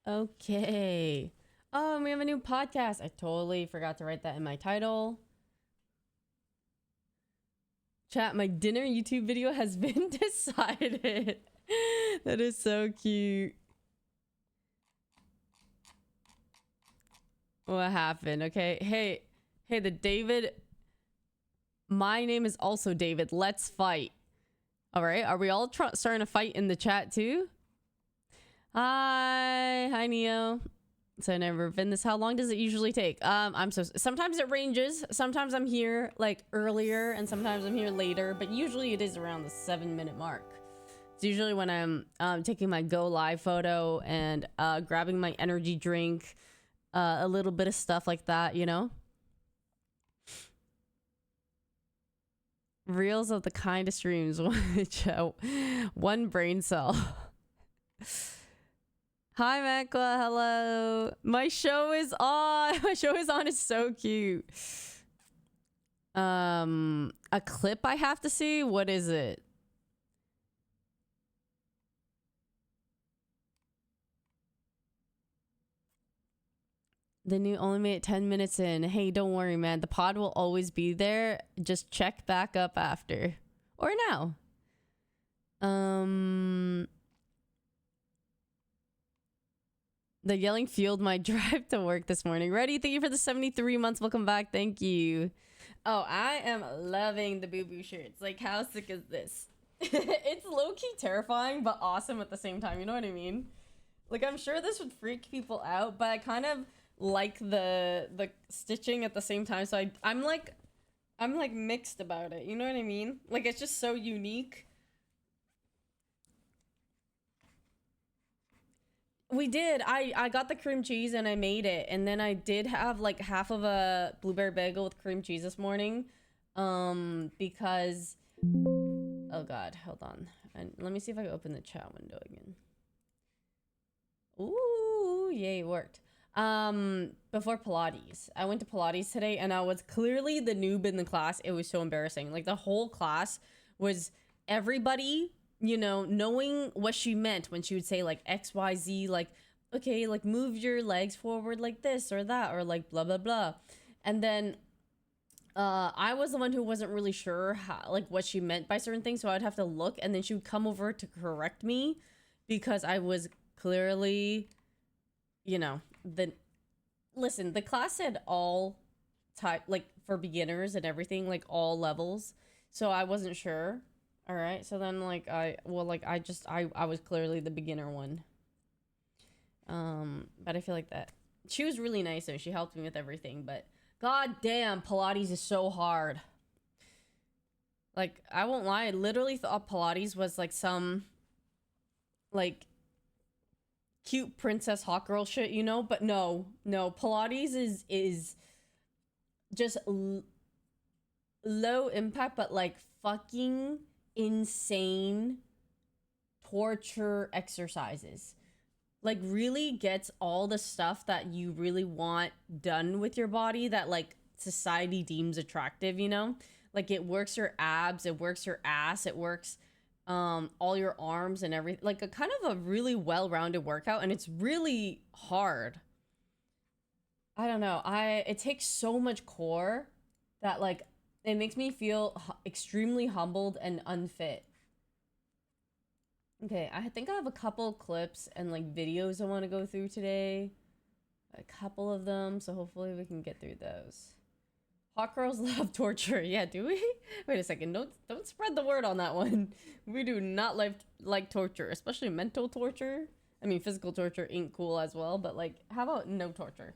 Okay. Oh, we have a new podcast. I totally forgot to write that in my title. Chat, my dinner YouTube video has been decided. That is so cute. What happened? Okay. Hey, the David. My name is also David. Let's fight. All right. Are we all starting to fight in the chat too? Hi, Neo. So I've never been this. How long does it usually take? Sometimes it ranges. Sometimes I'm here like earlier and sometimes I'm here later, but usually it is around the 7-minute mark. It's usually when I'm taking my go live photo and grabbing my energy drink, a little bit of stuff like that, you know? Reels of the kindest streams. One brain cell. Hi, Mekla. Hello. My show is on. My show is on. It's so cute. A clip I have to see. What is it? The new only made it 10 minutes in. Hey, don't worry, man. The pod will always be there. Just check back up after. Or now. The yelling fueled my drive to work this morning. Ready? Thank you for the 73 months. Welcome back. Thank you. Oh, I am loving the boo-boo shirts. Like, how sick is this? It's low-key terrifying, but awesome at the same time. You know what I mean? Like, I'm sure this would freak people out, but I kind of like the stitching at the same time. So I'm like mixed about it. You know what I mean? Like, it's just so unique. We did. I got the cream cheese and I made it, and then I did have like half of a blueberry bagel with cream cheese this morning, because oh god, hold on, and let me see if I can open the chat window again. Ooh, yay, it worked. Before Pilates, I went to Pilates today, and I was clearly the noob in the class. It was so embarrassing. Like, the whole class was everybody, you know, knowing what she meant when she would say like XYZ, like, okay, like move your legs forward like this or that, or like blah blah blah. And then I was the one who wasn't really sure how, like, what she meant by certain things, so I'd have to look, and then she would come over to correct me because I was clearly, you know, the class said all type, like, for beginners and everything, like all levels, so I wasn't sure. All right, so then like I was clearly the beginner one. But I feel like that she was really nice though. She helped me with everything, but god damn, Pilates is so hard. Like, I won't lie, I literally thought Pilates was like some like cute princess hot girl shit, you know? But no, Pilates is just low impact, but like fucking insane torture exercises. Like, really gets all the stuff that you really want done with your body that like society deems attractive, you know? Like, it works your abs, it works your ass, it works all your arms and everything. Like, a kind of a really well-rounded workout, and it's really hard. I don't know. It takes so much core that like it makes me feel extremely humbled and unfit. Okay, I think I have a couple clips and like videos I want to go through today. A couple of them, so hopefully we can get through those. Hot girls love torture. Yeah, do we? Wait a second. Don't spread the word on that one. We do not like torture, especially mental torture. I mean, physical torture ain't cool as well, but like, how about no torture?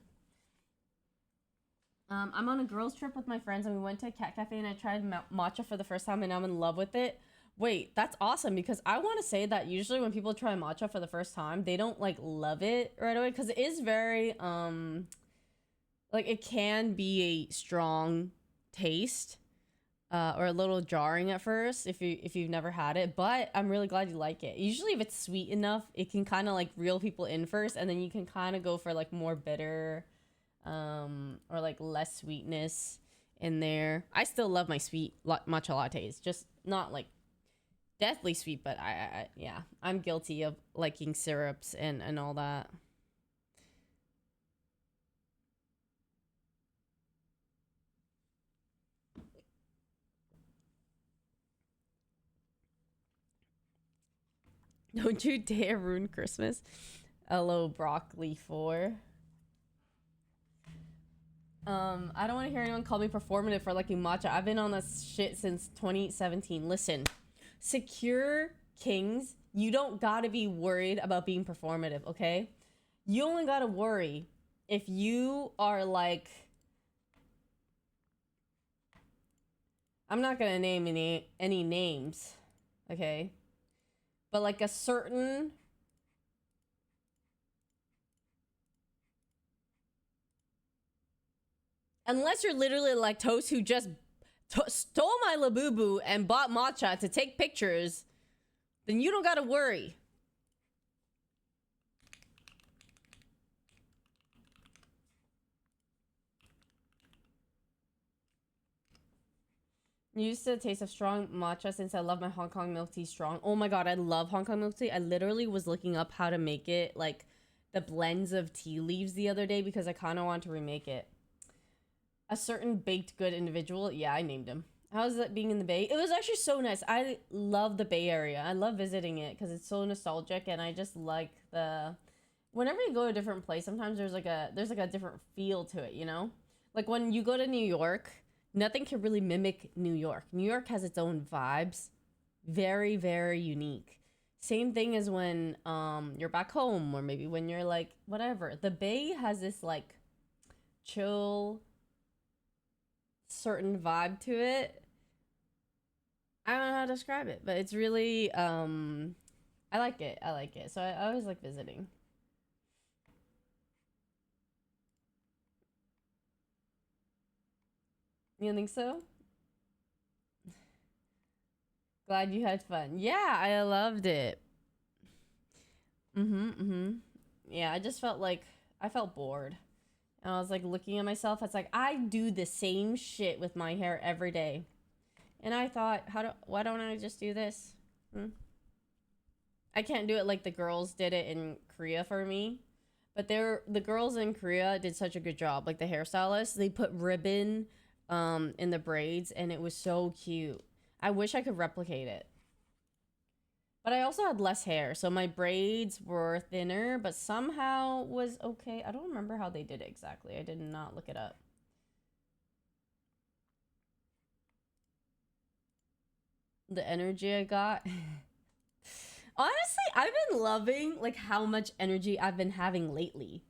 I'm on a girls trip with my friends, and we went to a cat cafe, and I tried matcha for the first time, and I'm in love with it. Wait, that's awesome, because I want to say that usually when people try matcha for the first time, they don't like love it right away, because it is very like, it can be a strong taste, or a little jarring at first if you've never had it, but I'm really glad you like it. Usually if it's sweet enough, it can kind of like reel people in first, and then you can kind of go for like more bitter, or like less sweetness in there. I still love my sweet matcha lattes, just not like deathly sweet, but yeah, I'm guilty of liking syrups and all that. Don't you dare ruin Christmas. Hello, broccoli 4. I don't want to hear anyone call me performative for liking matcha. I've been on this shit since 2017. Listen, secure kings, you don't gotta be worried about being performative, okay? You only gotta worry if you are like, I'm not gonna name any names, okay? But like a certain unless you're literally like Toast who just stole my Labubu and bought matcha to take pictures, then you don't gotta worry. Used to taste of strong matcha since I love my Hong Kong milk tea strong. Oh my god, I love Hong Kong milk tea. I literally was looking up how to make it, like the blends of tea leaves the other day because I kind of want to remake it. A certain baked good individual. Yeah, I named him. How's it being in the Bay? It was actually so nice. I love the Bay Area. I love visiting it because it's so nostalgic, and I just like the. Whenever you go to a different place, sometimes there's like a different feel to it, you know? Like when you go to New York, nothing can really mimic New York. New York has its own vibes, very very unique. Same thing as when you're back home, or maybe when you're like whatever. The Bay has this like chill certain vibe to it. I don't know how to describe it, but it's really I like it. I like it. So I always like visiting. You don't think so? Glad you had fun. Yeah, I loved it. Yeah, I just felt like I felt bored. And I was like looking at myself. It's like I do the same shit with my hair every day. And I thought, why don't I just do this? I can't do it like the girls did it in Korea for me. But the girls in Korea did such a good job. Like the hairstylists, they put ribbon in the braids and it was so cute. I wish I could replicate it. But I also had less hair, so my braids were thinner, but somehow was okay. I don't remember how they did it exactly. I did not look it up. The energy I got. Honestly, I've been loving like how much energy I've been having lately.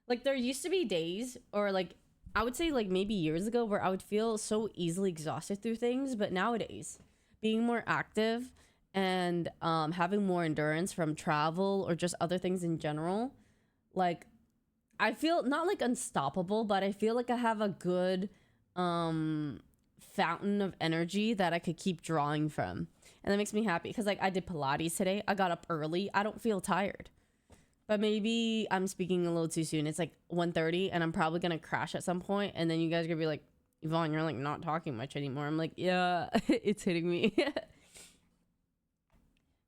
Like there used to be days, or like I would say like maybe years ago, where I would feel so easily exhausted through things, but nowadays being more active and having more endurance from travel or just other things in general, like I feel not like unstoppable, but I feel like I have a good fountain of energy that I could keep drawing from. And that makes me happy because like I did Pilates today. I got up early. I don't feel tired. But maybe I'm speaking a little too soon. It's like 1:30 and I'm probably going to crash at some point, and then you guys are going to be like, "Yvonne, you're like not talking much anymore." I'm like, "Yeah, it's hitting me."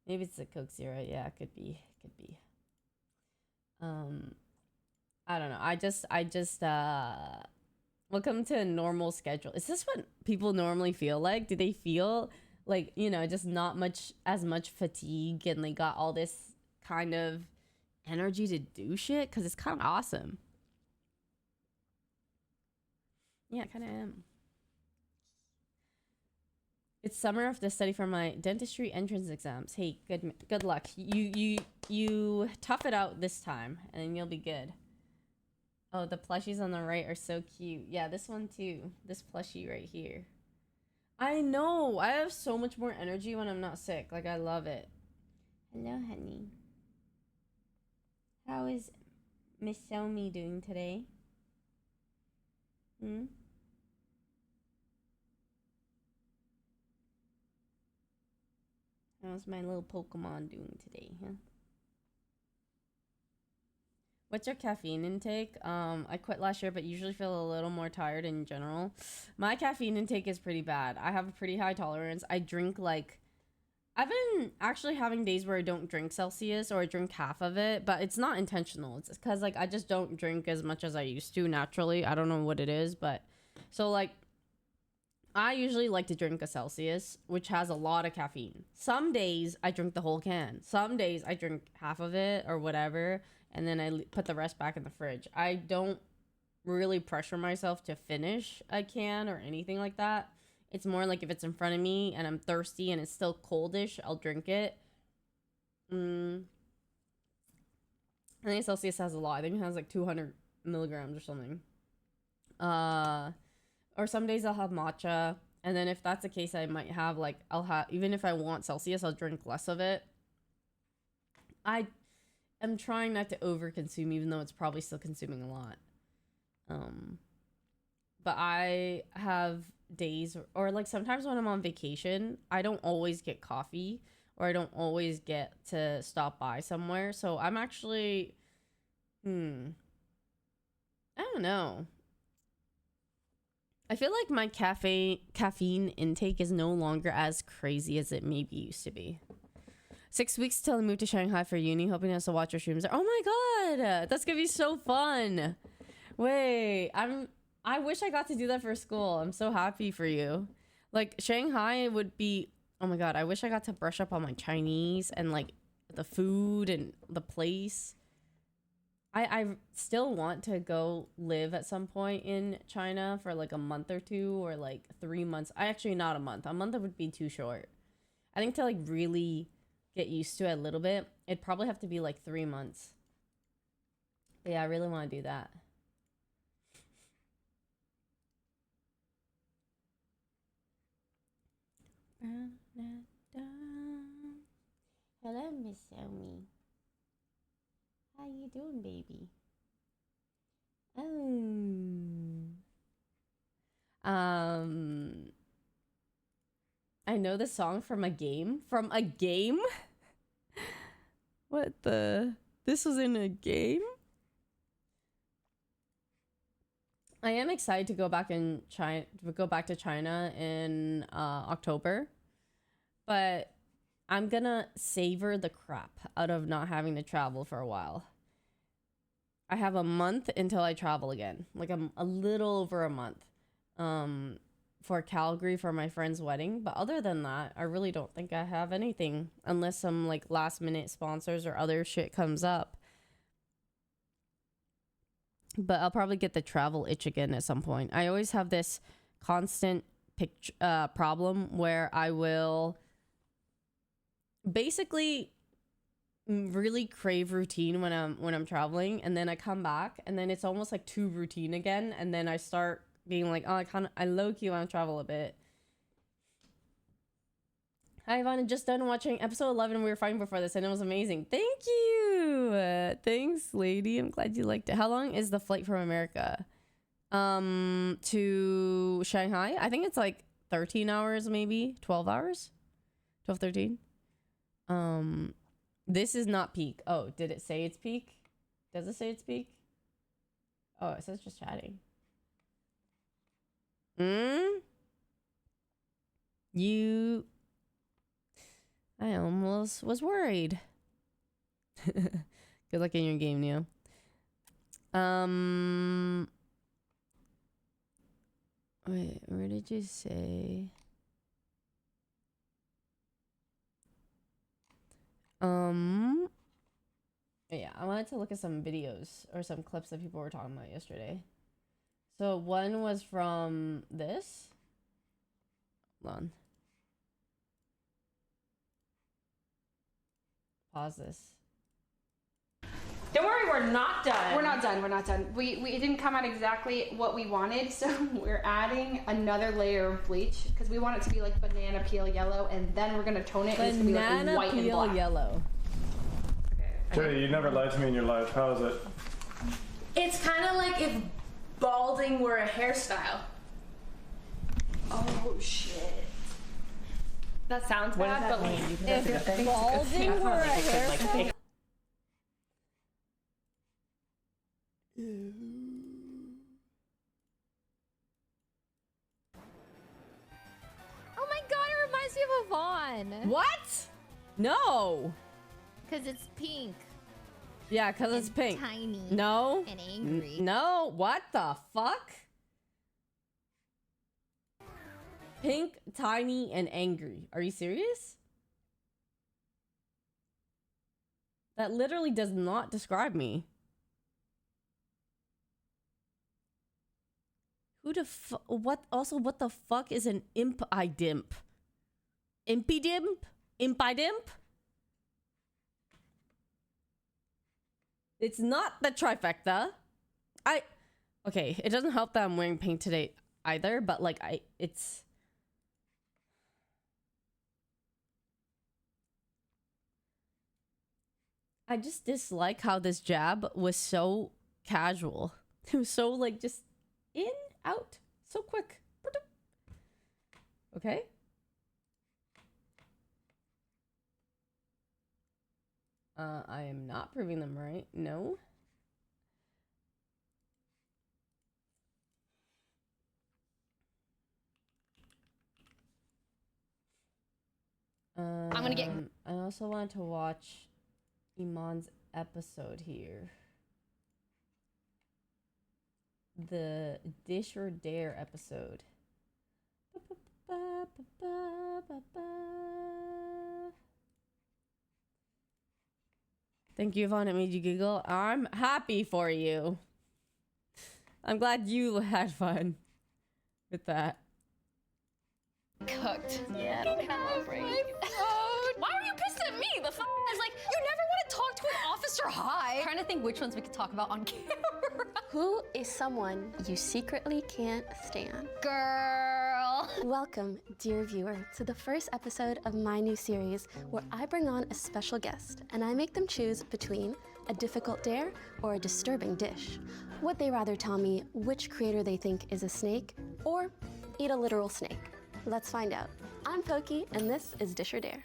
Maybe it's a Coke Zero. Yeah, it could be. Could be. I don't know. I just welcome to a normal schedule. Is this what people normally feel like? Do they feel like, you know, just not as much fatigue and they got all this kind of energy to do shit? Because it's kind of awesome. Yeah, I kind of am. It's summer. I have to study for my dentistry entrance exams. Hey, good luck. You tough it out this time, and then you'll be good. Oh, the plushies on the right are so cute. Yeah, this one too. This plushie right here. I know. I have so much more energy when I'm not sick. Like, I love it. Hello, honey. How is Miss Xiaomi doing today? How's my little Pokemon doing today, huh? What's your caffeine intake? I quit last year, but usually feel a little more tired in general. My caffeine intake is pretty bad. I have a pretty high tolerance. I drink like I've been actually having days where I don't drink Celsius or I drink half of it, but it's not intentional. It's because like I just don't drink as much as I used to naturally. I don't know what it is, but so like I usually like to drink a Celsius, which has a lot of caffeine. Some days I drink the whole can. Some days I drink half of it or whatever, and then I put the rest back in the fridge. I don't really pressure myself to finish a can or anything like that. It's more like if it's in front of me and I'm thirsty and it's still coldish, I'll drink it. I think Celsius has a lot. I think it has like 200 milligrams or something. Or some days I'll have matcha. And then if that's the case, I might have like, even if I want Celsius, I'll drink less of it. I am trying not to overconsume, even though it's probably still consuming a lot. But I have days or like sometimes when I'm on vacation, I don't always get coffee or I don't always get to stop by somewhere. So I'm actually, I don't know. I feel like my caffeine intake is no longer as crazy as it maybe used to be. 6 weeks till I move to Shanghai for uni, hoping us to watch your streams there. Oh my god, that's gonna be so fun. Wait, I wish I got to do that for school. I'm so happy for you. Like Shanghai would be, oh my god, I wish I got to brush up on my Chinese and like the food and the place. I still want to go live at some point in China for like a month or two or like 3 months. Actually not a month. A month would be too short. I think to like really get used to it a little bit, it'd probably have to be like 3 months. But yeah, I really want to do that. Hello, Miss Omi. How you doing, baby? I know the song from a game. From a game? What the? This was in a game? I am excited to go back to China in October, but I'm gonna savor the crap out of not having to travel for a while. I have a month until I travel again, like a little over a month, for Calgary for my friend's wedding. But other than that, I really don't think I have anything unless some like last minute sponsors or other shit comes up. But I'll probably get the travel itch again at some point. I always have this constant problem where I will basically really crave routine when I'm traveling, and then I come back and then it's almost like too routine again, and then I start being like, oh, I low-key want to travel a bit. Hi Yvonne, just done watching episode 11. We were fighting before this and it was amazing. Thank you. Thanks, lady. I'm glad you liked it. How long is the flight from America to Shanghai? I think it's like 13 hours, maybe 12 hours, 12, 13. This is not peak. Oh, did it say it's peak? Does it say it's peak? Oh, it says just chatting. I almost was worried. Good luck in your game, Neo. Wait, where did you say? Yeah, I wanted to look at some videos or some clips that people were talking about yesterday. So one was from this. Hold on. Pause this. Don't worry, we're not done. We're not done. We're not done. We it didn't come out exactly what we wanted, so we're adding another layer of bleach because we want it to be like banana peel yellow, and then we're gonna tone it. And it's gonna be like white and black. Yellow. Jay, you never lied to me in your life. How is it? It's kind of like if balding were a hairstyle. Oh shit. That sounds bad, but like If balding were a hairstyle. Oh my god, it reminds me of Yvonne. Yvonne. What? No. Because it's pink. Yeah, because it's and pink. Tiny. No. And angry. No. What the fuck? Pink, tiny, and angry. Are you serious? That literally does not describe me. Who the fuck? What? Also, what the fuck is an imp-I-dimp? Impy-dimp? Imp-I-dimp? It's not the trifecta. Okay, it doesn't help that I'm wearing pink today either, but like it's I just dislike how this jab was so casual. It was so like just in, out, so quick. Okay. I am not proving them right. No. I'm gonna get. I also wanted to watch Iman's episode here. The Dish or Dare episode. Thank you, Yvonne. It made you giggle. I'm happy for you. I'm glad you had fun with that. Cooked. Yeah, come over here. Why are you pissed at me? The f is like, you never want to talk to an officer high. Trying to think which ones we could talk about on camera. Who is someone you secretly can't stand? Girl. Welcome, dear viewer, to the first episode of my new series where I bring on a special guest and I make them choose between a difficult dare or a disturbing dish. Would they rather tell me which creator they think is a snake or eat a literal snake? Let's find out. I'm Pokey and this is Dish or Dare.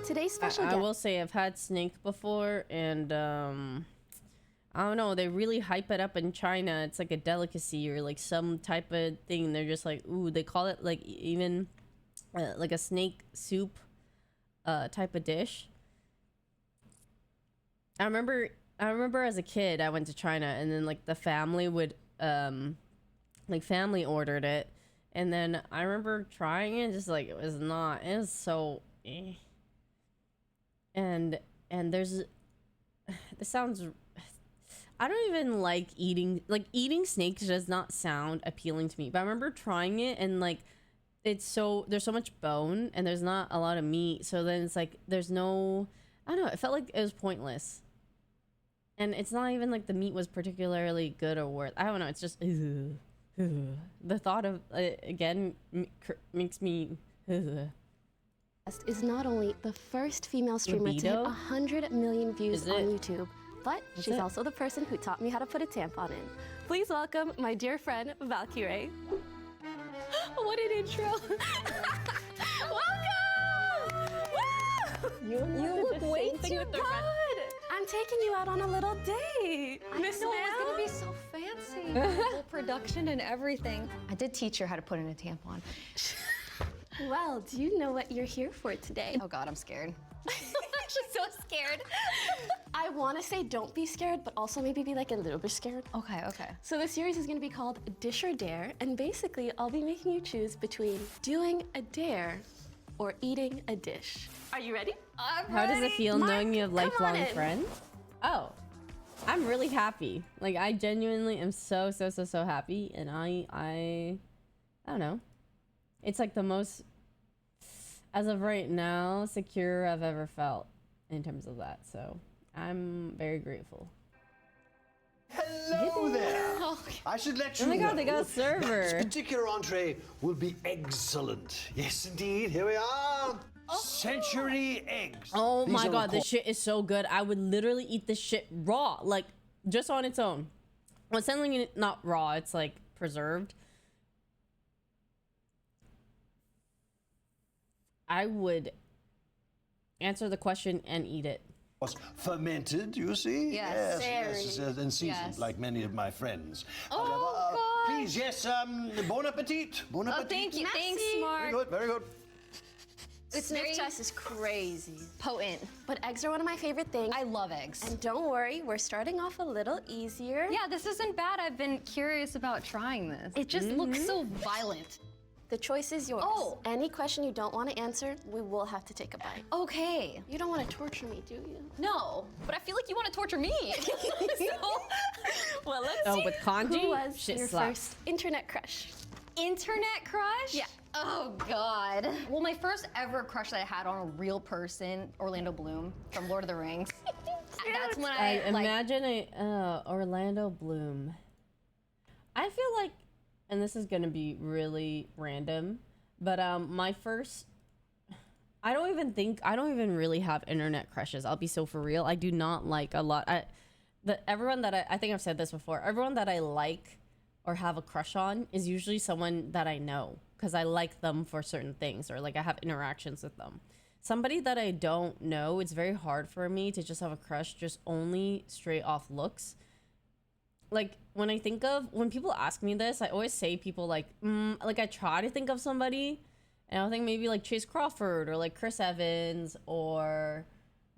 Today's special guest. I will say I've had snake before, and I don't know, they really hype it up in China. It's like a delicacy or like some type of thing. They're just like, ooh, they call it like even like a snake soup type of dish. I remember as a kid I went to China, and then like the family would like family ordered it, and then I remember trying it, just like it was so eh. And there's this sounds, I don't even like eating snakes does not sound appealing to me, but I remember trying it, and like there's so much bone and there's not a lot of meat, so then it's like there's no, I don't know, it felt like it was pointless. And it's not even like the meat was particularly good or worth, I don't know, it's just the thought of again makes me Is not only the first female streamer to hit 100 million views on YouTube, but she's also the person who taught me how to put a tampon in. Please welcome my dear friend, Valkyrie. What an intro. Welcome! Woo! You look way too good. I'm taking you out on a little date. Miss Ma'am? It was gonna be so fancy. The whole production and everything. I did teach her how to put in a tampon. Well, do you know what you're here for today? Oh God, I'm scared. She's so scared. I want to say don't be scared, but also maybe be like a little bit scared. Okay. So the series is going to be called Dish or Dare, and basically I'll be making you choose between doing a dare or eating a dish. Are you ready? How does it feel knowing you have lifelong friends? Oh, I'm really happy. Like I genuinely am so happy, and I don't know. It's like the most, as of right now, secure I've ever felt in terms of that. So I'm very grateful. Hello there. I should let you know. Oh my God, they got a server. This particular entree will be excellent. Yes, indeed. Here we are. Century eggs. Oh These my are, God, this shit is so good. I would literally eat this shit raw, like just on its own. Well, it's definitely not raw. It's like preserved. I would answer the question and eat it. Fermented, you see? Yes, yes, and seasoned, yes. like many of my friends. Oh, God. Please, yes, bon appetit. Bon appetit. Oh, thank you. Thanks, Very Mark. good, very good. It's Sniff very test is crazy. potent. But eggs are one of my favorite things. I love eggs. And don't worry, we're starting off a little easier. Yeah, this isn't bad. I've been curious about trying this. It just looks so violent. The choice is yours. Oh. Any question you don't want to answer, we will have to take a bite. Okay. You don't want to torture me, do you? No, but I feel like you want to torture me. Well, let's see. with kanji, Who was shit your slaps. first internet crush? Internet crush? Yeah. Oh, God. Well, my first ever crush that I had on a real person, Orlando Bloom from Lord of the Rings. That's when I like, imagine Orlando Bloom. I feel like, and this is gonna be really random, but my first, I don't even really have internet crushes. I'll be so for real. I do not like a lot. Everyone that I think I've said this before. Everyone that I like or have a crush on is usually someone that I know because I like them for certain things or like I have interactions with them. Somebody that I don't know, it's very hard for me to just have a crush just only straight off looks. Like when people ask me this, I always say people like I try to think of somebody and I think maybe like Chase Crawford or like Chris Evans or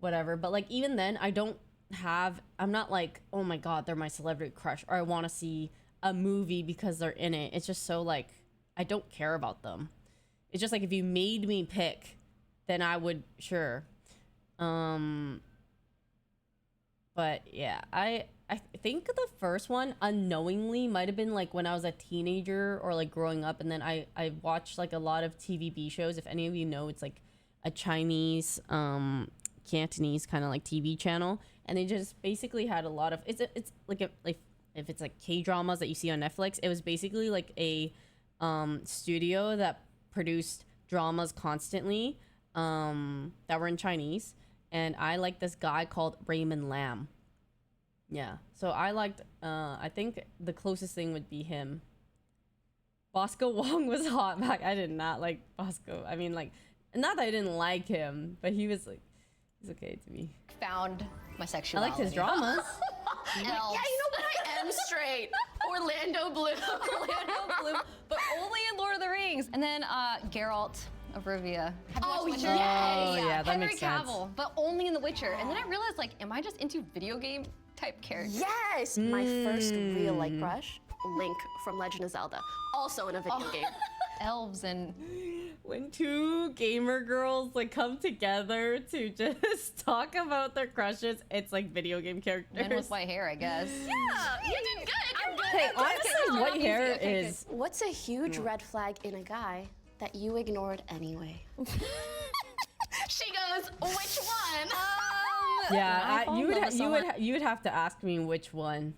whatever. But like even then I'm not like, oh my God, they're my celebrity crush or I want to see a movie because they're in it. It's just so like, I don't care about them. It's just like if you made me pick, then I would, sure. But yeah, I think the first one unknowingly might have been like when I was a teenager or like growing up, and then I watched like a lot of TVB shows. If any of you know, it's like a Chinese Cantonese kind of like TV channel, and they just basically had a lot of it's like if it's like K-dramas that you see on Netflix, it was basically like a studio that produced dramas constantly that were in Chinese, and I liked this guy called Raymond Lam. Yeah, so I liked I think the closest thing would be him. Bosco Wong was hot back. I did not like Bosco. I mean, like, not that I didn't like him, but he was like, he's okay to me. Found my I sexuality. liked his dramas. Yeah, you know what? I am straight. Orlando Bloom. Orlando Bloom, but only in Lord of the Rings. And then Geralt of Rivia. Have you watched Witcher? Oh, yeah, that Henry makes sense. Cavill, but only in The Witcher. And then I realized, like, am I just into video game type characters? Yes! My first real like crush, Link from Legend of Zelda. Also in a video game. Elves and When two gamer girls like come together to just talk about their crushes, it's like video game characters. men with white hair, I guess. You did good. I'm good. Hey, honestly, white hair Okay, is. What's a huge red flag in a guy that you ignored anyway? She goes, which one? Yeah, fall you in would love with someone. you would have to ask me which one.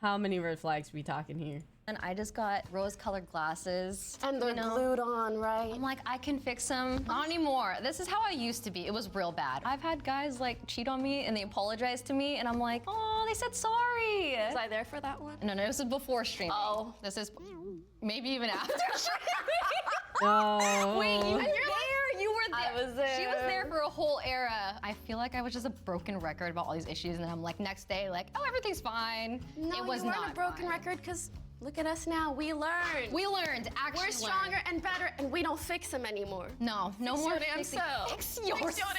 How many red flags are we talking here? And I just got rose-colored glasses. And they're you know? glued on, right? I'm like, I can fix them. Not anymore. This is how I used to be. It was real bad. I've had guys like cheat on me and they apologize to me and I'm like, oh, they said sorry. Was I there for that one? No, this is before streaming. Oh. This is maybe even after streaming. Oh. Wait, you were there. You were there. I was there. She was there for a whole era. I feel like I was just a broken record about all these issues and then I'm like, next day, like, oh, everything's fine. No, it was you weren't not a broken fine. record because look at us now. We learned. We learned, actually We're stronger learned. and better, and we don't fix them anymore. No more your damn fixing- self. Fix yourself.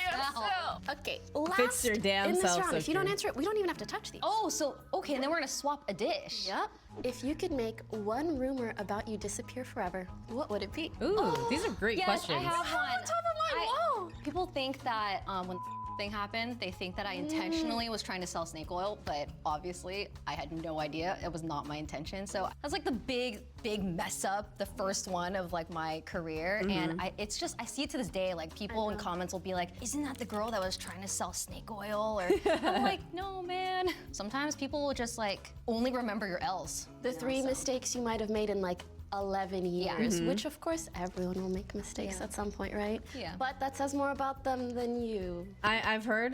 Okay, last Fix your damn in this self, round. so If you don't true. answer it, we don't even have to touch these. Oh, so, okay, and then we're gonna swap a dish. Yep. If you could make one rumor about you disappear forever, what would it be? Ooh, these are great Yes, questions. I have one. top of my wall. People think that when thing happened, they think that I intentionally was trying to sell snake oil, but obviously I had no idea. It was not my intention. So that's like the big mess up, the first one of like my career. And it's just, I see it to this day. Like people in comments will be like, isn't that the girl that was trying to sell snake oil? Or I'm like, no, man. Sometimes people will just like only remember your L's. The three mistakes you might have made in like 11 years, which of course everyone will make mistakes at some point, right? Yeah. But that says more about them than you. I've heard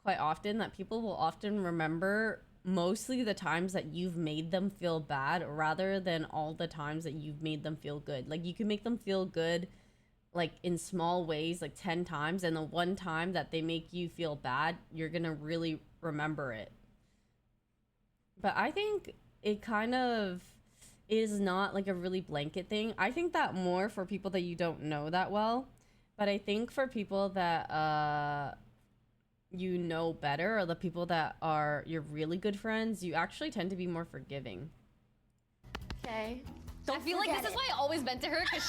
quite often that people will often remember mostly the times that you've made them feel bad rather than all the times that you've made them feel good. Like you can make them feel good like in small ways, like 10 times, and the one time that they make you feel bad, you're gonna really remember it. But I think it kind of is not like a really blanket thing. I think that more for people that you don't know that well. But I think for people that you know better, or the people that are your really good friends, you actually tend to be more forgiving. Okay. I feel like this is why I always vent to her, because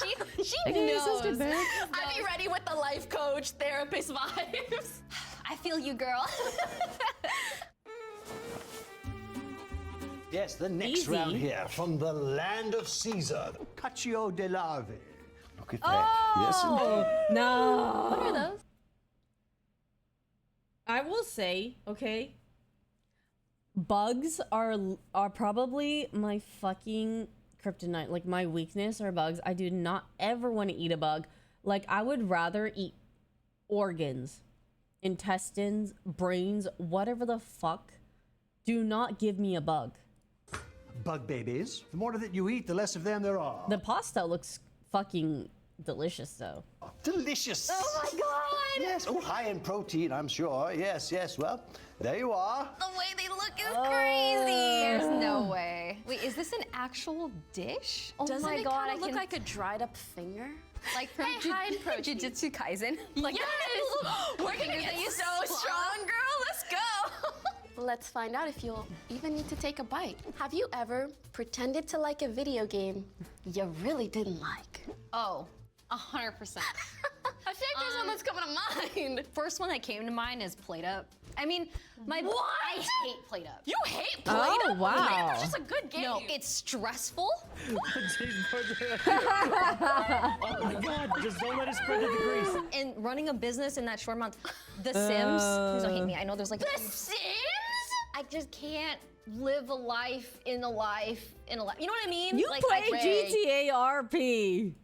she I can be knows. so stupid. I'd be ready with the life coach, therapist vibes. I feel you, girl. Yes, the next Easy. round here from the land of Caesar, Cacio de Larve. Look at that. Oh Yes, indeed. no! What are those? I will say, okay, bugs are probably my fucking kryptonite. Like, my weakness are bugs. I do not ever want to eat a bug. Like, I would rather eat organs, intestines, brains, whatever the fuck. Do not give me a bug. Bug babies. The more that you eat, the less of them there are. The pasta looks fucking delicious, though. Delicious. Oh my god! Yes. Oh, high in protein, I'm sure. Yes, yes. Well, there you are. The way they look is crazy. There's no way. Wait, is this an actual dish? Oh Doesn't my it god, kind I of look can like a dried up finger? like from high in protein. Jujutsu Kaisen. Like Yes! We're gonna get so strong, girl. Let's go. Let's find out if you'll even need to take a bite. Have you ever pretended to like a video game you really didn't like? Oh, 100%. I feel like there's one that's coming to mind. First one that came to mind is Plate Up. I mean, I hate Plate Up. You hate Play Oh, Doh? wow. Play Doh's just a good game. No, it's stressful. Oh my god, just don't let it spread to the grease. And running a business in that short month, The Sims. Please don't hate me. I know there's like The Sims? I just can't live a life in a life in a life. You know what I mean? You like, play I GTA RP.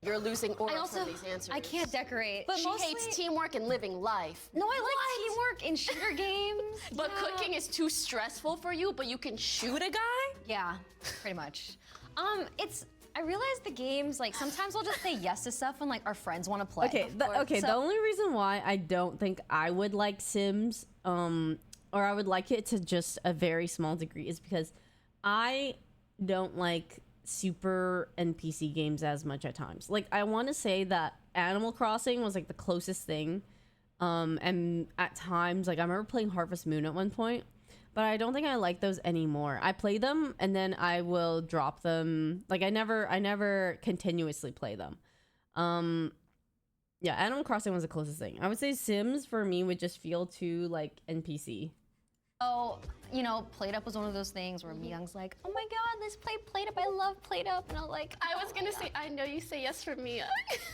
You're losing aura I also from these answers. I can't decorate. But she hates teamwork and living life. No, I like teamwork in shooter games. But Yeah. cooking is too stressful for you, but you can shoot a guy? Yeah, pretty much. I realize the games, like, sometimes I'll just say yes to stuff when, like, our friends want to play. Okay, the So- only reason why I don't think I would like Sims, or I would like it to just a very small degree, is because I don't like super NPC games as much at times. Like, I want to say that Animal Crossing was like the closest thing, and at times, like, I remember playing Harvest Moon at one point, but I don't think I like those anymore. I play them and then I will drop them. Like, I never continuously play them. Yeah, Animal Crossing was the closest thing. I would say Sims for me would just feel too like NPC. Oh, you know, Plate Up was one of those things where Myung's like, oh my god, let's play Plate Up. I love Plate Up. And I'm like, I was gonna say, I know you say yes for Mia.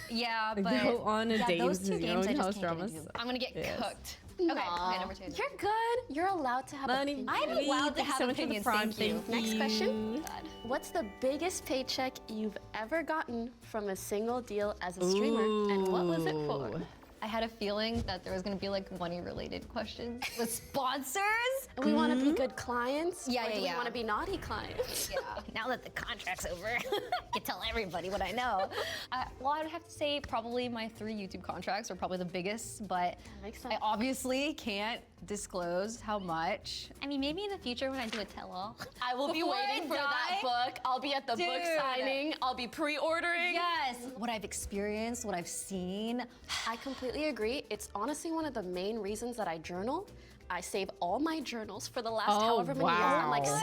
yeah, Like, but go on a date those with two your games own I just house can't get dramas. into. I'm gonna get Yes. cooked. Aw. Okay, number 2. You're good. You're allowed to have Money. opinions. I'm Sweet. allowed to Thank you have so much for the opinions. prime. Thank you. Next question. God. What's the biggest paycheck you've ever gotten from a single deal as a streamer, and what was it for? Ooh. I had a feeling that there was gonna be like money-related questions with sponsors. And we want to be good clients? Yeah, or yeah, do we yeah. want to be naughty clients? Yeah. Now that the contract's over, I can tell everybody what I know. Well, I would have to say probably my 3 YouTube contracts are probably the biggest, but makes sense. I obviously can't disclose how much. I mean, maybe in the future when I do a tell-all. I will be Before waiting I for that die? book. I'll be at the book Dude. signing. I'll be pre-ordering. Yes. What I've experienced, what I've seen. I completely agree. It's honestly one of the main reasons that I journal. I save all my journals for the last Oh, however many years. I'm like, wow.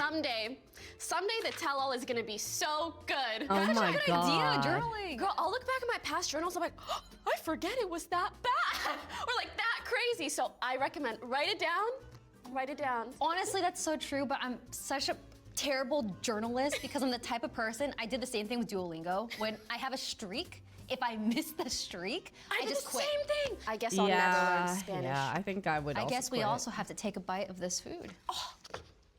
someday the tell-all is gonna be so good. Oh That's my a good God. Idea, journaling. Girl, I'll look back at my past journals. I'm like, oh, I forget it was that bad or like that crazy. So I recommend write it down. Write it down. Honestly, that's so true, but I'm such a terrible journalist because I'm the type of person, I did the same thing with Duolingo. When I have a streak, if I miss the streak, I did just the quit. same thing. I guess I'll never learn Spanish. Yeah, I think I would. I also guess we quit. also have to take a bite of this food.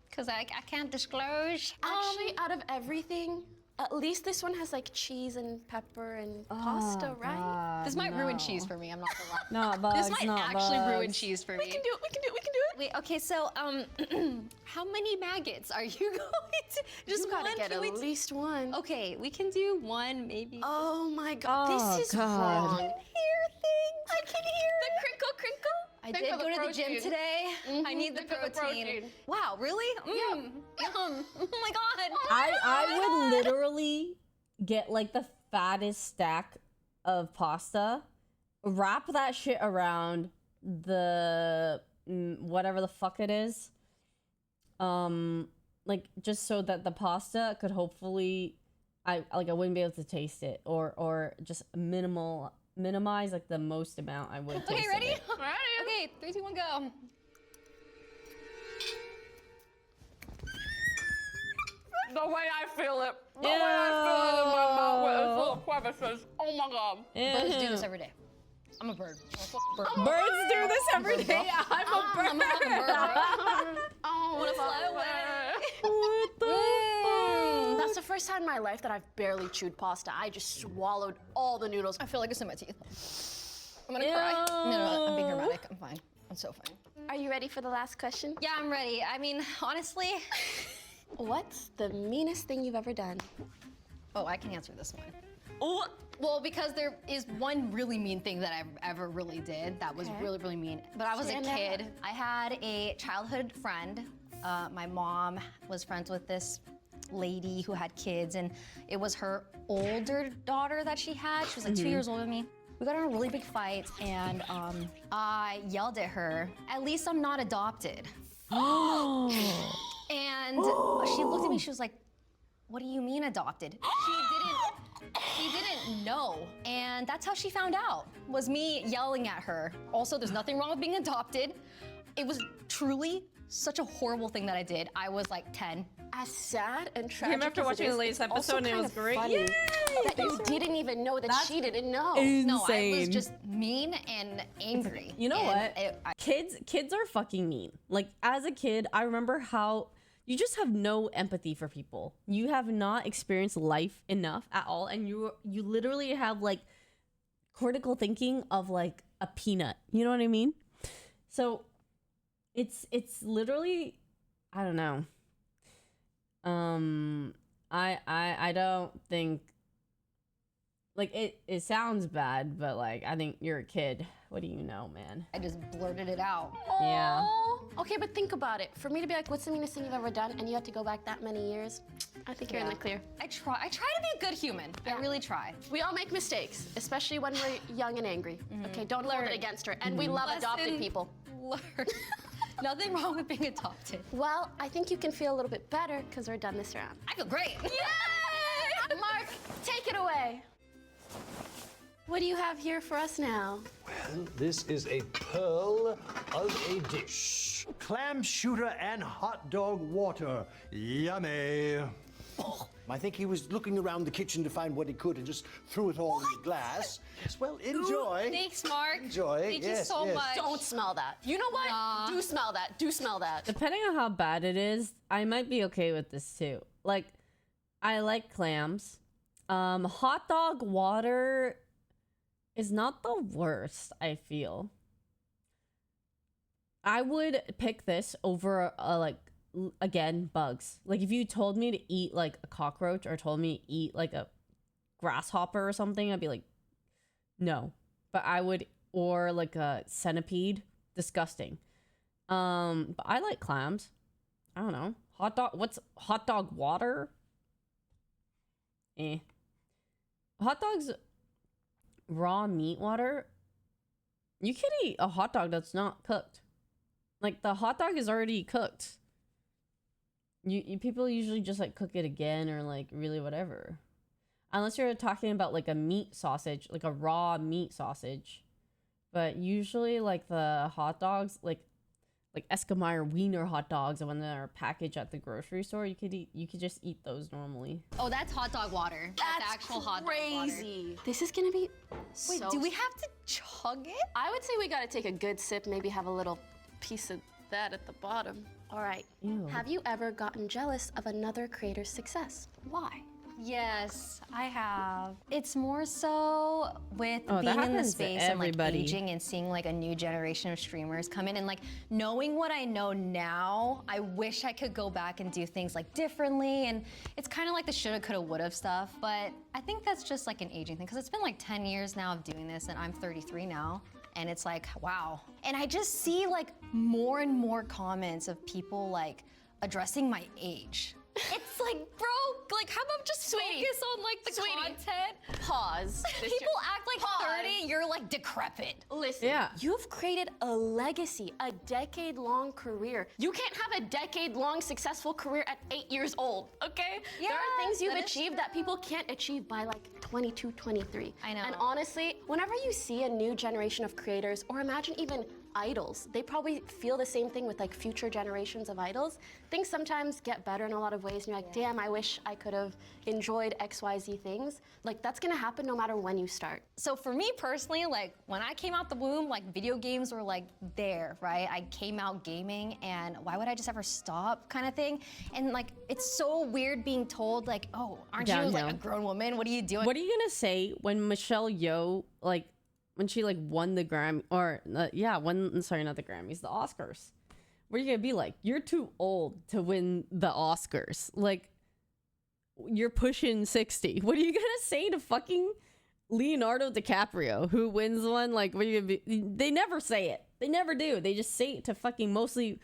Because I can't disclose. Actually, out of everything, at least this one has like cheese and pepper and pasta, right? God, This might ruin no. cheese for me, I'm not gonna lie. Not bugs. This might not actually ruin bugs. cheese for me. We can do it. We can do it. We can do it. Wait, okay, so how many maggots are you going to? Just You gotta one? get Can at we least one. Okay, we can do one, maybe. Oh my God, Oh, this is God. wrong. Hear things. I can hear The crinkle crinkle. I Thanks did for go to the gym protein. today. I need the Thanks for the protein. protein. Wow, really? Yum. Oh my god. I would literally get like the fattest stack of pasta wrap that shit around the whatever the fuck it is. Like just so that the pasta could hopefully, I wouldn't be able to taste it, or just minimize like the most amount I would taste. Okay, ready? It. Okay, 3, 2, 1, go. The way I feel it. The way I feel it in my mouth when it's full of crevices. Oh my god. Birds do this every day. I'm a bird. Birds do this every day. I'm a bird. I'm a fucking bird, bro. Oh, Wanna fly away? What the That's the first time in my life that I've barely chewed pasta. I just swallowed all the noodles. I feel like it's in my teeth. I'm gonna cry. No, I'm being dramatic. I'm fine. I'm so fine. Are you ready for the last question? Yeah, I'm ready. I mean, honestly. What's the meanest thing you've ever done? Oh, I can answer this one. Oh, well, because there is one really mean thing that I ever really did that was really, really mean. But I was a kid. I had a childhood friend. My mom was friends with this lady who had kids, and it was her older daughter that she had. She was like 2 years older than me. We got in a really big fight, and I yelled at her, "At least I'm not adopted." And she looked at me, she was like, "What do you mean adopted?" She didn't know. And that's how she found out, was me yelling at her. Also, there's nothing wrong with being adopted. It was truly such a horrible thing that I did. I was like 10. As sad and tragic Came after as watching it the is, latest it's also episode and it kind was of great. funny Yay! that you didn't even know that she didn't know. No, I was just mean and angry. You know And what? Kids are fucking mean. Like as a kid, I remember how you just have no empathy for people. You have not experienced life enough at all, and you literally have like critical thinking of like a peanut. You know what I mean? So it's literally, I don't know. I don't think, like, it sounds bad, but like I think you're a kid. What do you know, man? I just blurted it out. Yeah. Okay, but think about it. For me to be like, what's the meanest thing you've ever done, and you have to go back that many years, I think you're in the clear. I try to be a good human. I really try. We all make mistakes, especially when we're young and angry. Okay, don't hold it against her. And we love adopted Lesson people. learned. Nothing wrong with being adopted. Well, I think you can feel a little bit better because we're done this round. I feel great. Yay! Mark, take it away. What do you have here for us now? Well, this is a pearl of a dish. Clam shooter and hot dog water. Yummy. Oh, I think he was looking around the kitchen to find what he could and just threw it all in the glass. Yes, well, enjoy. Thanks, Mark. Enjoy. Thank you so much. Don't smell that. You know what? Nah. Do smell that. Do smell that. Depending on how bad it is, I might be okay with this too. Like, I like clams. Hot dog water is not the worst, I feel. I would pick this over again, bugs. Like if you told me to eat like a cockroach or told me to eat like a grasshopper or something, I'd be like, no. But I would, or like a centipede, disgusting. But I like clams. I don't know. What's hot dog water? Hot dogs, raw meat water. You can eat a hot dog that's not cooked. Like the hot dog is already cooked. You people usually just like cook it again or like really whatever. Unless you're talking about like a meat sausage, like a raw meat sausage. But usually like the hot dogs, like Eskimo Wiener hot dogs, when they're packaged at the grocery store, you could just eat those normally. Oh, that's hot dog water. That's actual hot dog water. Crazy. This is gonna be Wait, so do we have to chug it? I would say we gotta take a good sip, maybe have a little piece of that at the bottom. All right. Ew. Have you ever gotten jealous of another creator's success? Why? Yes, I have. It's more so with Oh, that being in the happens to space and like everybody. aging and seeing like a new generation of streamers come in and like knowing what I know now, I wish I could go back and do things like differently. And it's kind of like the shoulda, coulda, woulda stuff. But I think that's just like an aging thing because it's been like 10 years now of doing this and I'm 33 now. And it's like, wow. And I just see like more and more comments of people like addressing my age. It's like, bro, like, how about just focus on like the content? Pause. People act like 30, you're like decrepit. Listen, Yeah. you've created a legacy, a decade-long career. You can't have a decade-long successful career at 8 years old, okay? There are things you've achieved that people can't achieve by like 22, 23. I know. And honestly, whenever you see a new generation of creators, or imagine even idols, they probably feel the same thing with like future generations of idols. Things sometimes get better in a lot of ways, and you're like, damn, I wish I could have enjoyed XYZ things. Like, that's gonna happen no matter when you start. So for me personally, like when I came out the womb, like video games were like there, right? I came out gaming, and why would I just ever stop kind of thing? And like, it's so weird being told like, oh, aren't you like a grown woman? What are you doing? What are you gonna say when Michelle Yeoh, like, when she like won the Grammy, or sorry, not the Grammys, the Oscars? What are you gonna be like? You're too old to win the Oscars. Like, you're pushing 60. What are you gonna say to fucking Leonardo DiCaprio, who wins one? Like, what are you gonna be? They never say it. They never do. They just say it to fucking mostly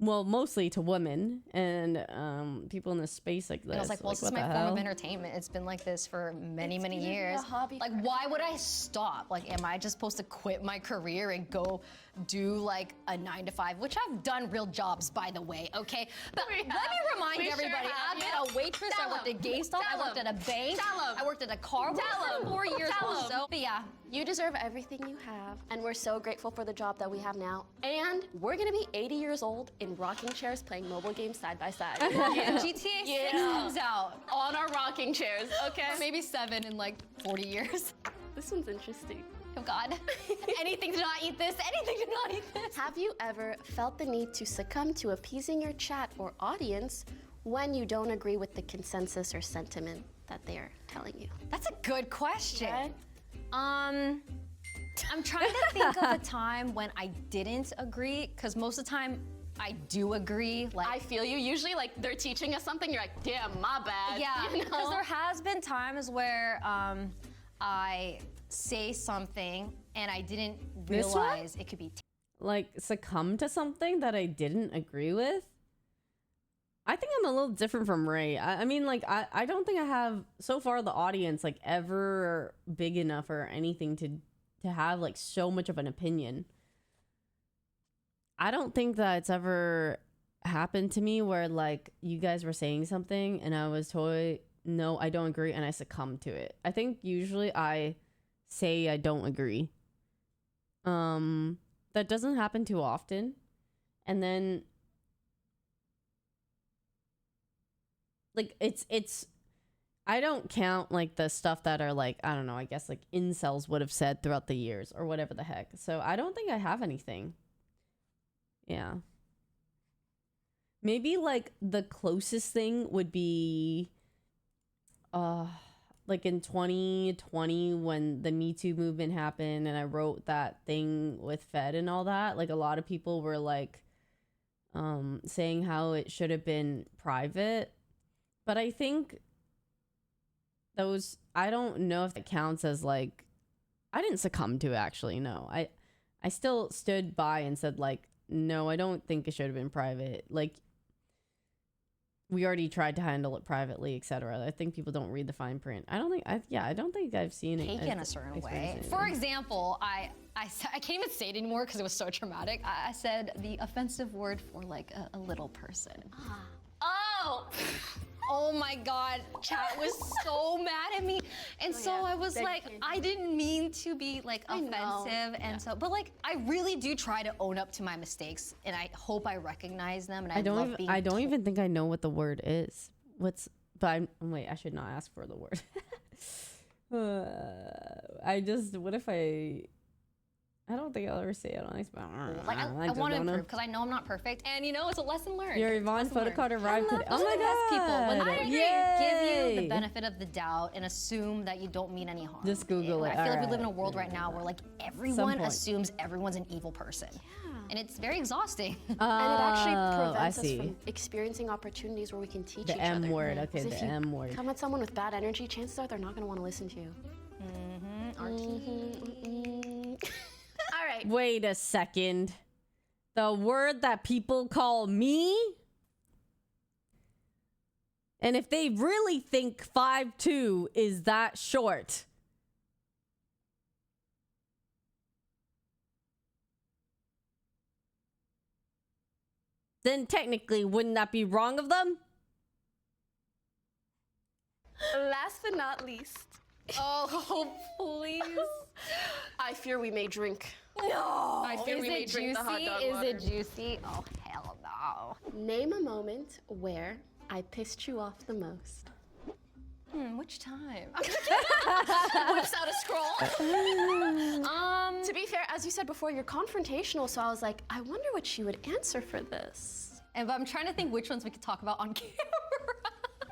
to women and people in this space like this. And I was like, well, this is my form of entertainment. It's been like this for many years. Like, why would I stop? Like, am I just supposed to quit my career and go do like a 9-to-5, which I've done real jobs, by the way, okay? But let me remind everybody, I've been a waitress, I worked at GameStop, I worked at a bank, I worked at a car wash for 4 years or so. But yeah. You deserve everything you have, and we're so grateful for the job that we have now. And we're gonna be 80 years old in rocking chairs playing mobile games side by side. GTA 6 comes out. On our rocking chairs, okay? Or maybe 7 in like 40 years. This one's interesting. Oh God. Anything to not eat this, anything to not eat this. Have you ever felt the need to succumb to appeasing your chat or audience when you don't agree with the consensus or sentiment that they are telling you? That's a good question. Okay. I'm trying to think of a time when I didn't agree, because most of the time I do agree. Like, I feel you. Usually, like, they're teaching us something, you're like, damn, my bad. yeah, you because know? there has been times where I say something and I didn't realize it could be like succumb to something that I didn't agree with. I think I'm a little different from Ray. I mean, like, I don't think I have, so far, the audience, like, ever big enough or anything to have, like, so much of an opinion. I don't think that it's ever happened to me where, like, you guys were saying something and I was totally, no, I don't agree, and I succumbed to it. I think usually I say I don't agree. That doesn't happen too often. And then, like, it's I don't count like the stuff that are like, I don't know, I guess like incels would have said throughout the years or whatever the heck. So I don't think I have anything. Yeah. Maybe like the closest thing would be like in 2020 when the Me Too movement happened and I wrote that thing with Fed and all that. Like, a lot of people were like saying how it should have been private. But I think those, I don't know if it counts as like, I didn't succumb to it, actually. No, I still stood by and said like, no, I don't think it should have been private. Like, we already tried to handle it privately, etc. I think people don't read the fine print. I don't think I've seen it taken a certain way. For example, I can't even say it anymore because it was so traumatic. I said the offensive word for like a little person. Oh my God, chat was so mad at me. And so I was like, I didn't mean to be like offensive. And so, but like, I really do try to own up to my mistakes, and I hope I recognize them. And I don't even think I know what the word is. Wait, I should not ask for the word. What if I don't think I'll ever say it on Xbox. Like, I want to improve because I know I'm not perfect, and you know, it's a lesson learned. Your Yvonne photocard arrived today. Oh my God! People, when I give you the benefit of the doubt and assume that you don't mean any harm. Just Google it. I feel like we live in a world right now where like everyone assumes everyone's an evil person. And it's very exhausting. And it actually prevents us from experiencing opportunities where we can teach each other. The M word, okay, the M word. Come at someone with bad energy, chances are they're not going to want to listen to you. All right. Wait a second. The word that people call me? And if they really think 5'2" is that short, then technically, wouldn't that be wrong of them? Last but not least. Oh, please. I fear we may drink. No. I fear Is we may it drink the hot juicy? dog Is water. it juicy? Oh, hell no. Name a moment where I pissed you off the most. Which time? Whips out a scroll. To be fair, as you said before, you're confrontational, so I was like, I wonder what she would answer for this. And I'm trying to think which ones we could talk about on camera.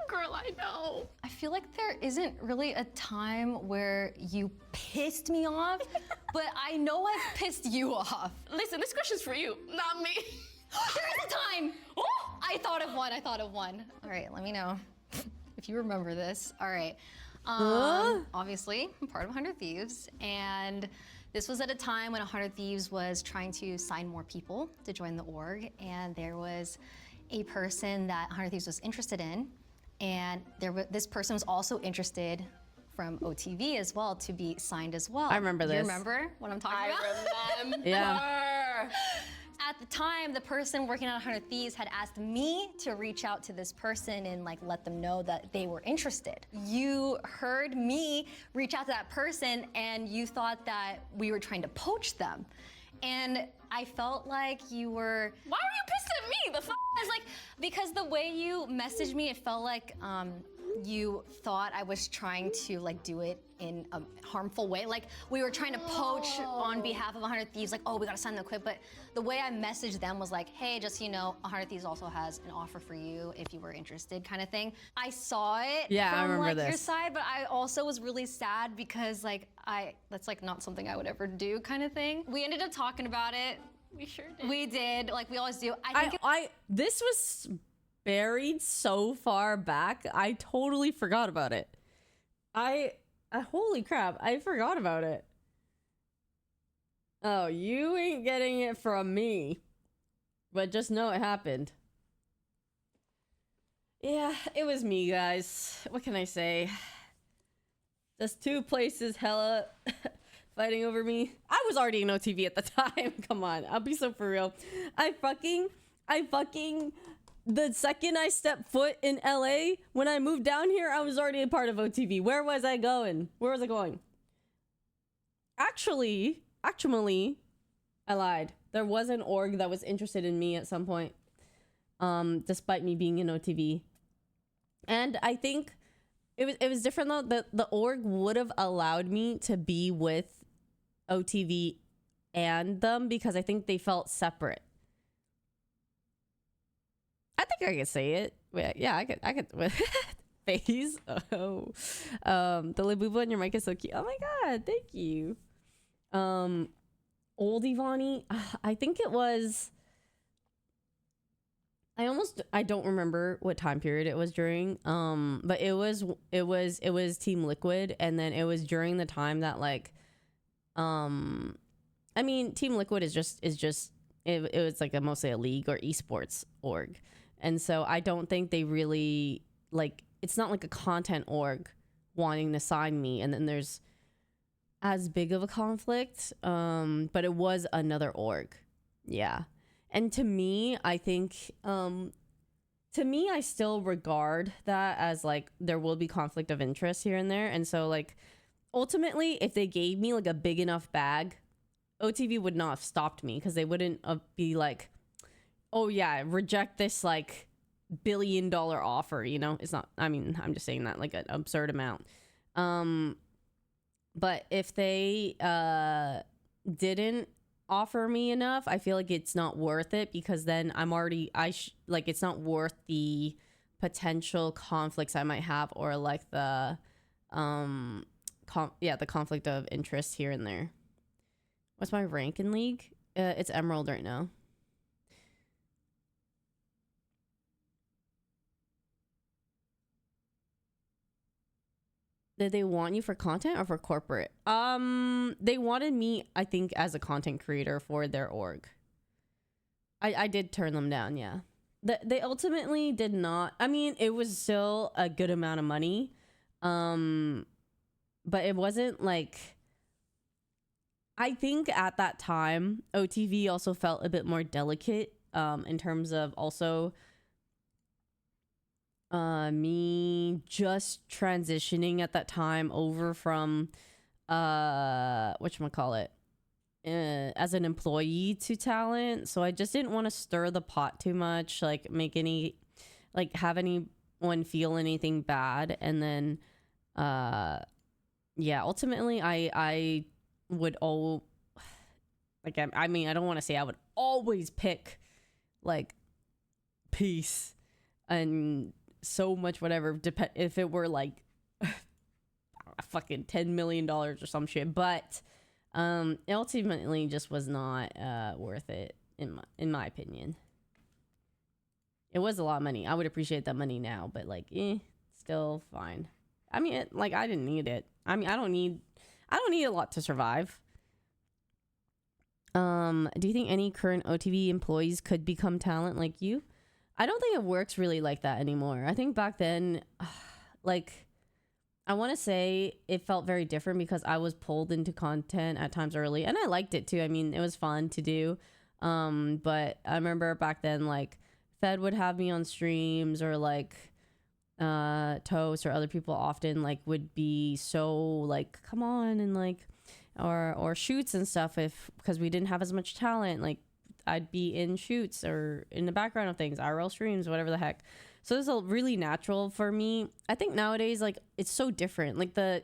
Girl, I know. I feel like there isn't really a time where you pissed me off, but I know I've pissed you off. Listen, this question's for you, not me. There is a time! I thought of one. All right, let me know if you remember this. All right. Obviously, I'm part of 100 Thieves, and this was at a time when 100 Thieves was trying to sign more people to join the org, and there was a person that 100 Thieves was interested in, and this person was also interested from OTV as well to be signed as well. I remember this. You remember what I'm talking about? I remember. Yeah. At the time, the person working on 100 Thieves had asked me to reach out to this person and like let them know that they were interested. You heard me reach out to that person and you thought that we were trying to poach them. And I felt like you were... Why are you pissed at me? The It's like, because the way you messaged me, it felt like you thought I was trying to like do it in a harmful way. Like we were trying to poach on behalf of 100 Thieves, like, oh, we gotta sign them quick. But the way I messaged them was like, hey, just so you know, 100 Thieves also has an offer for you if you were interested, kind of thing. I saw it Yeah, I from remember like your this. side, but I also was really sad because like that's like not something I would ever do, kind of thing. We ended up talking about it. We sure did. We did, like we always do. I think This was buried so far back. I totally forgot about it. Holy crap, I forgot about it. Oh, you ain't getting it from me. But just know it happened. Yeah, it was me, guys. What can I say? Just two places hella fighting over me. I was already in OTV at the time. Come on, I'll be so for real. I fucking the second I stepped foot in LA, when I moved down here, I was already a part of OTV. Where was I going? Where was I going? Actually, I lied. There was an org that was interested in me at some point, despite me being in OTV. And I think it was different though. The org would have allowed me to be with OTV and them because I think they felt separate. I think I could say it. Yeah, I could. Face. Oh, the Labubu on your mic is so cute. Oh my god, thank you. Old Yvonnie. I think it was. I don't remember what time period it was during. But it was Team Liquid, and then it was during the time that like, I mean, Team Liquid is just it was like mostly a league or esports org. And so I don't think they really, like, it's not like a content org wanting to sign me. And then there's as big of a conflict. But it was another org. Yeah. And to me, I think, I still regard that as, like, there will be conflict of interest here and there. And so, like, ultimately, if they gave me, like, a big enough bag, OTV would not have stopped me because they wouldn't be like, oh yeah, reject this like $1 billion offer, you know? It's not, I mean, I'm just saying that like an absurd amount. But if they didn't offer me enough, I feel like it's not worth it because then I'm already, like it's not worth the potential conflicts I might have or like the the conflict of interest here and there. What's my rank in League? It's Emerald right now. Did they want you for content or for corporate? They wanted me, I think, as a content creator for their org. I did turn them down, yeah. they ultimately did not. I mean, it was still a good amount of money, but it wasn't like. I think at that time, OTV also felt a bit more delicate in terms of also me just transitioning at that time over from whatchamacallit, as an employee to talent. So I just didn't want to stir the pot too much, like make any, like have anyone feel anything bad. And then yeah, ultimately I would I mean, I don't want to say I would always pick like peace and so much whatever, if it were like fucking $10 million or some shit, but it ultimately just was not worth it in my opinion. It was a lot of money. I would appreciate that money now, but like still fine. I mean, like I didn't need it. I mean, I don't need a lot to survive. Do you think any current OTV employees could become talent like you? I don't think it works really like that anymore. I think back then, like, I want to say it felt very different because I was pulled into content at times early, and I liked it too. I mean, it was fun to do. But I remember back then, like, Fed would have me on streams, or like Toast or other people often like would be so like, come on, and like or shoots and stuff, because we didn't have as much talent, like I'd be in shoots or in the background of things, IRL streams, whatever the heck. So it was really natural for me. I think nowadays, like, it's so different. Like the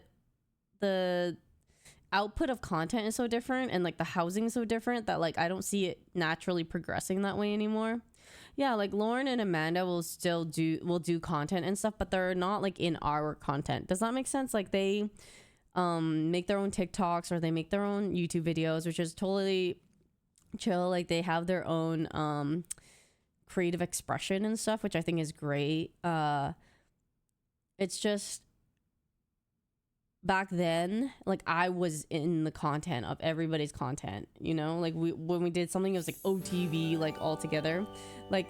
output of content is so different, and like the housing is so different that like I don't see it naturally progressing that way anymore. Yeah, like Lauren and Amanda will do content and stuff, but they're not like in our content. Does that make sense? Like they make their own TikToks, or they make their own YouTube videos, which is totally chill. Like they have their own creative expression and stuff, which I think is great. It's just back then, like I was in the content of everybody's content, you know, like when we did something, it was like OTV, like all together. Like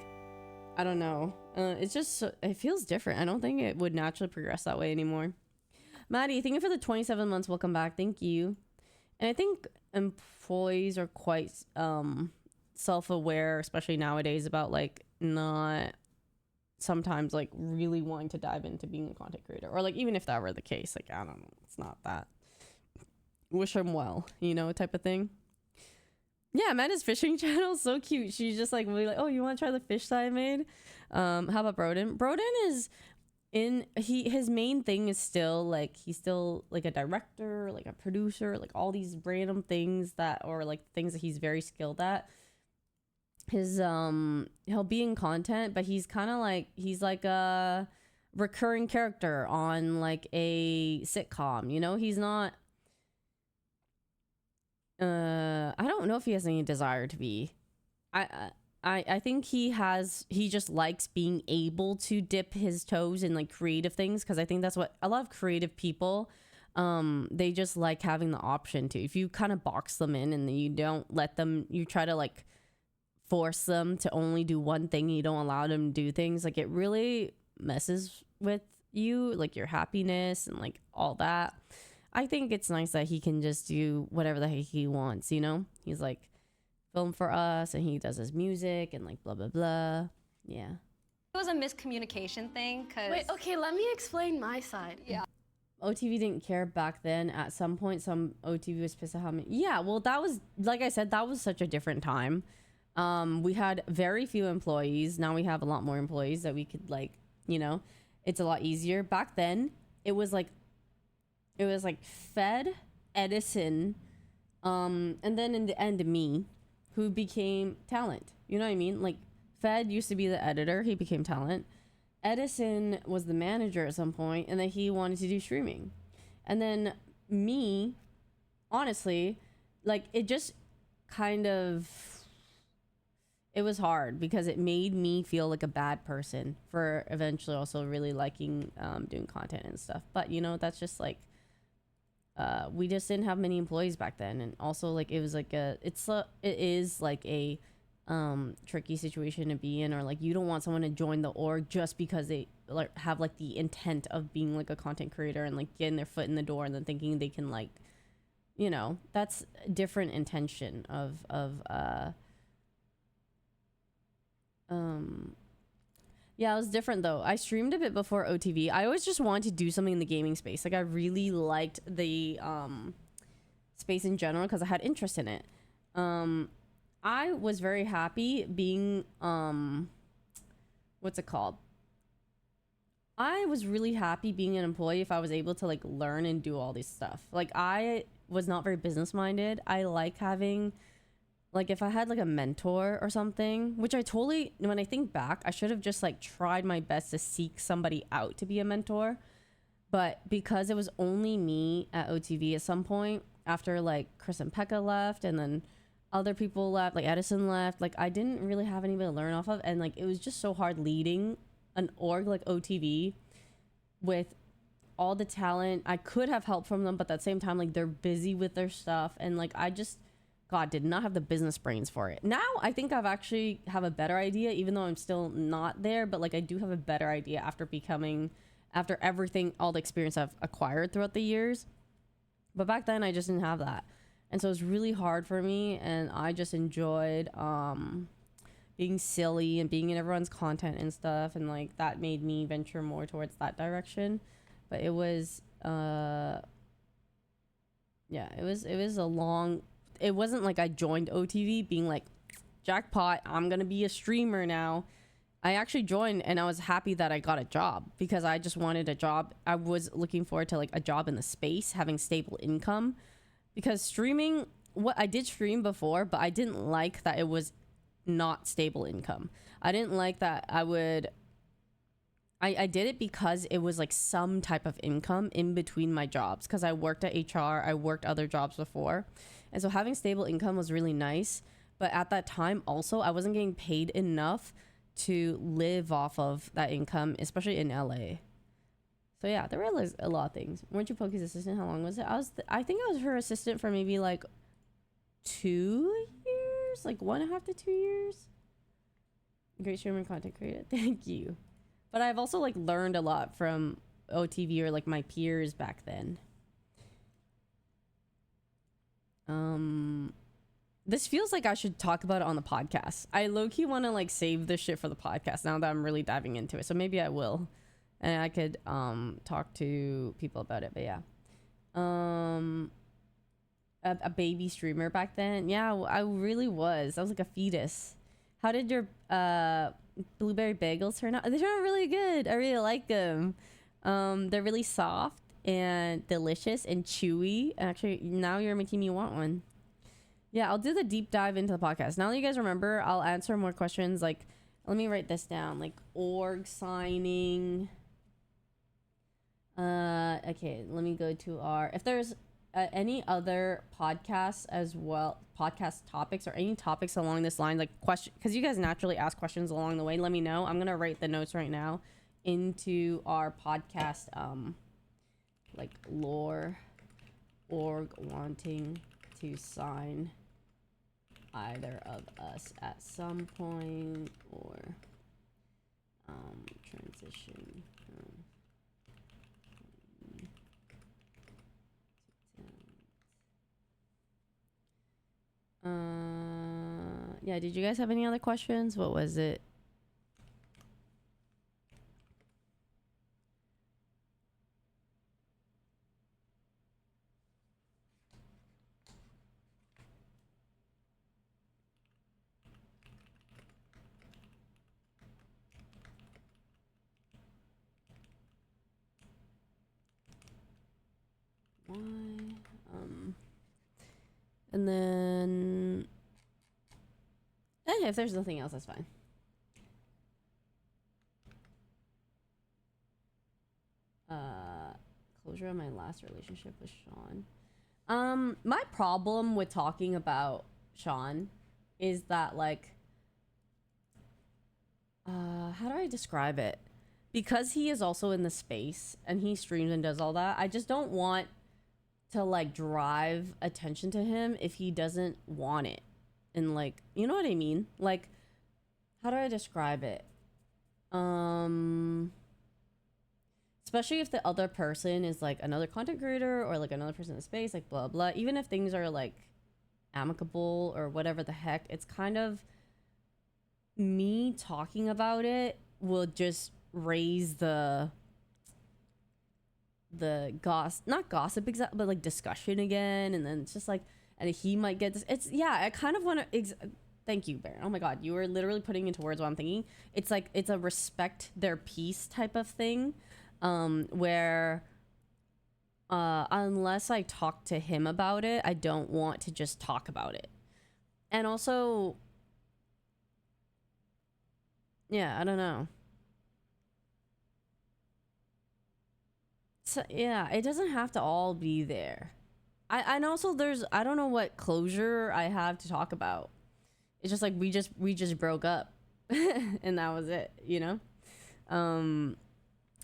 I don't know, it's just it feels different. I don't think it would naturally progress that way anymore. Maddie, thank you for the 27 months. Welcome back. Thank you. And I think employees are quite self-aware, especially nowadays, about like not sometimes like really wanting to dive into being a content creator, or like even if that were the case, like I don't know, it's not that. Wish them well, you know, type of thing. Yeah, Amanda's fishing channel is so cute. She's just like really like, oh, you want to try the fish that I made? How about Broden? Broden is his main thing is still like, he's still like a director, like a producer, like all these random things that, or like things that he's very skilled at. His he'll be in content, but he's kind of like, he's like a recurring character on like a sitcom, you know. He's not I don't know if he has any desire to be. I think he just likes being able to dip his toes in like creative things, because I think that's what a lot of creative people, they just like having the option to. If you kind of box them in and you don't let them, you try to like force them to only do one thing, you don't allow them to do things, like it really messes with you, like your happiness and like all that. I think it's nice that he can just do whatever the heck he wants, you know. He's like film for us, and he does his music and like blah blah blah. Yeah, It was a miscommunication thing, because... Wait, okay, let me explain my side. Yeah. OTV didn't care back then. At some point, some OTV was pissed at how many. Yeah, well, that was, like I said, that was such a different time. We had very few employees. Now we have a lot more employees that we could like, you know, it's a lot easier. Back then, it was like Fed, Edison, and then in the end, me, who became talent. You know what I mean? Like, Fed used to be the editor. He became talent. Edison was the manager at some point, and then he wanted to do streaming. And then me, honestly, like, it just kind of... It was hard because it made me feel like a bad person for eventually also really liking doing content and stuff. But, you know, that's just like... we just didn't have many employees back then, and also like it was like it is like a tricky situation to be in, or like you don't want someone to join the org just because they like have like the intent of being like a content creator and like getting their foot in the door and then thinking they can like, you know, that's a different intention of yeah, it was different though. I streamed a bit before OTV. I always just wanted to do something in the gaming space. Like I really liked the space in general because I had interest in it. I was very happy being what's it called? I was really happy being an employee if I was able to like learn and do all this stuff. Like I was not very business minded. I like having like if I had like a mentor or something, which I totally, when I think back, I should have just like tried my best to seek somebody out to be a mentor. But because it was only me at OTV at some point after like Chris and Pekka left and then other people left, like Edison left, like I didn't really have anybody to learn off of. And like it was just so hard leading an org like OTV with all the talent. I could have help from them, but at the same time, like they're busy with their stuff. And like I just, God, did not have the business brains for it. Now I think I've actually have a better idea, even though I'm still not there, but like I do have a better idea after everything, all the experience I've acquired throughout the years. But back then I just didn't have that. And so it was really hard for me, and I just enjoyed being silly and being in everyone's content and stuff, and like that made me venture more towards that direction. But it was yeah, it was a long, it wasn't like I joined OTV being like, jackpot, I'm gonna be a streamer now. I actually joined and I was happy that I got a job because I just wanted a job. I was looking forward to like a job in the space, having stable income, because streaming, what I did stream before, but I didn't like that it was not stable income. I didn't like that I did it because it was like some type of income in between my jobs, because I worked at HR, I worked other jobs before, and so having stable income was really nice. But at that time also I wasn't getting paid enough to live off of that income, especially in LA. So yeah, there were a lot of things. Weren't you Pokey's assistant? How long was it? I think I was her assistant for maybe like 2 years, like 1.5 to 2 years. Great streamer and content creator. Thank you. But I've also like learned a lot from OTV or like my peers back then. This feels like I should talk about it on the podcast. I low-key want to like save this shit for the podcast now that I'm really diving into it. So maybe I will. And I could talk to people about it. But yeah. A baby streamer back then. Yeah, I really was. I was like a fetus. How did your blueberry bagels turn out? They turned out really good. I really like them. They're really soft and delicious and chewy. Actually, now you're making me want one. Yeah, I'll do the deep dive into the podcast. Now that you guys remember, I'll answer more questions. Like, let me write this down. Like, org signing. Okay, let me go to our... If there's any other podcasts as well, podcast topics or any topics along this line, like question, because you guys naturally ask questions along the way, let me know. I'm going to write the notes right now into our podcast, like lore org wanting to sign either of us at some point, or transition yeah, did you guys have any other questions? What was it? Why? And then if there's nothing else, that's fine. Closure of my last relationship with Sean. My problem with talking about Sean is that, like, how do I describe it? Because he is also in the space and he streams and does all that, I just don't want to like drive attention to him if he doesn't want it. and like, you know what I mean? Like, how do I describe it? Especially if the other person is like another content creator or like another person in the space, like blah blah. Even if things are like amicable or whatever the heck, it's kind of me talking about it will just raise the not gossip exactly, but like discussion again, and then it's just like, and he might get this. It's yeah, I kind of want to thank you, Baron. Oh my god, you were literally putting into words what I'm thinking. It's like, it's a respect their peace type of thing, where unless I talk to him about it, I don't want to just talk about it. And also, yeah, I don't know. So yeah, it doesn't have to all be there. And also there's, I don't know what closure I have to talk about. It's just like we just broke up and that was it, you know?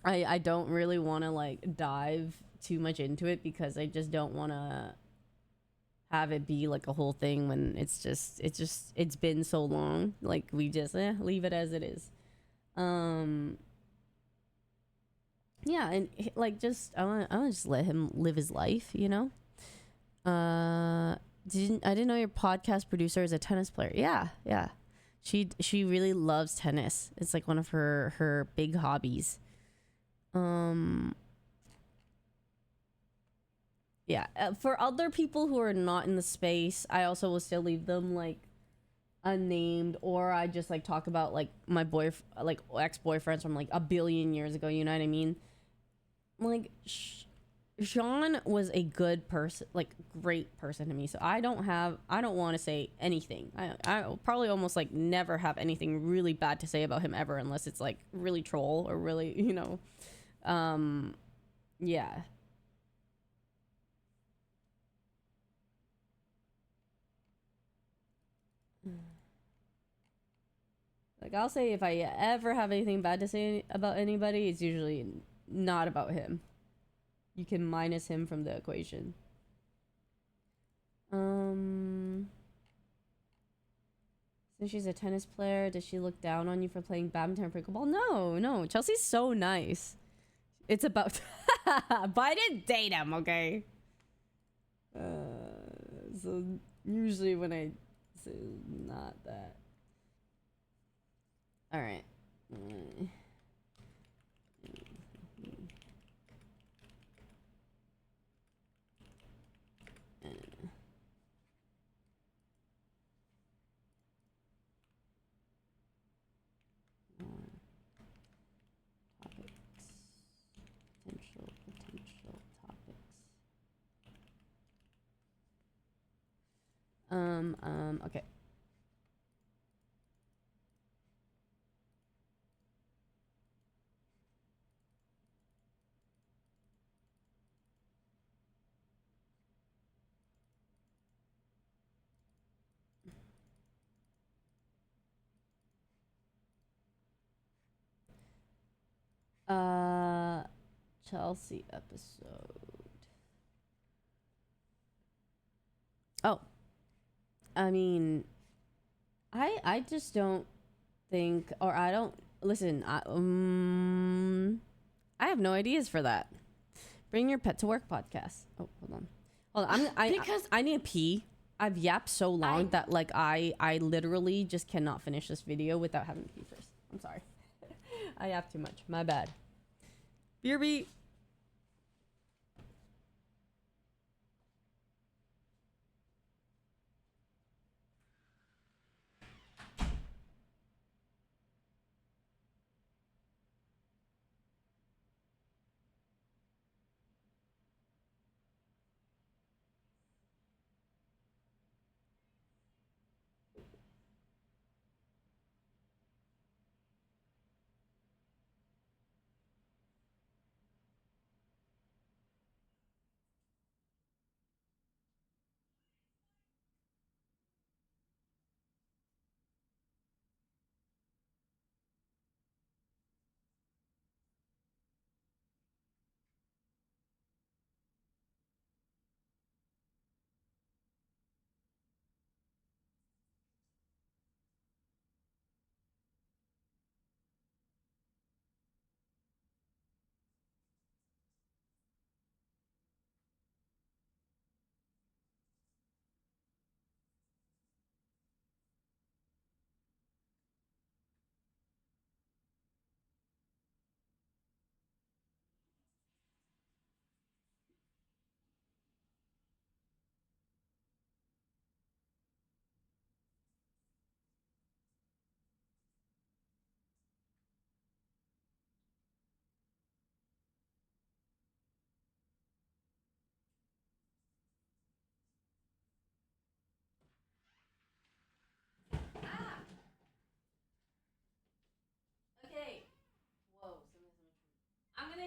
I don't really want to like dive too much into it because I just don't want to have it be like a whole thing when it's been so long. Like we just leave it as it is. Yeah, and like just I want to just let him live his life, you know? I didn't know your podcast producer is a tennis player. Yeah. She really loves tennis. It's like one of her big hobbies. Yeah, for other people who are not in the space, I also will still leave them like unnamed, or I just like talk about like my like ex-boyfriends from like a billion years ago, you know what I mean? Like Sean was a good person, like great person to me, so I don't want to say anything. I probably almost like never have anything really bad to say about him ever, unless it's like really troll or really, you know, yeah. Like I'll say if I ever have anything bad to say about anybody, it's usually not about him. You can minus him from the equation. Since she's a tennis player, does she look down on you for playing badminton or pickleball? No. Chelsea's so nice. It's about but I didn't date him, okay? So usually when I say not that. All right. Potential topics. Okay. Chelsea episode. Oh. I mean, I just don't think, or I don't listen. I have no ideas for that. Bring your pet to work podcast. Oh, hold on. I need a pee. I've yapped so long that like I literally just cannot finish this video without having to pee first. I'm sorry. I yapped too much. My bad. BRB.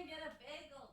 didn't get a bagel.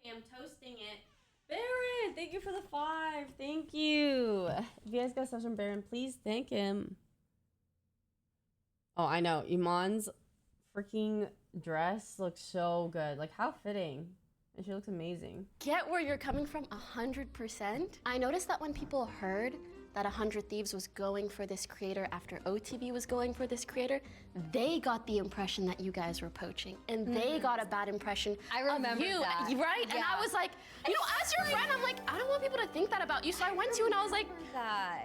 Okay, I'm toasting it. Baron, thank you for the 5. Thank you. If you guys got stuff from Baron, please thank him. Oh, I know. Iman's freaking dress looks so good. Like, how fitting. And she looks amazing. Get where you're coming from 100%. I noticed that when people heard that 100 Thieves was going for this creator after OTV was going for this creator, they got the impression that you guys were poaching, and they got a bad impression I remember of you, that. right? And I was like, you know, as your friend, I'm like, I don't want people to think that about you. So I went to you and I was like,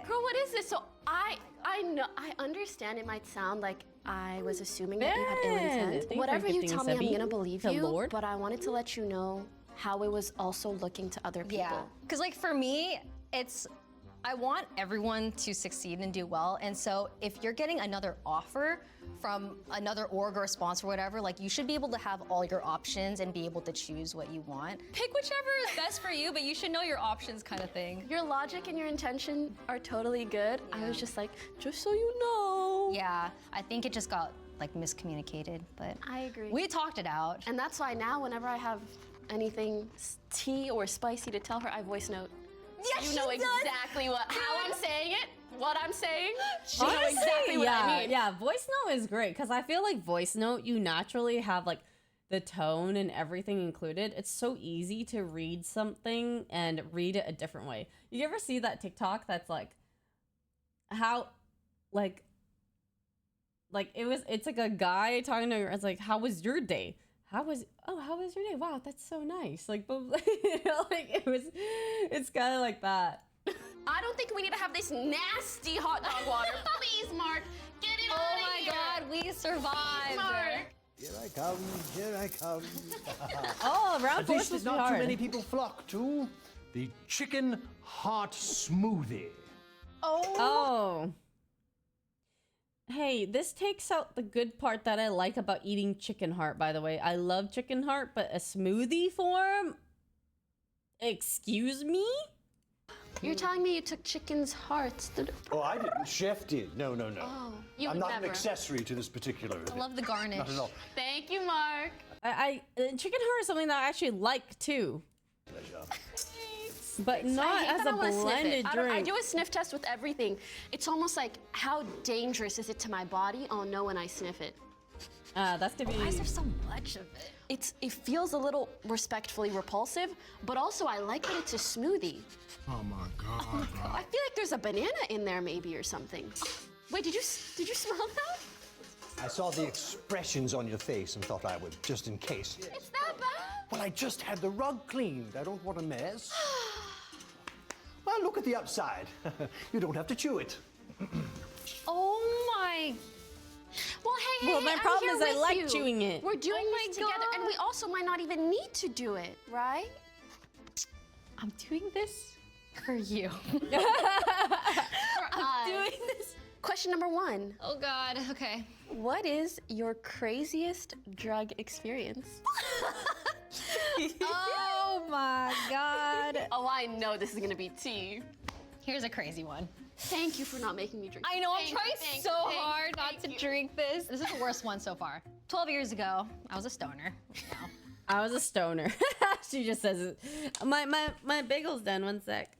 girl, what is this? So I know, I understand it might sound like I was assuming that you had ill intent. Whatever you tell me, I'm gonna believe you. But I wanted to let you know how it was also looking to other people. Yeah, because like for me, I want everyone to succeed and do well. And so if you're getting another offer from another org or a sponsor or whatever, like you should be able to have all your options and be able to choose what you want. Pick whichever is best for you, but you should know your options kind of thing. Your logic and your intention are totally good. I was just like, just so you know. Yeah, I think it just got like miscommunicated, but I agree. we talked it out. And that's why now whenever I have anything tea or spicy to tell her, I voice note. Yes, You know she does. exactly how I'm saying it, what I'm saying. You Honestly, know exactly what I mean. Yeah, voice note is great because I feel like voice note, you naturally have like the tone and everything included. It's so easy to read something and read it a different way. You ever see that TikTok that's like, how, like it's like a guy talking to her. It's like, how was your day? How was your day? Wow, that's so nice. Like, but, you know, like it's kind of like that. I don't think we need to have this nasty hot dog water. Please, Mark, get it out Oh of my here. God, we survived. Mark. Here I come, here I come. Oh, A round 4 dish is that supposed to be not too hard. many people flock to, the chicken heart smoothie. Oh. Hey, this takes out the good part that I like about eating chicken heart, by the way. I love chicken heart, but a smoothie form? Excuse me? You're telling me you took chicken's hearts? Oh, I didn't. Chef did. No. Oh, you I'm would not never. an accessory to this particular. I love the garnish. Not at all. Thank you, Mark. Chicken heart is something that I actually like too. Pleasure. But not I hate as that a I wanna sniff blended it. I drink. do a sniff test with everything. It's almost like, how dangerous is it to my body? I'll know when I sniff it. That's gonna be. Why is there so much of it? It feels a little respectfully repulsive, but also I like that it's a smoothie. Oh my God. I feel like there's a banana in there maybe or something. Wait, did you smell that? I saw the expressions on your face and thought I would, just in case. It's that bad? Well, I just had the rug cleaned. I don't want a mess. Well, look at the upside. You don't have to chew it. Oh my. Well, hey, Well, my I'm problem here is I with like you. chewing it. We're doing Oh this my together, and God. we also might not even need to do it, right? I'm doing this for you. I'm doing this. Question number 1. Oh God, okay. What is your craziest drug experience? Oh my God. Oh, I know this is gonna be tea. Here's a crazy one. Thank you for not making me drink. I know, I'm Thank trying you, thank so you, thank you, hard not thank to you. drink this. This is the worst one so far. 12 years ago, I was a stoner. Wow. I was a stoner. She just says it. My bagel's done. One sec.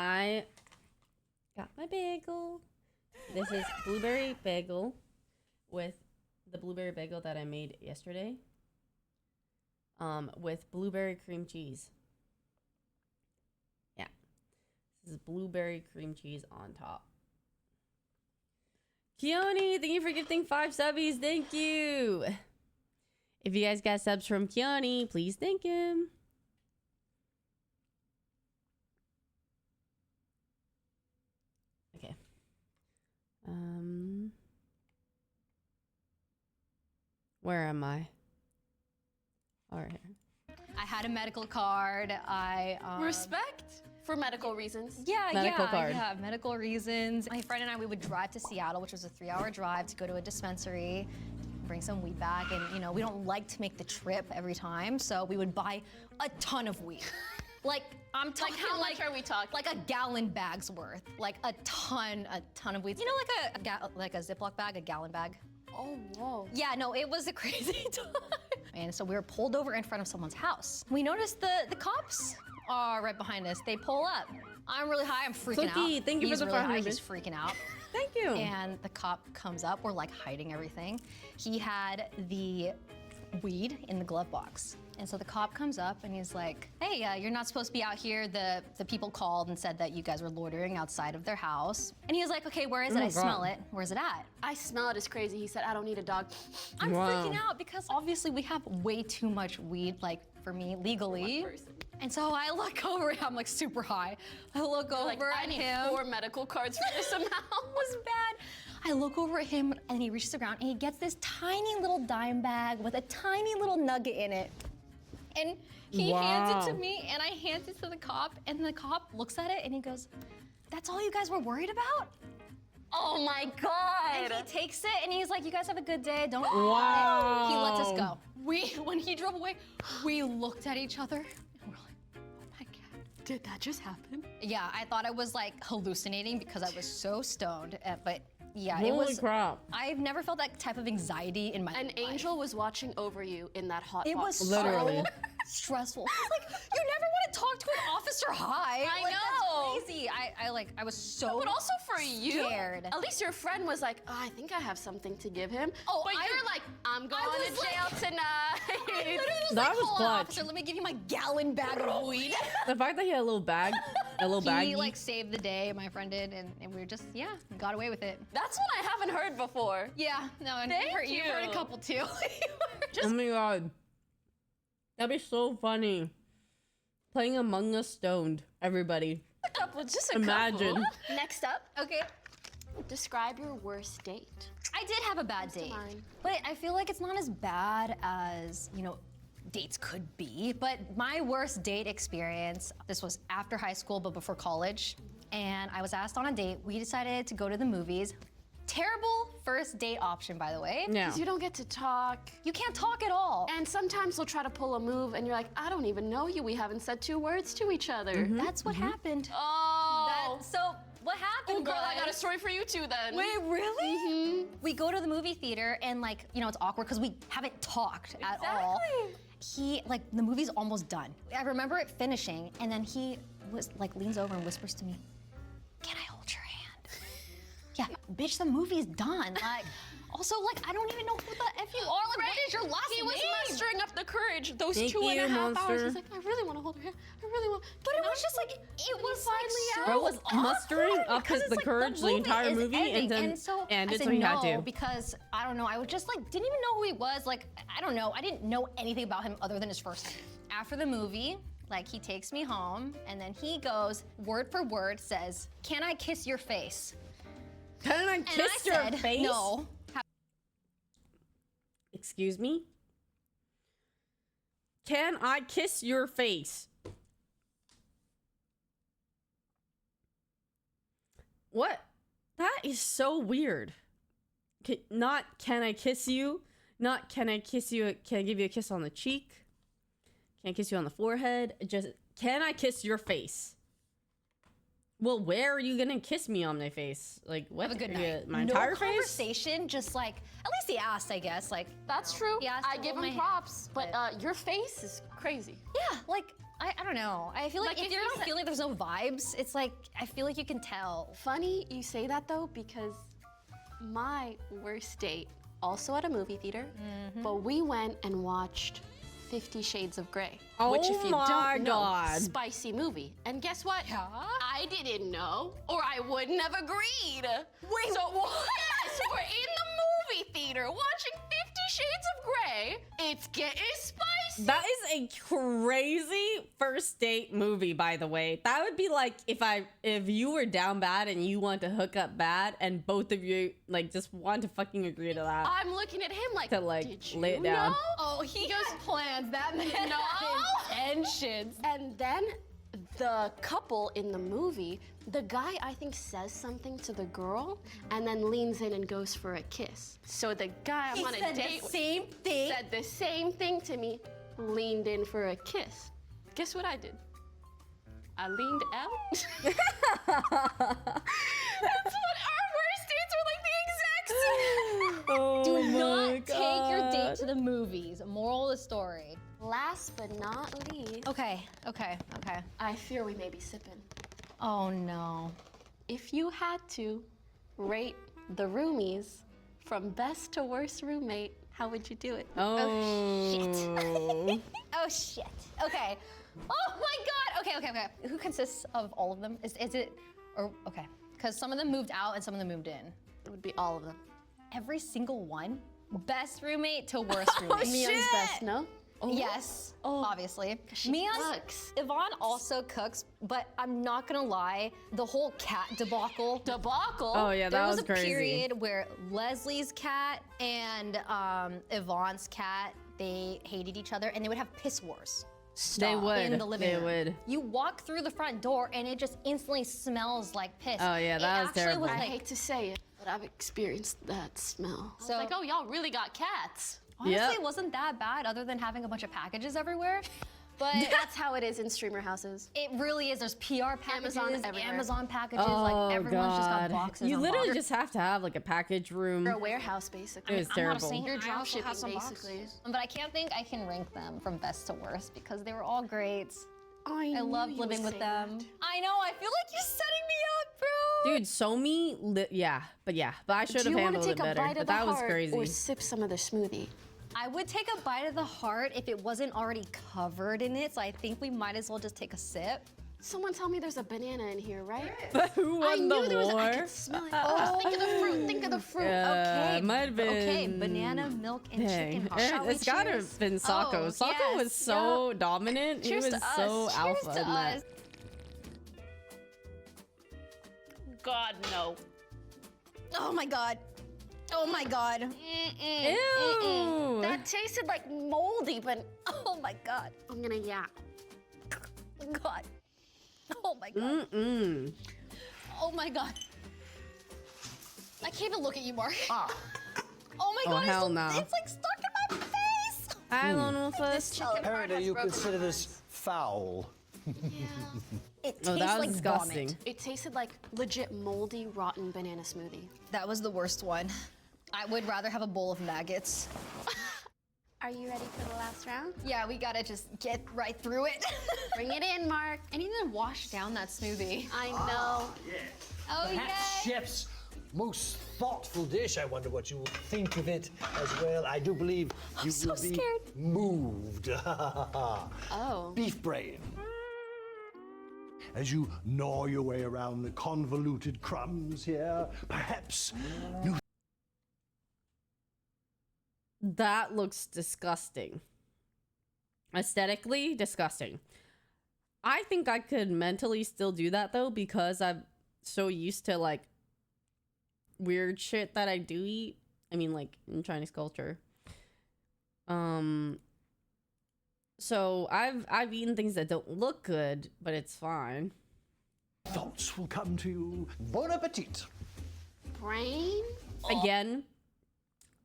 I got my bagel. This is blueberry bagel with the blueberry bagel that I made yesterday. With blueberry cream cheese. Yeah. This is blueberry cream cheese on top. Keone, thank you for gifting 5 subbies. Thank you. If you guys got subs from Keone, please thank him. Okay. Where am I? All right. I had a medical card. Respect for medical reasons. Yeah, Medical card. yeah, medical reasons. My friend and I, we would drive to Seattle, which was a 3-hour drive to go to a dispensary, bring some weed back, and you know, we don't like to make the trip every time, so we would buy a ton of weed. Like, I'm talking Like how much are we talking? Like a gallon bag's worth. Like a ton of weed. You know, like a Ziploc bag, a gallon bag? Oh, whoa. Yeah, no, it was a crazy time. And so we were pulled over in front of someone's house. We noticed the cops are right behind us. They pull up. I'm really high, I'm freaking Cookie, out. thank you He's for the really 500. high, he's freaking out. Thank you. And the cop comes up, we're like hiding everything. He had the weed in the glove box. And so the cop comes up and he's like, hey, you're not supposed to be out here. The people called and said that you guys were loitering outside of their house. And he was like, okay, where is it? I smell it. Where's it at? I smell it as crazy. He said, I don't need a dog. I'm freaking out because obviously we have way too much weed, like for me, legally. And so I look over, I'm like super high. I look over Like, I at need him. 4 medical cards for this amount. It was bad. I look over at him and he reaches the ground and he gets this tiny little dime bag with a tiny little nugget in it. And he hands it to me and I hand it to the cop and the cop looks at it and he goes, that's all you guys were worried about? Oh my God. And he takes it and he's like, you guys have a good day, don't Wow. He lets us go. When he drove away, we looked at each other and we're like, oh my God, did that just happen? Yeah, I thought I was like hallucinating because I was so stoned, but yeah, it was. Holy crap. I've never felt that type of anxiety in my life. An angel was watching over you in that hot It box. was Literally. so stressful. Like, you never want to talk to an officer high. I Like, know. That's crazy. I was so But also for you, scared. at least your friend was like, oh, I think I have something to give him. Oh, but you're like, I'm going to was jail like- tonight. I literally was That like, was hold on, clutch. officer, let me give you my gallon bag of weed. The fact that he had a little bag, a little He baggie. like saved the day, my friend did, and we were just, yeah, got away with it. That's one I haven't heard before. Yeah, no, and Thank you heard a you. couple too. Oh my god. That'd be so funny. Playing Among Us stoned, everybody. A couple, just a Imagine. couple. Next up, Okay. describe your worst date. I did have a bad date, mine. but I feel like it's not as bad as, you know, dates could be. But my worst date experience, this was after high school, but before college. And I was asked on a date. We decided to go to the movies. Terrible first date option, by the way. Yeah. Because you don't get to talk. You can't talk at all. And sometimes they'll try to pull a move and you're like, I don't even know you. We haven't said 2 words to each other. That's what happened. Oh. So what happened, Oh, girl, I got a was- story for you too then. Wait, really? We go to the movie theater and like, you know, it's awkward because we haven't talked at all. He, like, the movie's almost done. I remember it finishing and then he was like leans over and whispers to me, can I hold your hand? Yeah, bitch, the movie's done. Like, also, like, I don't even know who the F you are. Like, what is your last He name? was mustering up the courage those Thank 2.5 you, hours. monster. He's like, I really want to hold her hand. I really want. But it was just like, it was like so Bro was mustering awkward up because his, it's the like courage the entire is movie ending. and then so and I it's said what he had no to. because I don't know. I was just like didn't even know who he was. Like I don't know. I didn't know anything about him other than his first name. After the movie, like he takes me home and then he goes word for word says, "Can I kiss your face?" Can I And kiss I your said, face? No. Excuse me? Can I kiss your face? What? That is so weird. Not can I kiss you? Not can I kiss you? Can I give you a kiss on the cheek? Can I kiss you on the forehead? Just can I kiss your face? Well, where are you gonna kiss me on my face? Like what? Have a good Are you- night. My no entire face? conversation, just like at least he asked, I guess. Like That's true. He asked I to give hold him my hand, props, but your face is crazy. yeah, like I don't know. I feel like if you're not feeling there's no vibes, it's like, I feel like you can tell. Funny you say that though, because my worst date, also at a movie theater, but we went and watched 50 Shades of Grey. Oh which if you my don't know, God. spicy movie. And guess what? Yeah? I didn't know, or I wouldn't have agreed. Wait, so, what? Yes, we're in the movie theater watching 50 Shades of Grey. It's getting spicy. That is a crazy first date movie, by the way. That would be like if you were down bad and you want to hook up bad, and both of you like just want to fucking agree to that. I'm looking at him like, To, like, did you lay it down. know? Oh, he goes plans. That man No. had intentions. And then the couple in the movie, the guy I think says something to the girl and then leans in and goes for a kiss. So the guy I'm He on a said date the with same thing. said the same thing to me, leaned in for a kiss. Guess what I did? I leaned out. That's what our worst dates were like, the exact same. Oh Do my not take your date God. to the movies. Moral of the story. Last but not least, Okay. I fear we may be sipping. Oh no. If you had to rate the roomies from best to worst roommate, how would you do it? Oh. Oh shit. Okay. Oh my god. Okay. Who consists of all of them? Is it or okay? Because some of them moved out and some of them moved in. It would be all of them. Every single one. Best roommate to worst roommate. Mion's best, no? Yes, obviously. She cooks. Yvonne also cooks, but I'm not gonna lie, the whole cat debacle. Oh yeah, that There was was a crazy. period where Leslie's cat and Yvonne's cat, they hated each other and they would have piss wars. They would. In the living They room. would. You walk through the front door and it just instantly smells like piss. Oh, yeah, that was actually terrible. I like, hate to say it, but I've experienced that smell. so Like, oh, y'all really got cats. honestly, Yep. it wasn't that bad other than having a bunch of packages everywhere. But That's how it is in streamer houses. it really is. There's PR packages, Amazon Amazon, everywhere. packages. Oh like everyone's just got God. boxes. You on literally boxes. just have to have like a package room. Or a warehouse, basically. It was I'm not a terrible. saint. You're I drop also shipping, have some basically. boxes. But I can't think I can rank them from best to worst because they were all great. I knew loved you living would with say them. that. I know. I feel like you're setting me up, bro. Dude, Somi, but I should Do have you want handled to it take a better. bite But of the that was heart crazy. or sip some of the smoothie? I would take a bite of the heart if it wasn't already covered in it. So I think we might as well just take a sip. Someone tell me there's a banana in here, right? But who I won knew the there was. war? I could smell it. Oh, think of the fruit. Think of the fruit. Yeah, Okay. might have been. Okay, banana, milk, and Dang. chicken heart. Shall we It's gotta cheers? have been Sako. Oh, Sako yes, was so dominant. Cheers he was to so us. alpha Cheers to in that. us. God, no. Oh my god. Oh my god. Ew. That tasted like moldy, but Oh my god. I'm gonna yap. God. Oh my god. Mm-mm. Oh my god. I can't even look at you, Mark. Ah. Oh my Oh, god. hell it's, no. it's like stuck in my face. Hi, Lone Wolfus. Apparently, you consider this foul. It tastes Oh, that was like disgusting. vomit. It tasted like legit moldy, rotten banana smoothie. That was the worst one. I would rather have a bowl of maggots. Are you ready for the last round? Yeah, we gotta just get right through it. Bring it in, Mark. I need to wash down that smoothie. I know. Oh Perhaps yeah. chef's most thoughtful dish. I wonder what you will think of it as well. I do believe you so will be scared. moved. Oh. Beef brain. As you gnaw your way around the convoluted crumbs here, perhaps you That looks disgusting. Aesthetically disgusting. I think I could mentally still do that though because I'm so used to like weird shit that I do eat. I mean like in Chinese culture. So I've eaten things that don't look good, but it's fine. thoughts will come to you. Bon appetit. Brain? Again,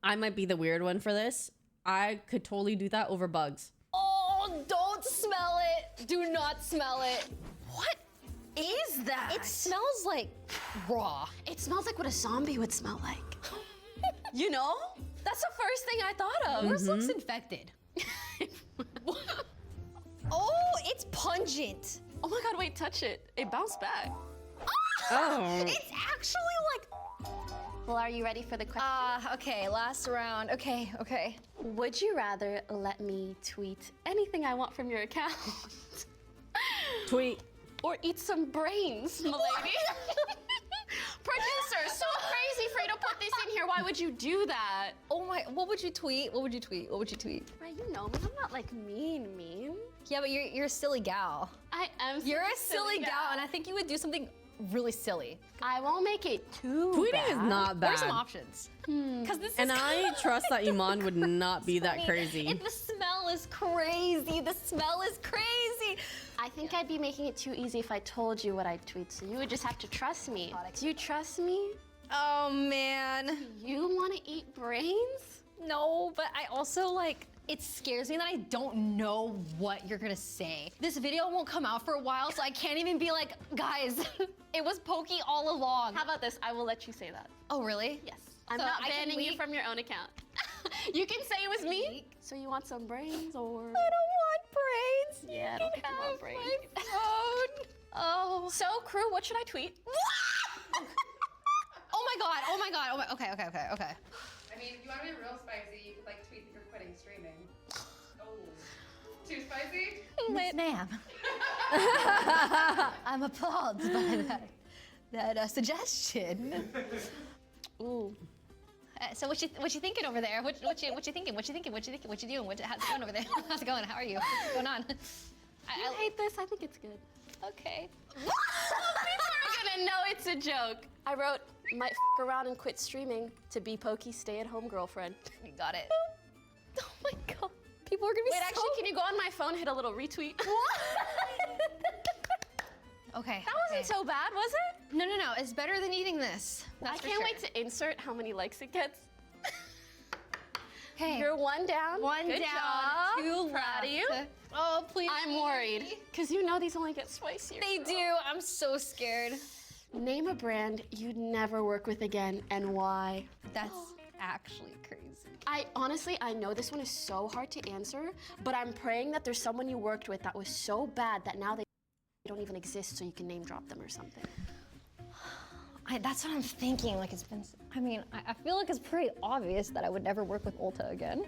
I might be the weird one for this. I could totally do that over bugs. Oh, don't smell it. Do not smell it. What is that? It smells like raw. It smells like what a zombie would smell like. You know? That's the first thing I thought of. Yours looks infected. Oh, it's pungent. Oh my god, wait, touch it. It bounced back. Oh. It's actually like. Well, are you ready for the question? Okay, last round. Okay. Would you rather let me tweet anything I want from your account? Tweet. Or eat some brains, milady. Producer, so crazy for you to put this in here. Why would you do that? Oh my, what would you tweet? What would you tweet? Right, you know me, I'm not like mean. Yeah, but you're a silly gal. I am You're a silly gal, and I think you would do something really silly. I won't make it too Tweeting bad. is not bad. What are some options? Because this And is I trust that Yvonne would not be that crazy. The smell is crazy. The smell is crazy. I think I'd be making it too easy if I told you what I'd tweet, so you would just have to trust me. Do you trust me? Oh man. You want to eat brains? No, but I also like, it scares me that I don't know what you're gonna say. This video won't come out for a while, so I can't even be like, guys, it was Pokey all along. How about this? I will let you say that. Oh, really? Yes. I'm So not I can banning you leak from your own account. You can say it was me. So you want some brains or? I don't want brains. Yeah, I don't think you want brains. My phone. Oh. So, crew, what should I tweet? Oh my god, oh my god, okay. I mean, if you want to be real spicy, you could like tweet that you're quitting streaming. Oh, too spicy? Yes, ma'am. I'm appalled by that suggestion. Ooh. So what you thinking over there? What you thinking? What you doing? How's it going over there? How's it going? How are you? What's going on? I hate this. I think it's good. Okay. People are gonna know it's a joke. I wrote, might f around and quit streaming to be Pokey's stay-at-home girlfriend. You got it. Oh my god. People are gonna be Wait, actually, can you go on my phone, hit a little retweet? Okay. That wasn't so bad, was it? No. It's better than eating this. That's I for can't sure. wait to insert how many likes it gets. Hey. You're one down. One Good down. job. 2 Proud of you. left. Oh, please. I'm worried, because you know these only get spicier. They do. I'm so scared. Name a brand you'd never work with again and why. That's actually crazy. I know this one is so hard to answer, but I'm praying that there's someone you worked with that was so bad that now they don't even exist, so you can name drop them or something. That's what I'm thinking. Like it's been. I feel like it's pretty obvious that I would never work with Ulta again.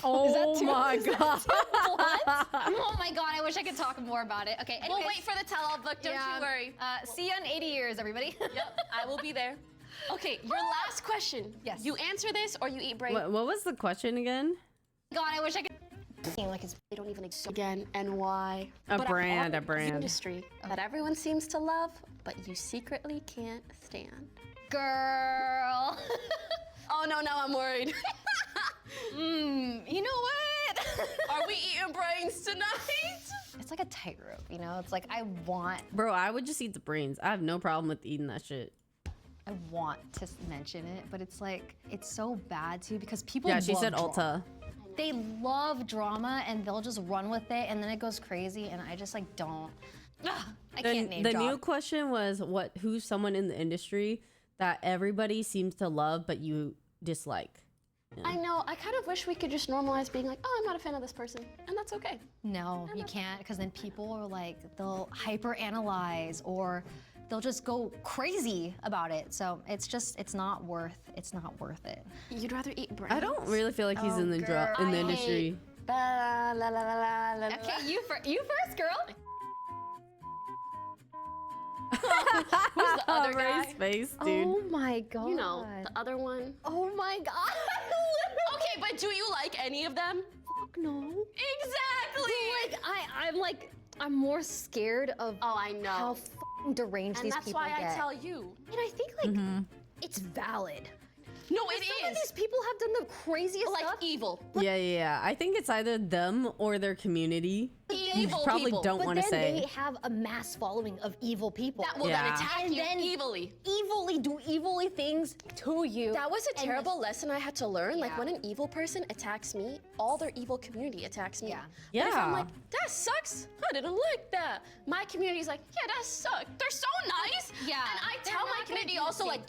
Oh my god. Oh my god, I wish I could talk more about it. Okay, anyways. We'll wait for the tell-all book, don't you worry. See you in 80 years, everybody. Yep, I will be there. Okay, your last question. Yes. You answer this or you eat brain. What was the question again? God, I wish I could. Like it's. They don't even exist again and why. A brand. Industry that everyone seems to love, but you secretly can't stand. Girl. Oh no, now I'm worried. You know what? Are we eating brains tonight? It's like a tightrope, you know? It's like I want Bro, I would just eat the brains. I have no problem with eating that shit. to mention it, but it's like it's so bad too because people Yeah, she love said drama. Ulta. They love drama and they'll just run with it and then it goes crazy and I just like don't. I can't name The drop. new question was who's someone in the industry that everybody seems to love but you dislike? I know, I kind of wish we could just normalize being like, oh, I'm not a fan of this person, and that's okay. No, you can't because then people are like they'll hyper analyze or they'll just go crazy about it. So it's not worth it. You'd rather eat brains. I don't really feel like he's in the industry. La, la, la, la, la, la. Okay, you first, girl. Who's the other guy? Ray's face, dude. Oh my god. You know, the other one. Oh my god. Okay, but do you like any of them? Fuck no. Exactly. I'm more scared of Oh, I know. how f***ing deranged And these that's people why get. I tell you. And I think it's valid. No, Some of it these is. people have done the craziest Like stuff. evil. Yeah. I think it's either them or their community. You Evil probably people. don't But want to then say. they have a mass following of evil people That will Yeah. then attack And you then- evilly. evilly do evilly things to you. That was a And terrible lesson I had to learn. Like Yeah. when an evil person attacks me, all their evil community attacks me. Yeah. But if I'm Yeah. like, that sucks. I didn't like that. My community's like, yeah, that sucks. They're so nice. Yeah. And I They're tell not my gonna community do the also same. like,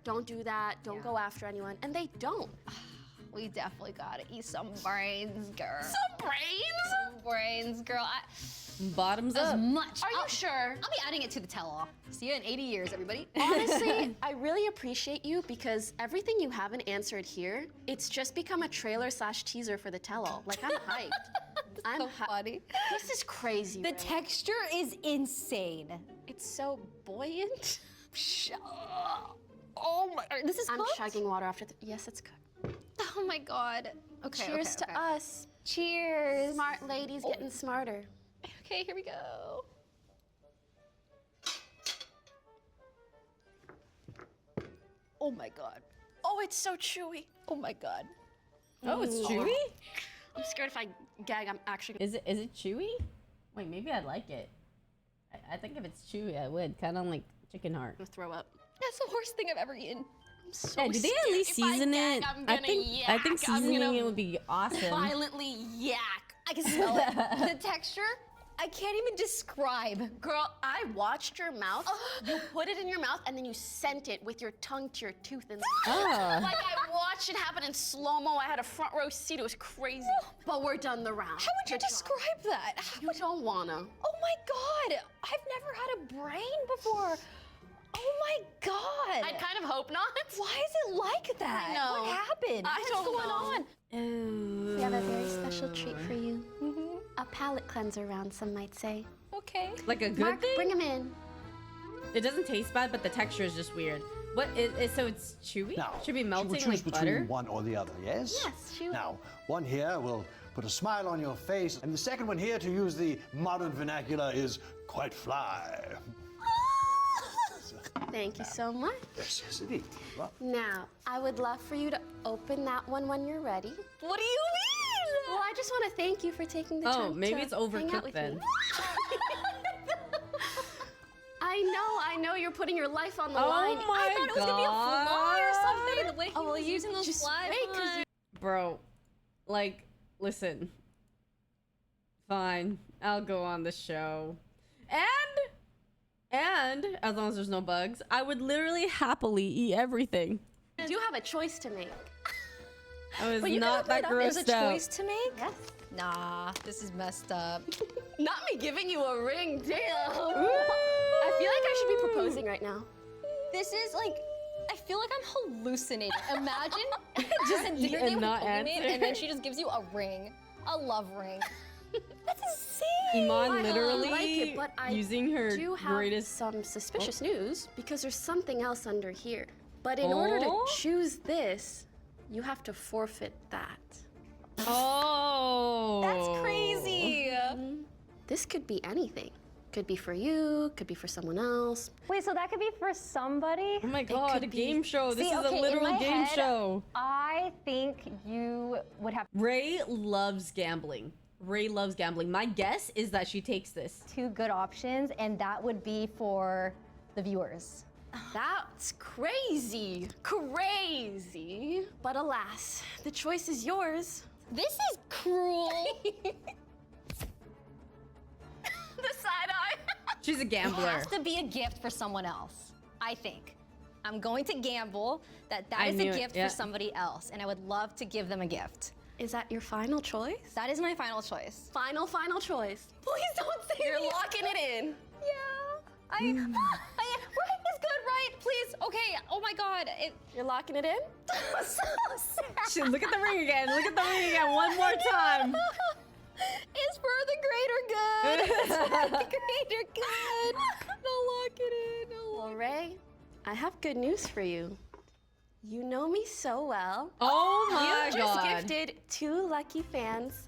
don't do that. Don't go after anyone. And they don't. We definitely gotta eat some brains, girl. Some brains? Some brains, girl. Bottoms As up. much. Are you sure? I'll be adding it to the tell-all. See you in 80 years, everybody. Honestly, I really appreciate you because everything you haven't answered here, it's just become a trailer/teaser for the tell-all. Like, I'm hyped. I'm funny. This is crazy. The Ray. texture is insane. It's so buoyant. Oh my, this is I'm cooked? chugging water after the. Yes, it's cooked. Oh my God. Okay, Cheers okay, to us. Cheers. Smart ladies getting smarter. Okay, here we go. Oh my God. Oh, it's so chewy. Oh my God. Oh, it's chewy? I'm scared if I gag, I'm actually gonna. Is it chewy? Wait, maybe I'd like it. I think if it's chewy, I would. Kind of like chicken heart. Throw up. That's the worst thing I've ever eaten. I'm so Yeah, do they at scared. least If I season gag, it? I'm I gonna think yak. seasoning I'm it gonna would be awesome. violently yak. I can smell it. The texture, I can't even describe. Girl, I watched your mouth. You put it in your mouth and then you sent it with your tongue to your tooth. And Ah. like I watched it happen in slow-mo. I had a front row seat. It was crazy. But we're done the round. How would you describe that? You don't wanna. Oh my God, I've never had a brain before. Oh my God. I kind of hope not. Why is it like that? I know. What happened? I What's don't going know. on? Ooh. We have a very special treat for you. A palate cleanser round, some might say. Okay. Like a good Mark, thing? bring him in. It doesn't taste bad, but the texture is just weird. What is so it's chewy? Now, Should be you will melting choose like between butter. one or the other, yes? Yes, she. Now, one here will put a smile on your face, and the second one here, to use the modern vernacular, is quite fly. Thank you so much. Yes, yes, indeed. Well, Now, I would love for you to open that one when you're ready. What do you mean? Well, I just want to thank you for taking the time Oh, maybe to it's hang out overcooked with then. me. I know, you're putting your life on the Oh line. my I thought it was gonna be a fly or something. The way he Oh, well, was you using those just fly wait, 'cause you- Bro, like, listen. Fine, I'll go on the show. And as long as there's no bugs, I would literally happily eat everything. You do have a choice to make. I was But you not that There's a grossed out. choice to make? Yes. Nah, this is messed up. Not me giving you a ring, damn. I feel like I should be proposing right now. This is like, I feel like I'm hallucinating. Imagine just a eat dinner and date with not Pokemon, answer. and then she just gives you a ring, a love ring. That's insane. Iman I literally like it, but I using her do have greatest. some suspicious news because there's something else under here. But in order to Oh? choose this, you have to forfeit that. Oh, That's crazy. This could be anything. Could be for you, could be for someone else. Wait, so that could be for somebody? Oh my god, a could be- game show. This See, is okay, a in literal my game head, show. I think you would have Ray loves gambling. Ray loves gambling. My guess is that she takes this. two good options, and that would be for the viewers. That's crazy. Crazy. But alas, the choice is yours. This is cruel. The side eye. She's a It gambler. has to be a gift for someone else, I think. I'm going to gamble that I is knew a it, gift yeah. for somebody else, and I would love to give them a gift. Is that your final choice? That is my final choice. Final choice. Please don't say You're yes. locking it in. Yeah. Right? It's good, right? Please. Okay. Oh my God. You're locking it in? So sad. Look at the ring again. Look at the ring again. One more time. It's for the greater good. It's for the greater good. No, lock it in. No, Well, Ray, I have good news for you. You know me so well. Oh my You just god. gifted 2 lucky fans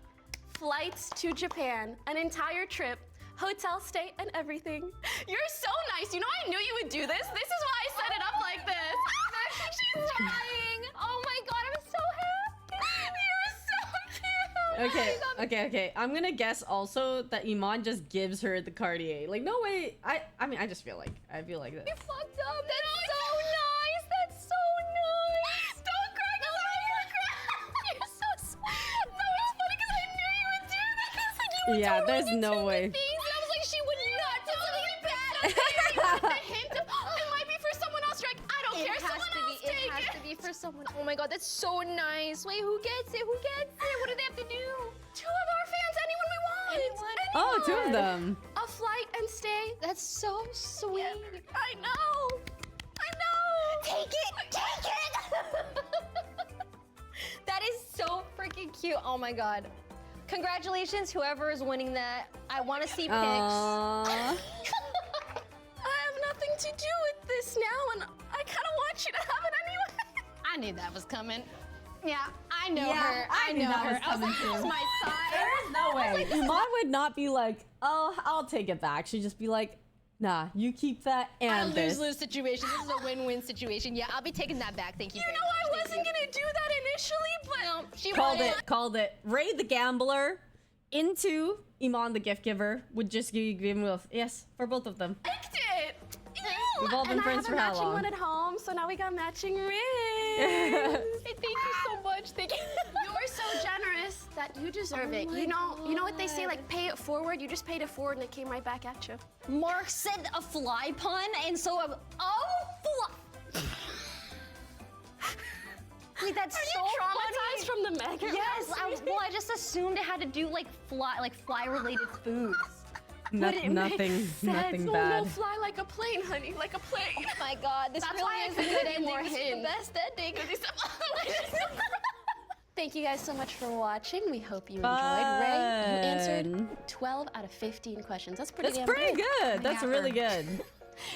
flights to Japan, an entire trip, hotel stay, and everything. You're so nice. You know, I knew you would do this. This is why I set it up like this. she's crying. Oh my God. I'm so happy. You're so cute. Okay. I'm gonna guess also that Iman just gives her the Cartier. Like, no way. I mean, I feel like that. You fucked up. That's so nice. That's so nice. Don't cry, because I will cry. You're so sweet. No, it's funny because I knew you would do this. You Yeah, totally there's did no too way. many things, and I was like, she would not do something bad. You wanted the hint of, it might be for someone else. You're like, I don't care. It has Someone to else be. It take has it. to be for someone. Oh my god, that's so nice. Wait, who gets it? Who gets it? What do they have to do? 2 of our fans, anyone we want. Oh, 2 of them. A flight and stay. That's so sweet. I know. Take it! Take it! That is so freaking cute. Oh my god. Congratulations, whoever is winning that. I want to see pics. I have nothing to do with this now, and I kind of want you to have it anyway. I knew that was coming. Yeah, I know Yeah, her. I knew know that her. was I was coming like, too. that's my side. There's no way. Yvonne would not be like, oh, I'll take it back. She'd just be like, nah, you keep that A and this. lose-lose situation. This is a win-win situation. Yeah, I'll be taking that back. Thank you. You very know, much. I Thank wasn't you. gonna do that initially, but she Called won it. Called it. Ray the gambler into Iman the gift giver would just give him a yes for both of them. Picked it. We've all been And I friends have for a how matching long? one at home, so now we got matching rings. Hey, thank you so much. Thank you. You're so generous that you deserve it. You know what they say, like pay it forward. You just paid it forward, and it came right back at you. Mark said a fly pun, and so fly. Wait, that's Are so you traumatized funny. from the mega? Yes, I just assumed it had to do like fly-related foods. Nothing Oh, no, bad. fly like a plane, honey, like a plane. Oh my god, this That's really why I is a couldn't good give ending. more This is the hints. best ending. Thank you guys so much for watching. We hope you enjoyed. Ray, you answered 12 out of 15 questions. That's pretty That's damn pretty good. good. That's really good.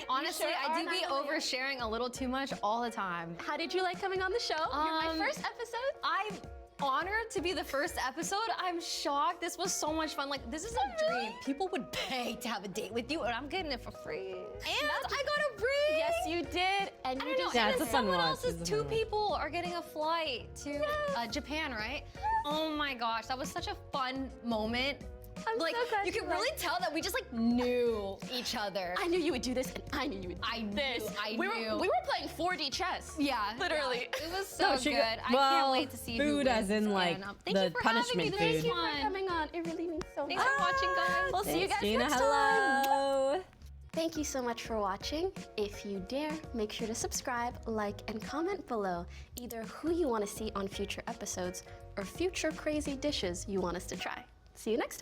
Honestly, I do be oversharing a little too much all the time. How did you like coming on the show? You're my first episode. I'm honored to be the first episode. I'm shocked. This was so much fun. Like, this is a dream. People would pay to have a date with you, and I'm getting it for free. And I got a ring. Yes, you did. And I you don't know. just Yeah, and it's a then fun someone watch. else is It's a 2 fun watch. people are getting a flight to Japan, right? Oh my gosh, that was such a fun moment. I'm like, so glad you can you really liked tell that we just like knew each other. I knew you would do this, and I knew you would do I this. knew. We were playing 4D chess. Yeah, Literally. yeah. It was so No, she good. got- I well, can't wait to see who food as wins. in, like, And, thank the you for having me. punishment This food. was Thank you for fun. coming on. It really means so Thanks much. for watching, guys. We'll see you guys Gina, next time. hello. Thank you so much for watching. If you dare, make sure to subscribe, like, and comment below either who you want to see on future episodes or future crazy dishes you want us to try. See you next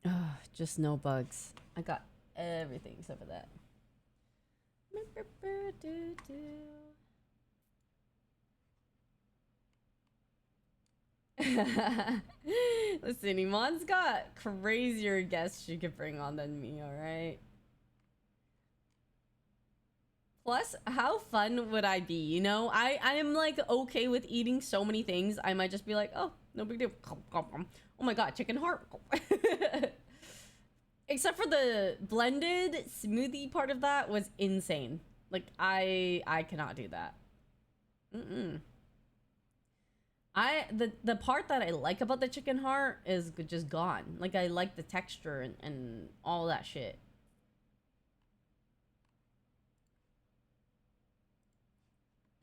time. Just no bugs. I got everything except for that. Listen, Iman's got crazier guests she could bring on than me, alright? Plus, how fun would I be, you know? I am like okay with eating so many things. I might just be like, oh, no big deal. Oh my god, chicken heart. Except for the blended smoothie part of that was insane. Like, I cannot do that. The part that I like about the chicken heart is just gone. Like, I like the texture and all that shit.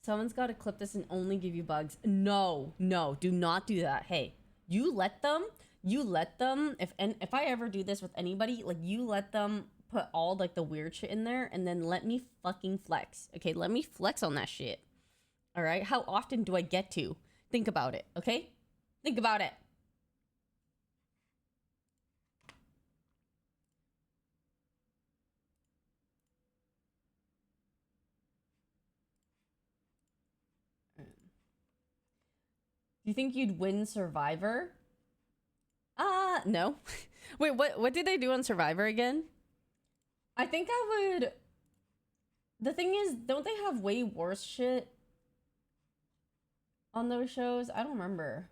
Someone's got to clip this and only give you bugs. No, do not do that. Hey, you let them, if I ever do this with anybody, like, you let them put all, like, the weird shit in there and then let me fucking flex. Okay, let me flex on that shit. All right, how often do I get to? Think about it, okay? Think about it. Do you think you'd win Survivor? No. Wait, what did they do on Survivor again? I think I would... The thing is, don't they have way worse shit on those shows? I don't remember.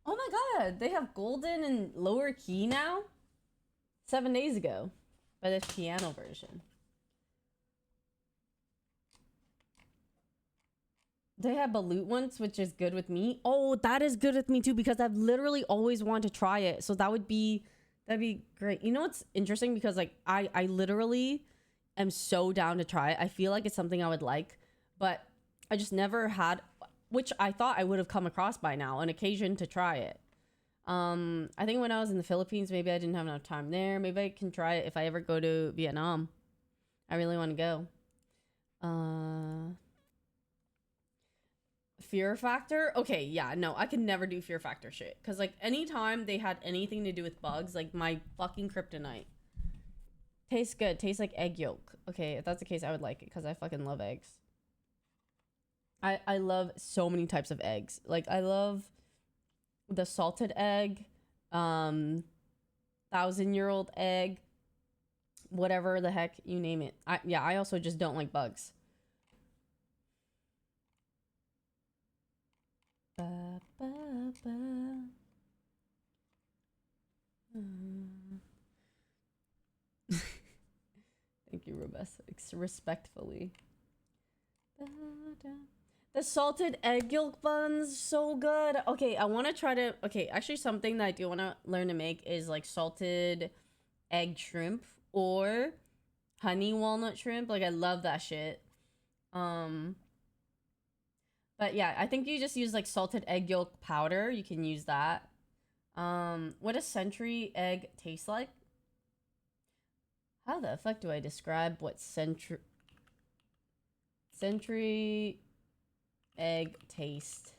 Oh my god, they have golden and lower key now? 7 days ago. By this piano version. They have balut once, which is good with me. Oh, that is good with me too, because I've literally always wanted to try it. So that'd be great. You know what's interesting? Because like I literally am so down to try it. I feel like it's something I would like, but I just never had which I thought I would have come across by now, an occasion to try it. I think when I was in the Philippines, maybe I didn't have enough time there. Maybe I can try it if I ever go to Vietnam. I really want to go. Fear factor? Okay, yeah, no, I could never do fear factor shit. Because, like, anytime they had anything to do with bugs, like, my fucking kryptonite. Tastes good. Tastes like egg yolk. Okay, if that's the case, I would like it. Because I fucking love eggs. I love so many types of eggs. Like, I love the salted egg, 1,000-year-old egg, whatever the heck, you name it. I also just don't like bugs. Thank you, Robes. Respectfully. The salted egg yolk buns, so good. Okay, I want to try to... Okay, actually something that I do want to learn to make is like salted egg shrimp or honey walnut shrimp. Like, I love that shit. But yeah, I think you just use like salted egg yolk powder. You can use that. What does century egg taste like? How the fuck do I describe what century egg taste?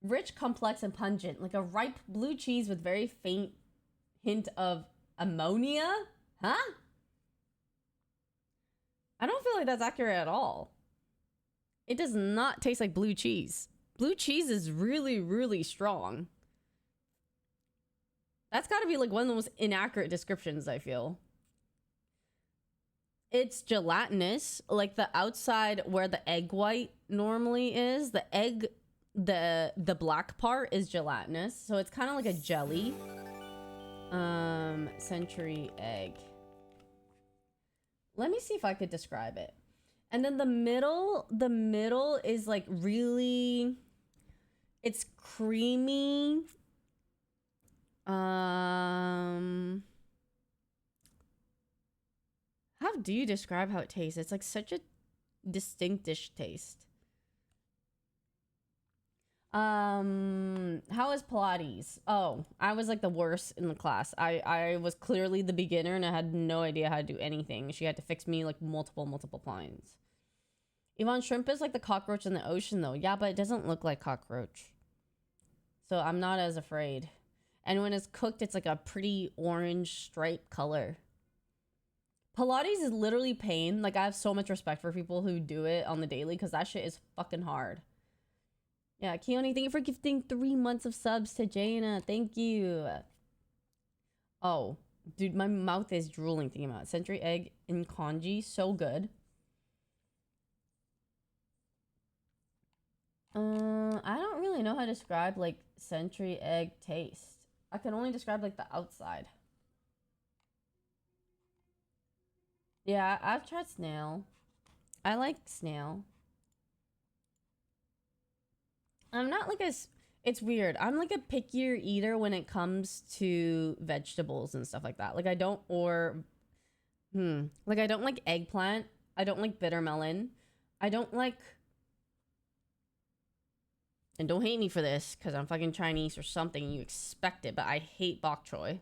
Rich, complex, and pungent, like a ripe blue cheese with very faint hint of ammonia? Huh? I don't feel like that's accurate at all. It does not taste like blue cheese. Blue cheese is really, really strong. That's got to be like one of the most inaccurate descriptions, I feel. It's gelatinous, like the outside where the egg white normally is. The egg, the black part is gelatinous, so it's kind of like a jelly. Century egg. Let me see if I could describe it. And then the middle is like really, it's creamy. How do you describe how it tastes? It's like such a distinct dish taste. How is Pilates? Oh, I was like the worst in the class. I was clearly the beginner and I had no idea how to do anything. She had to fix me like multiple times. Yvonne, shrimp is like the cockroach in the ocean though. Yeah, but it doesn't look like cockroach. So I'm not as afraid. And when it's cooked, it's like a pretty orange stripe color. Pilates is literally pain. Like, I have so much respect for people who do it on the daily because that shit is fucking hard. Yeah, Keone, thank you for gifting 3 months of subs to Jaina. Thank you. Oh, dude, my mouth is drooling thinking about it. Century egg in congee, so good. I don't really know how to describe like century egg taste. I can only describe like the outside. Yeah, I've tried snail. I like snail. I'm not like it's weird. I'm like a pickier eater when it comes to vegetables and stuff like that. Like I don't like I don't like eggplant. I don't like bitter melon. I don't like, and don't hate me for this because I'm fucking Chinese or something and you expect it, but I hate bok choy.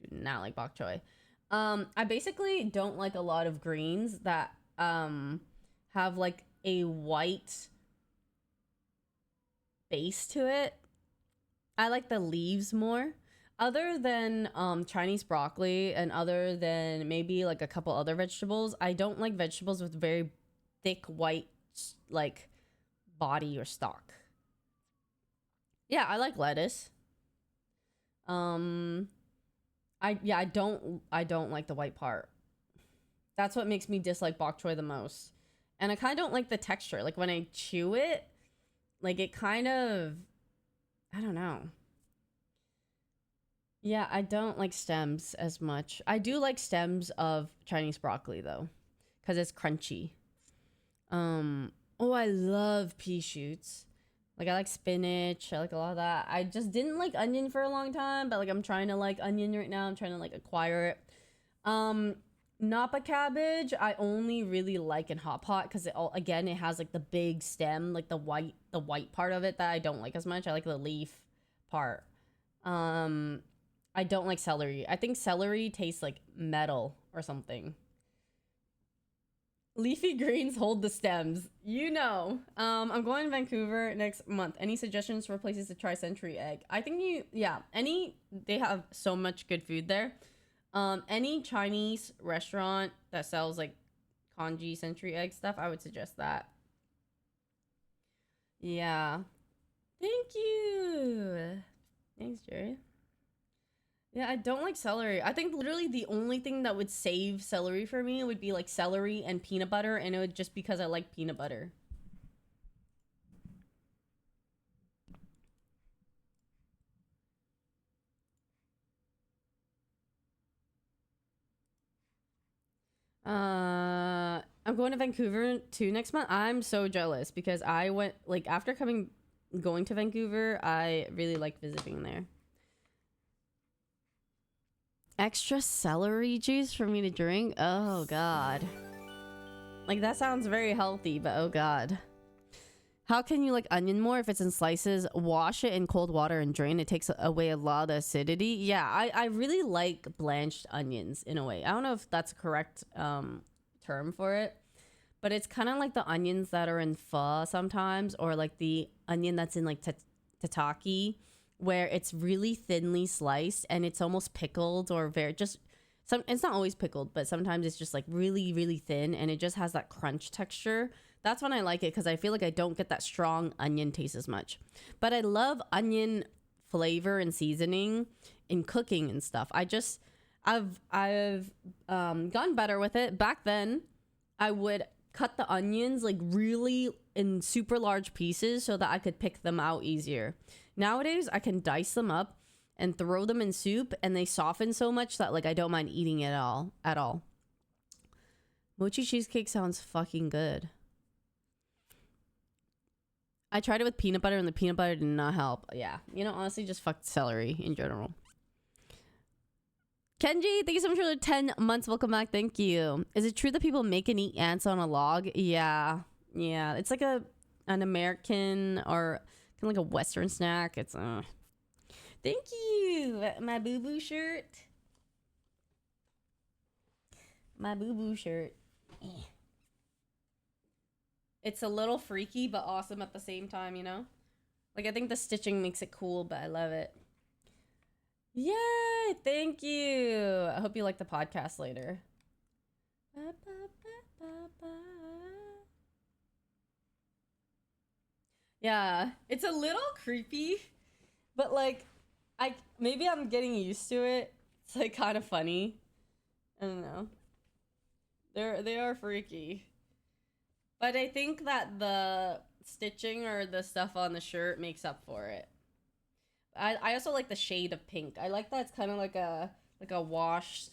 Do not like bok choy. I basically don't like a lot of greens that have like a white base to it. I like the leaves more. Other than Chinese broccoli and other than maybe like a couple other vegetables, I don't like vegetables with very thick white like body or stalk. Yeah, I like lettuce. I don't like the white part. That's what makes me dislike bok choy the most. And I kind of don't like the texture. Like when I chew it, like it kind of, I don't know. Yeah, I don't like stems as much. I do like stems of Chinese broccoli though, because it's crunchy. Oh, I love pea shoots. Like I like spinach. I like a lot of that. I just didn't like onion for a long time, but like I'm trying to like onion right now. I'm trying to like acquire it. Napa cabbage, I only really like in hot pot because it has like the big stem, like the white part of it that I don't like as much. I like the leaf part. I don't like celery. I think celery tastes like metal or something. Leafy greens hold the stems. You know. I'm going to Vancouver next month. Any suggestions for places to try Century Egg? I think they have so much good food there. Any Chinese restaurant that sells like congee Century Egg stuff, I would suggest that. Yeah. Thank you. Thanks, Jerry. Yeah, I don't like celery. I think literally the only thing that would save celery for me would be like celery and peanut butter, and it would just because I like peanut butter. I'm going to Vancouver too next month. I'm so jealous because I went like after going to Vancouver, I really like visiting there. Extra celery juice for me to drink? Oh god. Like that sounds very healthy, but oh god. How can you like onion more if it's in slices? Wash it in cold water and drain. It takes away a lot of acidity. Yeah, I really like blanched onions in a way. I don't know if that's a correct term for it, but it's kind of like the onions that are in pho sometimes, or like the onion that's in like tataki, where it's really thinly sliced and it's almost pickled or it's not always pickled, but sometimes it's just like really, really thin and it just has that crunch texture. That's when I like it because I feel like I don't get that strong onion taste as much. But I love onion flavor and seasoning in cooking and stuff. I've gotten better with it. Back then, I would cut the onions like really in super large pieces so that I could pick them out easier. Nowadays, I can dice them up and throw them in soup, and they soften so much that like I don't mind eating it at all. Mochi cheesecake sounds fucking good. I tried it with peanut butter, and the peanut butter did not help. Yeah, honestly, just fuck celery in general. Kenji, thank you so much for the 10 months. Welcome back. Thank you. Is it true that people make and eat ants on a log? Yeah. It's like an American or kind of like a Western snack. It's Thank you. My boo-boo shirt. My boo-boo shirt. It's a little freaky, but awesome at the same time, Like, I think the stitching makes it cool, but I love it. Yay! Thank you. I hope you like the podcast later. Yeah, it's a little creepy, but like, maybe I'm getting used to it. It's like kind of funny. I don't know. They are freaky. But I think that the stitching or the stuff on the shirt makes up for it. I also like the shade of pink. I like that it's kind of like a washed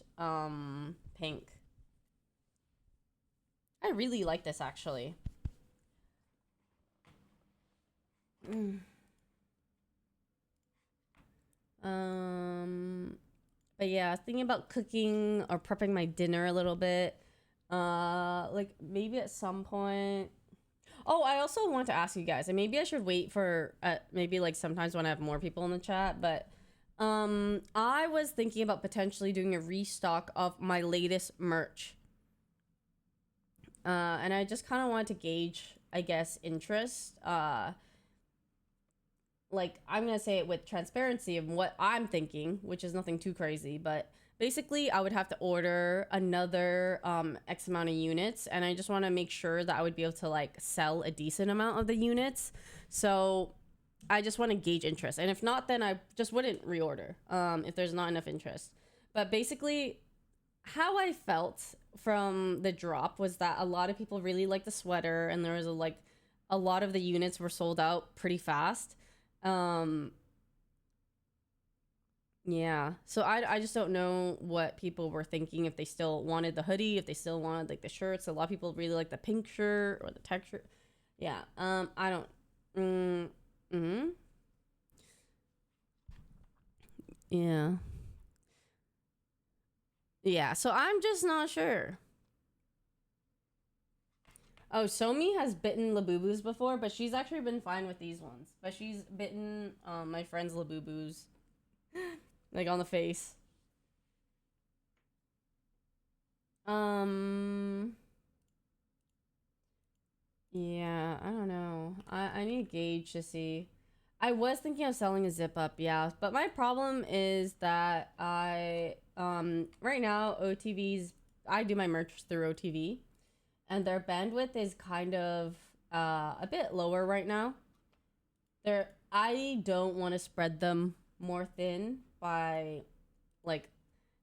pink. I really like this actually. But yeah, I was thinking about cooking or prepping my dinner a little bit. Like maybe at some point. Oh, I also want to ask you guys, and maybe I should wait for maybe like sometimes when I have more people in the chat, but I was thinking about potentially doing a restock of my latest merch. And I just kind of wanted to gauge, I guess, interest. Like, I'm going to say it with transparency of what I'm thinking, which is nothing too crazy, but basically I would have to order another X amount of units, and I just want to make sure that I would be able to like sell a decent amount of the units. So I just want to gauge interest, and if not, then I just wouldn't reorder if there's not enough interest. But basically how I felt from the drop was that a lot of people really liked the sweater, and there was a lot of the units were sold out pretty fast. Yeah, so I just don't know what people were thinking, if they still wanted the hoodie, if they still wanted like the shirts. A lot of people really like the pink shirt or the texture. Yeah, I don't. Yeah. Yeah, so I'm just not sure. Oh, Somi has bitten Labubus before, but she's actually been fine with these ones. But she's bitten my friend's Labubus, like on the face. Yeah, I don't know. I need a gauge to see. I was thinking of selling a zip up, yeah, but my problem is that I right now OTVs, I do my merch through OTV, and their bandwidth is kind of a bit lower right now. I don't want to spread them more thin by like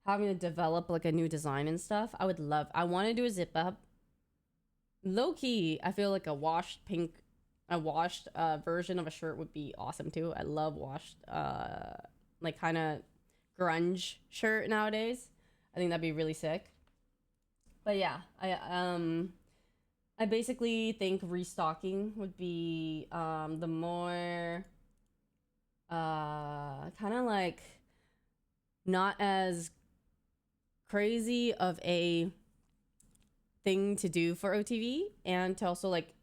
having to develop like a new design and stuff. I want to do a zip up. Low key, I feel like a washed version of a shirt would be awesome too. I love washed like kind of grunge shirt nowadays. I think that'd be really sick. But yeah, I basically think restocking would be the more kind of like not as crazy of a thing to do for OTV, and to also like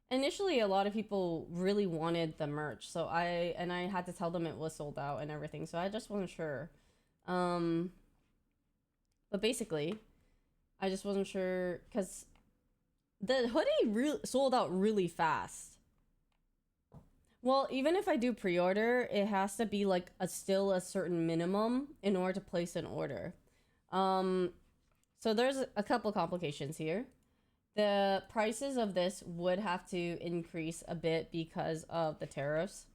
initially a lot of people really wanted the merch, so I had to tell them it was sold out and everything, so I just wasn't sure. But basically I just wasn't sure because the hoodie sold out really fast. Well, even if I do pre-order, it has to be like still a certain minimum in order to place an order. So there's a couple complications here. The prices of this would have to increase a bit because of the tariffs.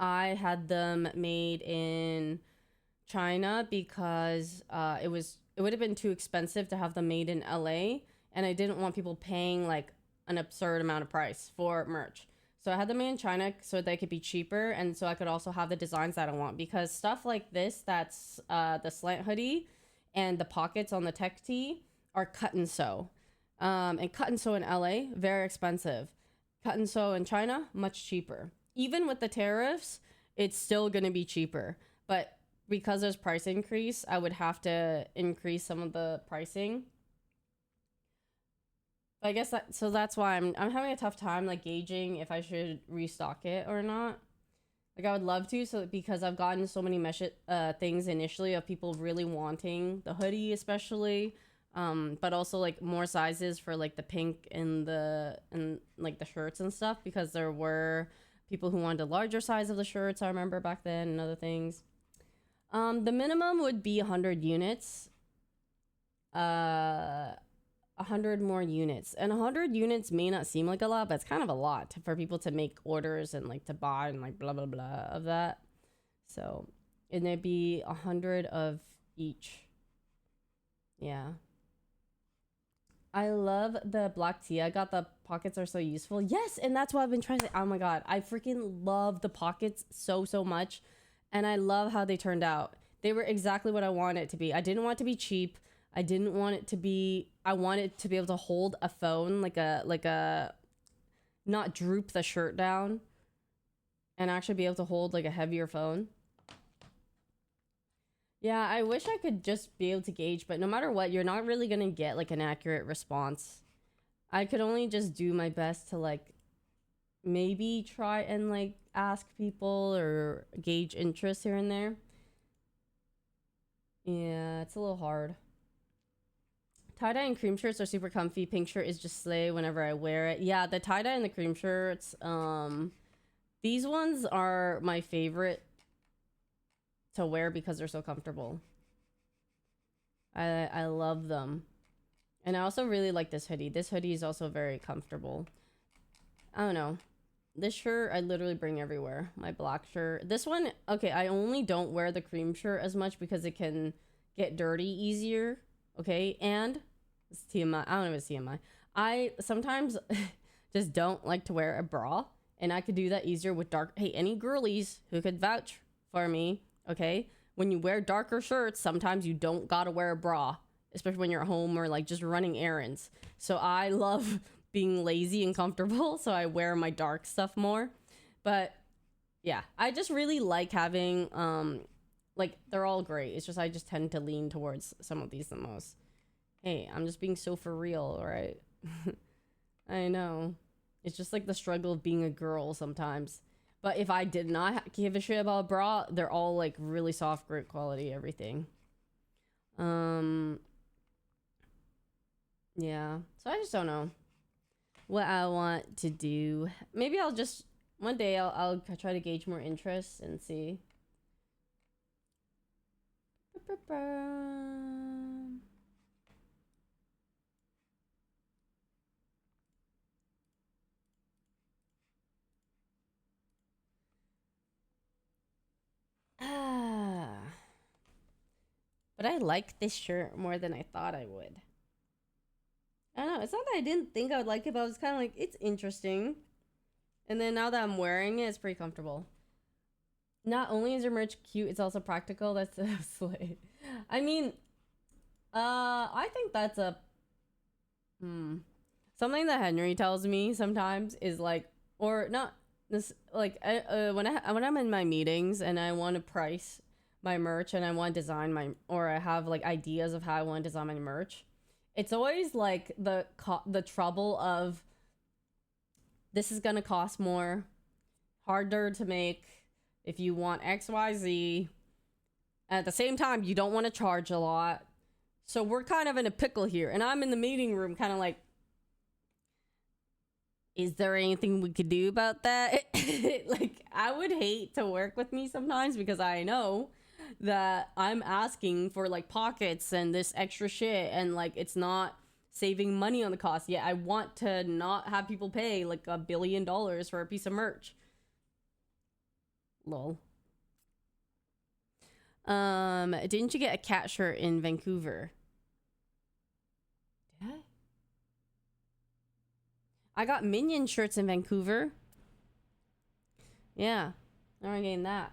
I had them made in China because it would have been too expensive to have them made in LA, and I didn't want people paying like an absurd amount of price for merch. So I had them made in China so they could be cheaper, and so I could also have the designs that I want, because stuff like this, that's the slant hoodie and the pockets on the tech tee are cut and sew. And cut and sew in LA, very expensive. Cut and sew in China, much cheaper. Even with the tariffs, it's still going to be cheaper. But because there's price increase, I would have to increase some of the pricing. I guess that's why I'm having a tough time like gauging if I should restock it or not. Like I would love to, so because I've gotten so many things initially of people really wanting the hoodie especially, but also like more sizes for like the pink and like the shirts and stuff, because there were people who wanted a larger size of the shirts, I remember back then, and other things. The minimum would be 100 units. 100 more units, and 100 units may not seem like a lot, but it's kind of a lot for people to make orders and like to buy and like blah blah blah of that. So it'd be 100 of each. Yeah, I love the black tee. I got the pockets are so useful. Yes, and that's what I've been trying to say. Oh my god, I freaking love the pockets so much, and I love how they turned out. They were exactly what I wanted it to be. I didn't want it to be cheap. I didn't want it to be, I wanted to be able to hold a phone, like a, not droop the shirt down, and actually be able to hold like a heavier phone. Yeah, I wish I could just be able to gauge, but no matter what, you're not really gonna get like an accurate response. I could only just do my best to like maybe try and like ask people or gauge interest here and there. Yeah, it's a little hard. Tie-dye and cream shirts are super comfy. Pink shirt is just slay whenever I wear it. Yeah, the tie-dye and the cream shirts, these ones are my favorite to wear because they're so comfortable. I love them. And I also really like this hoodie. This hoodie is also very comfortable. I don't know. This shirt I literally bring everywhere. My black shirt. This one, okay, I only don't wear the cream shirt as much because it can get dirty easier. Okay, and it's TMI. I don't know if it's TMI. I sometimes just don't like to wear a bra, and I could do that easier with dark. Hey, any girlies who could vouch for me, okay? When you wear darker shirts, sometimes you don't gotta wear a bra, especially when you're at home or like just running errands. So I love being lazy and comfortable, so I wear my dark stuff more. But yeah, I just really like having like they're all great. It's just I just tend to lean towards some of these the most. Hey, I'm just being so for real, right? I know. It's just like the struggle of being a girl sometimes. But if I did not give a shit about a bra, they're all like really soft, great quality, everything. Yeah. So I just don't know what I want to do. Maybe I'll just one day I'll try to gauge more interest and see. But I like this shirt more than I thought I would. I don't know. It's not that I didn't think I would like it, but I was kind of like, it's interesting. And then now that I'm wearing it, it's pretty comfortable. Not only is your merch cute, it's also practical. That's a slay. I mean, I think that's a something that Henry tells me sometimes is like, or not this like when I'm in my meetings and I want to price my merch and I want to design my, or I have like ideas of how I want to design my merch, it's always like the trouble of this is gonna cost more, harder to make if you want XYZ. At the same time, you don't want to charge a lot. So we're kind of in a pickle here. And I'm in the meeting room kind of like, is there anything we could do about that? Like, I would hate to work with me sometimes because I know that I'm asking for like pockets and this extra shit and like it's not saving money on the cost. Yet I want to not have people pay like $1 billion for a piece of merch. Lol. Didn't you get a cat shirt in Vancouver? Did I got Minion shirts in Vancouver. Yeah, I'm getting that.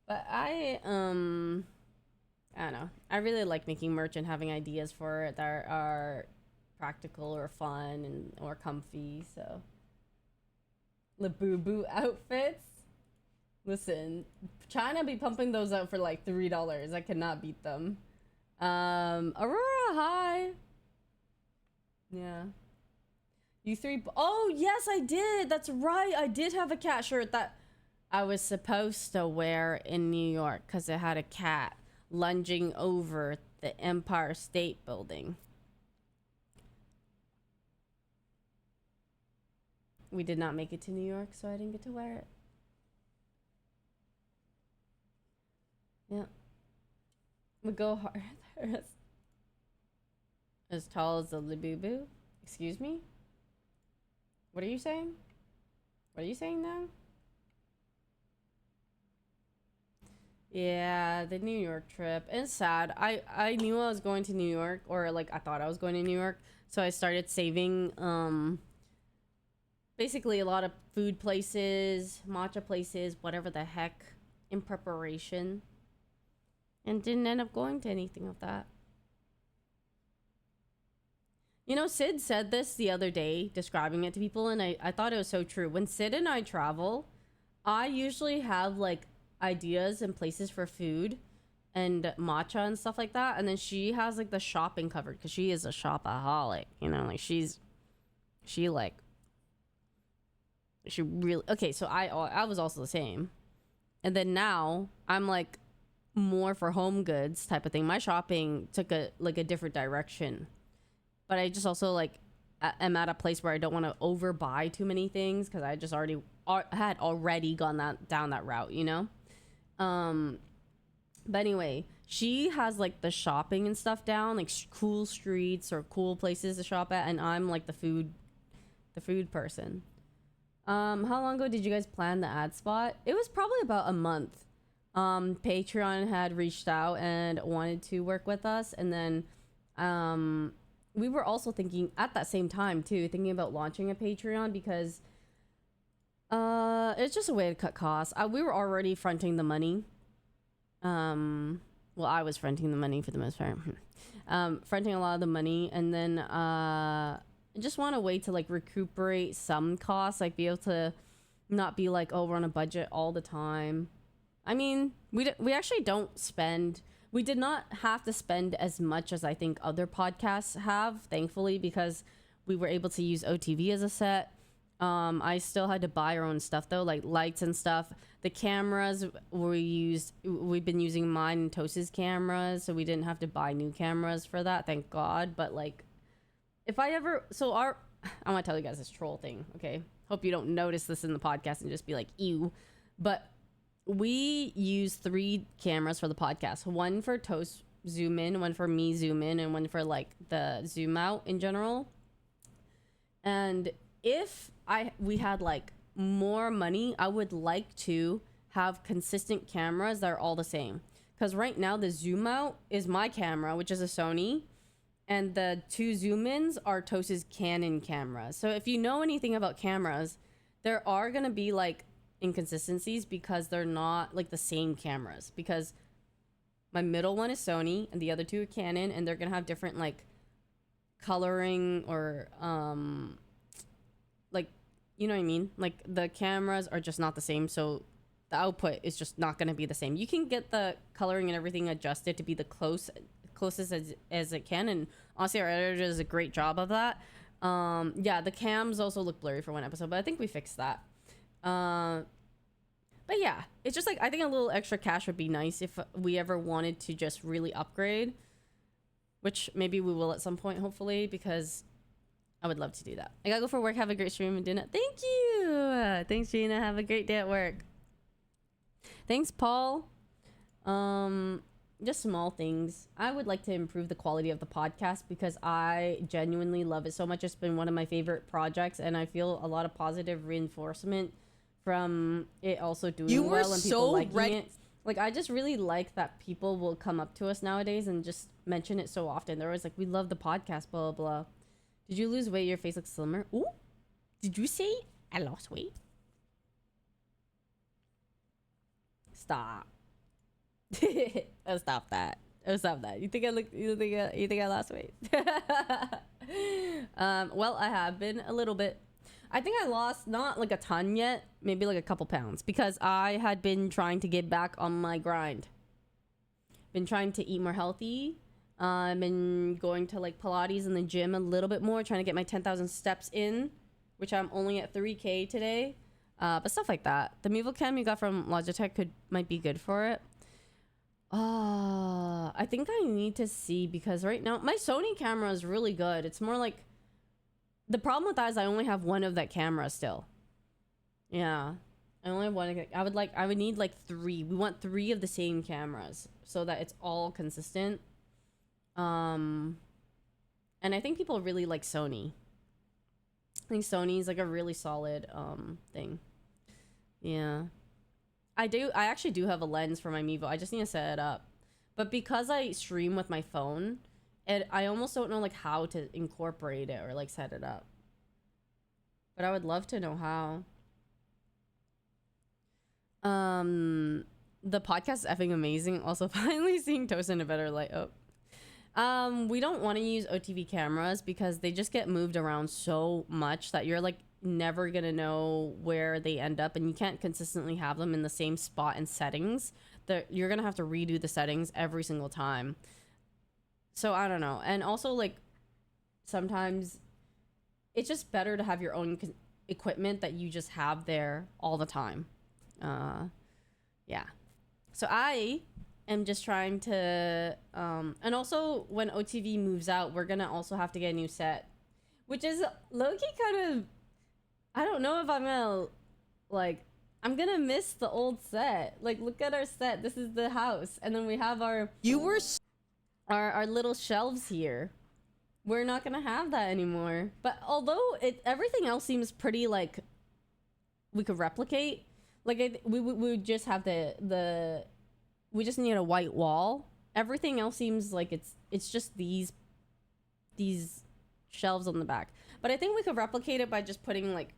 But I don't know. I really like making merch and having ideas for it that are practical or fun and or comfy. So the boo outfits. Listen, China be pumping those out for like $3. I cannot beat them. Aurora, hi. Yeah. You three. Oh, yes, I did. That's right. I did have a cat shirt that I was supposed to wear in New York because it had a cat lunging over the Empire State Building. We did not make it to New York, so I didn't get to wear it. Yeah. We go hard. As tall as the Labubu. Excuse me? What are you saying? What are you saying now? Yeah, the New York trip. It's sad. I knew I was going to New York, or like I thought I was going to New York, so I started saving basically a lot of food places, matcha places, whatever the heck, in preparation. And didn't end up going to anything of that. You know, Sid said this the other day, describing it to people, and I thought it was so true. When Sid and I travel, I usually have, like, ideas and places for food and matcha and stuff like that, and then she has, like, the shopping covered, because she is a shopaholic, you know? Like, she really... Okay, so I was also the same. And then now, I'm, like... more for home goods type of thing. My shopping took a different direction, but I just also like am at a place where I don't want to overbuy too many things because I just had already gone down that route, you know. But anyway, she has like the shopping and stuff down, like cool streets or cool places to shop at, and I'm like the food person. How long ago did you guys plan the ad spot? It was probably about a month. Patreon had reached out and wanted to work with us, and then we were also thinking at that same time thinking about launching a Patreon because it's just a way to cut costs. We were already fronting the money. Well, I was fronting the money for the most part. Fronting a lot of the money, and then I just want a way to like recuperate some costs, like be able to not be like, oh, we're on a budget all the time. I mean, we actually don't spend. We did not have to spend as much as I think other podcasts have, thankfully, because we were able to use OTV as a set. I still had to buy our own stuff though, like lights and stuff. The cameras we've been using mine and Toast's cameras, so we didn't have to buy new cameras for that, thank God. But like, if I ever, I want to tell you guys this troll thing, okay? Hope you don't notice this in the podcast and just be like, ew. But we use 3 cameras for the podcast. One for Toast zoom in, one for me zoom in, and one for like the zoom out in general. And if we had like more money, I would like to have consistent cameras that are all the same. Because right now the zoom out is my camera, which is a Sony, and the 2 zoom ins are Toast's Canon cameras. So if you know anything about cameras, there are gonna be like inconsistencies because they're not like the same cameras. Because my middle one is Sony and the other 2 are Canon, and they're gonna have different like coloring or like, you know what I mean? Like the cameras are just not the same, so the output is just not going to be the same. You can get the coloring and everything adjusted to be the closest as it can, and honestly our editor does a great job of that. Yeah, the cams also look blurry for one episode, but I think we fixed that. But yeah, it's just like, I think a little extra cash would be nice if we ever wanted to just really upgrade, which maybe we will at some point, hopefully, because I would love to do that. I gotta go for work. Have a great stream and dinner. Thank you. Thanks, Gina. Have a great day at work. Thanks, Paul. Just small things. I would like to improve the quality of the podcast because I genuinely love it so much. It's been one of my favorite projects, and I feel a lot of positive reinforcement from it also doing well and people liking it. Like, I just really like that people will come up to us nowadays and just mention it so often. They're always like, we love the podcast, blah, blah, blah. Did you lose weight? Your face looks slimmer. Ooh. Did you say I lost weight? Stop. Oh, stop that. Oh, stop that. You think I lost weight? Well, I have been a little bit. I think I lost not like a ton yet, maybe like a couple pounds, because I had been trying to get back on my grind. Been trying to eat more healthy. I've been going to like Pilates in the gym a little bit more, trying to get my 10,000 steps in, which I'm only at 3K today. But stuff like that. The Mevo cam you got from Logitech might be good for it. I think I need to see, because right now my Sony camera is really good. It's more like, the problem with that is I only have one of that camera still. Yeah, I only have one. I would need like 3. We want 3 of the same cameras so that it's all consistent. And I think people really like Sony. I think Sony's like a really solid thing. Yeah. I actually do have a lens for my Mevo. I just need to set it up. But because I stream with my phone, I almost don't know like how to incorporate it or like set it up. But I would love to know how. The podcast is effing amazing. Also, finally seeing Toast in a better light. We don't want to use OTV cameras because they just get moved around so much that you're like never gonna know where they end up, and you can't consistently have them in the same spot and settings. You're gonna have to redo the settings every single time. So I don't know. And also, like, sometimes it's just better to have your own equipment that you just have there all the time. Yeah. So I am just trying to and also when OTV moves out, we're gonna also have to get a new set, which is low-key kind of, I don't know if I'm gonna, like, I'm gonna miss the old set. Like, look at our set. This is the house, and then we have our our little shelves here. We're not gonna have that anymore. But although everything else seems pretty like we could replicate, like we would just have we just need a white wall. Everything else seems like it's just these shelves on the back. But I think we could replicate it by just putting like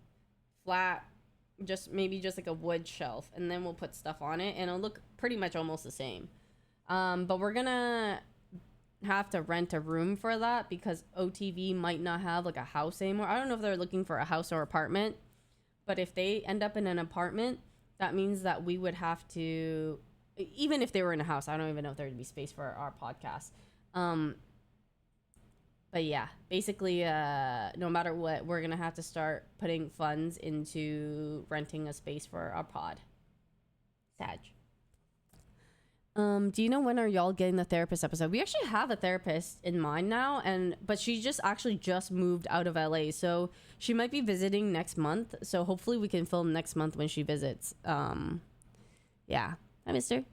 flat, maybe just like a wood shelf, and then we'll put stuff on it and it'll look pretty much almost the same. But we're gonna have to rent a room for that because OTV might not have like a house anymore. I don't know if they're looking for a house or apartment, but if they end up in an apartment, that means that we would have to, even if they were in a house, I don't even know if there would be space for our podcast. But yeah, basically, no matter what, we're gonna have to start putting funds into renting a space for our pod. Sag. Do you know when are y'all getting the therapist episode? We actually have a therapist in mind now, but she just moved out of LA, so she might be visiting next month. So hopefully we can film next month when she visits. Yeah, hi, mister.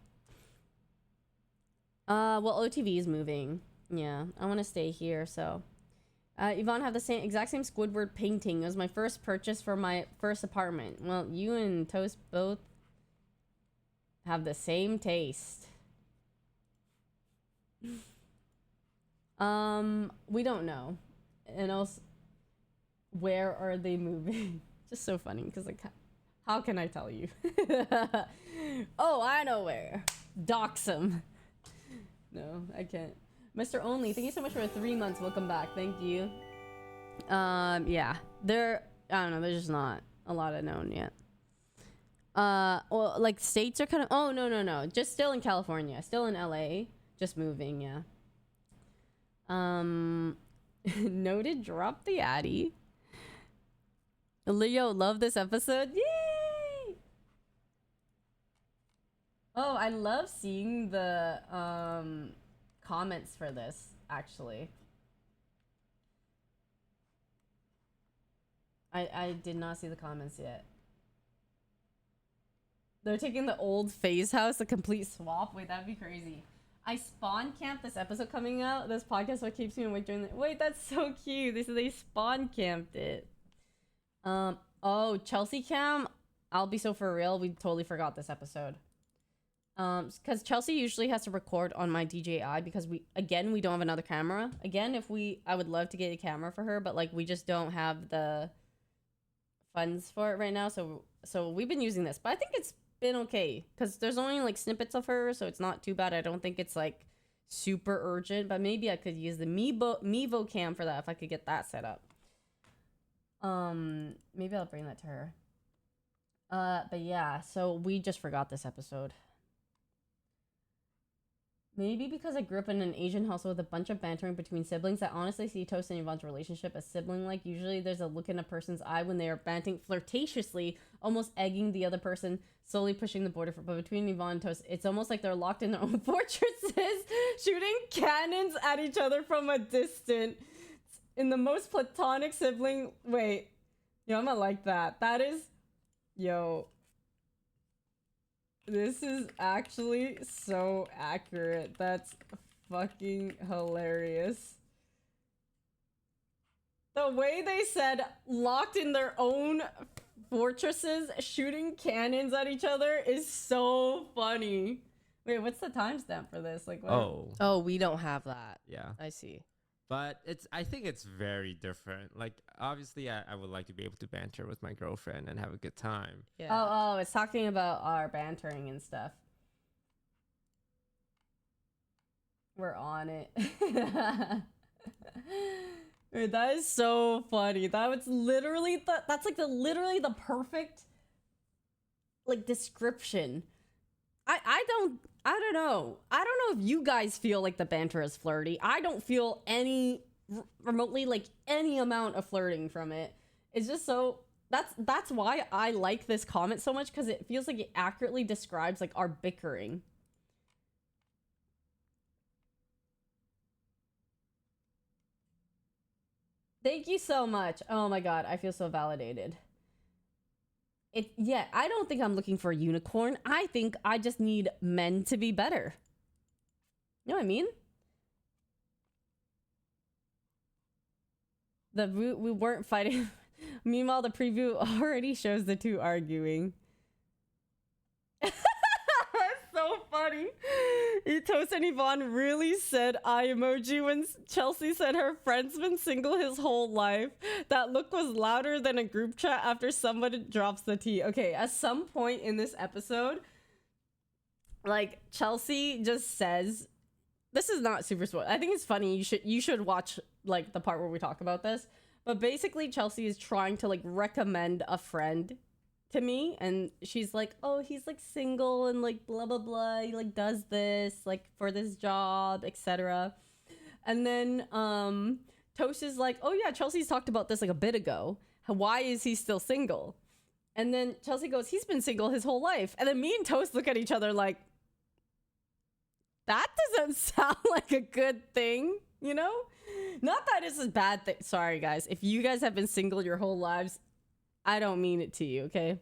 Well, OTV is moving. Yeah, I want to stay here. So, Yvonne have the exact same Squidward painting. It was my first purchase for my first apartment. Well, you and Toast both have the same taste. We don't know. And also, where are they moving? Just so funny because like, how can I tell you? Oh, I know where. Dox them. No, I can't. Mr. Only, thank you so much for 3 months. Welcome back. Thank you. Yeah, I don't know. There's just not a lot of known yet. Well, like states are kind of. Oh no. Just still in California. Still in LA. Just moving. Yeah. Noted. Drop the Addy. Leo, love this episode. Yay! Oh, I love seeing the comments for this, actually. I did not see the comments yet. They're taking the old phase house, a complete swap. Wait, that'd be crazy. I spawn camped this episode coming out. This podcast what keeps me awake during the. Wait, that's so cute. They spawn camped it. Oh, Chelsea cam. I'll be so for real. We totally forgot this episode. Because Chelsea usually has to record on my DJI because we don't have another camera. Again, I would love to get a camera for her, but like we just don't have the funds for it right now. So we've been using this, but I think it's been okay because there's only like snippets of her, so it's not too bad. I don't think it's like super urgent, but maybe I could use the Mevo cam for that if I could get that set up. Maybe I'll bring that to her. But yeah, so we just forgot this episode. Maybe because I grew up in an Asian household with a bunch of bantering between siblings, I honestly see Toast and Yvonne's relationship as sibling-like. Usually there's a look in a person's eye when they are bantering flirtatiously, almost egging the other person, slowly pushing the border. But between Yvonne and Toast, it's almost like they're locked in their own fortresses, shooting cannons at each other from a distance. In the most platonic sibling... Wait. Yo, I'm gonna like that. That is... Yo... This is actually so accurate. That's fucking hilarious. The way they said locked in their own fortresses, shooting cannons at each other is so funny. Wait, what's the timestamp for this? Like, what? Oh, we don't have that. Yeah. I see. But I think it's very different. Like, obviously, I would like to be able to banter with my girlfriend and have a good time. Yeah. Oh, it's talking about our bantering and stuff. We're on it. Dude, that is so funny. That was literally that's like literally the perfect like description. I don't know. I don't know if you guys feel like the banter is flirty. I don't feel any remotely like any amount of flirting from it. It's just so that's why I like this comment so much, because it feels like it accurately describes like our bickering. Thank you so much. Oh my god, I feel so validated. Yeah, I don't think I'm looking for a unicorn. I think I just need men to be better. You know what I mean? We weren't fighting. Meanwhile, the preview already shows the two arguing. That's so funny. Toast and Yvonne really said eye emoji when Chelsea said her friend's been single his whole life. That look was louder than a group chat after someone drops the tea. Okay, at some point in this episode, like Chelsea just says, this is not super spoiled. I think it's funny. You should watch like the part where we talk about this. But basically Chelsea is trying to like recommend a friend to me, and she's like, oh, he's like single and like blah blah blah, he like does this like for this job, etc. And then Toast is like, oh yeah, Chelsea's talked about this like a bit ago. Why is he still single? And then Chelsea goes, he's been single his whole life. And then me and Toast look at each other like, that doesn't sound like a good thing, you know? Not that it's a bad thing. Sorry, guys. If you guys have been single your whole lives, I don't mean it to you, okay?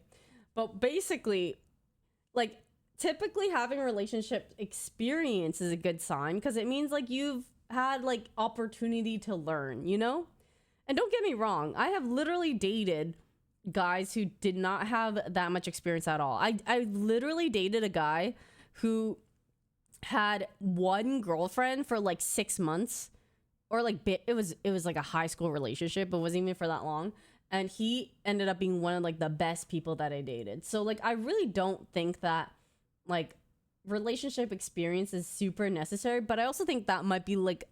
But basically, like, typically having a relationship experience is a good sign because it means, like, you've had, like, opportunity to learn, you know? And don't get me wrong. I have literally dated guys who did not have that much experience at all. I literally dated a guy who had one girlfriend for like 6 months, or like it was like a high school relationship, but wasn't even for that long, and he ended up being one of like the best people that I dated. So like I really don't think that like relationship experience is super necessary, but I also think that might be like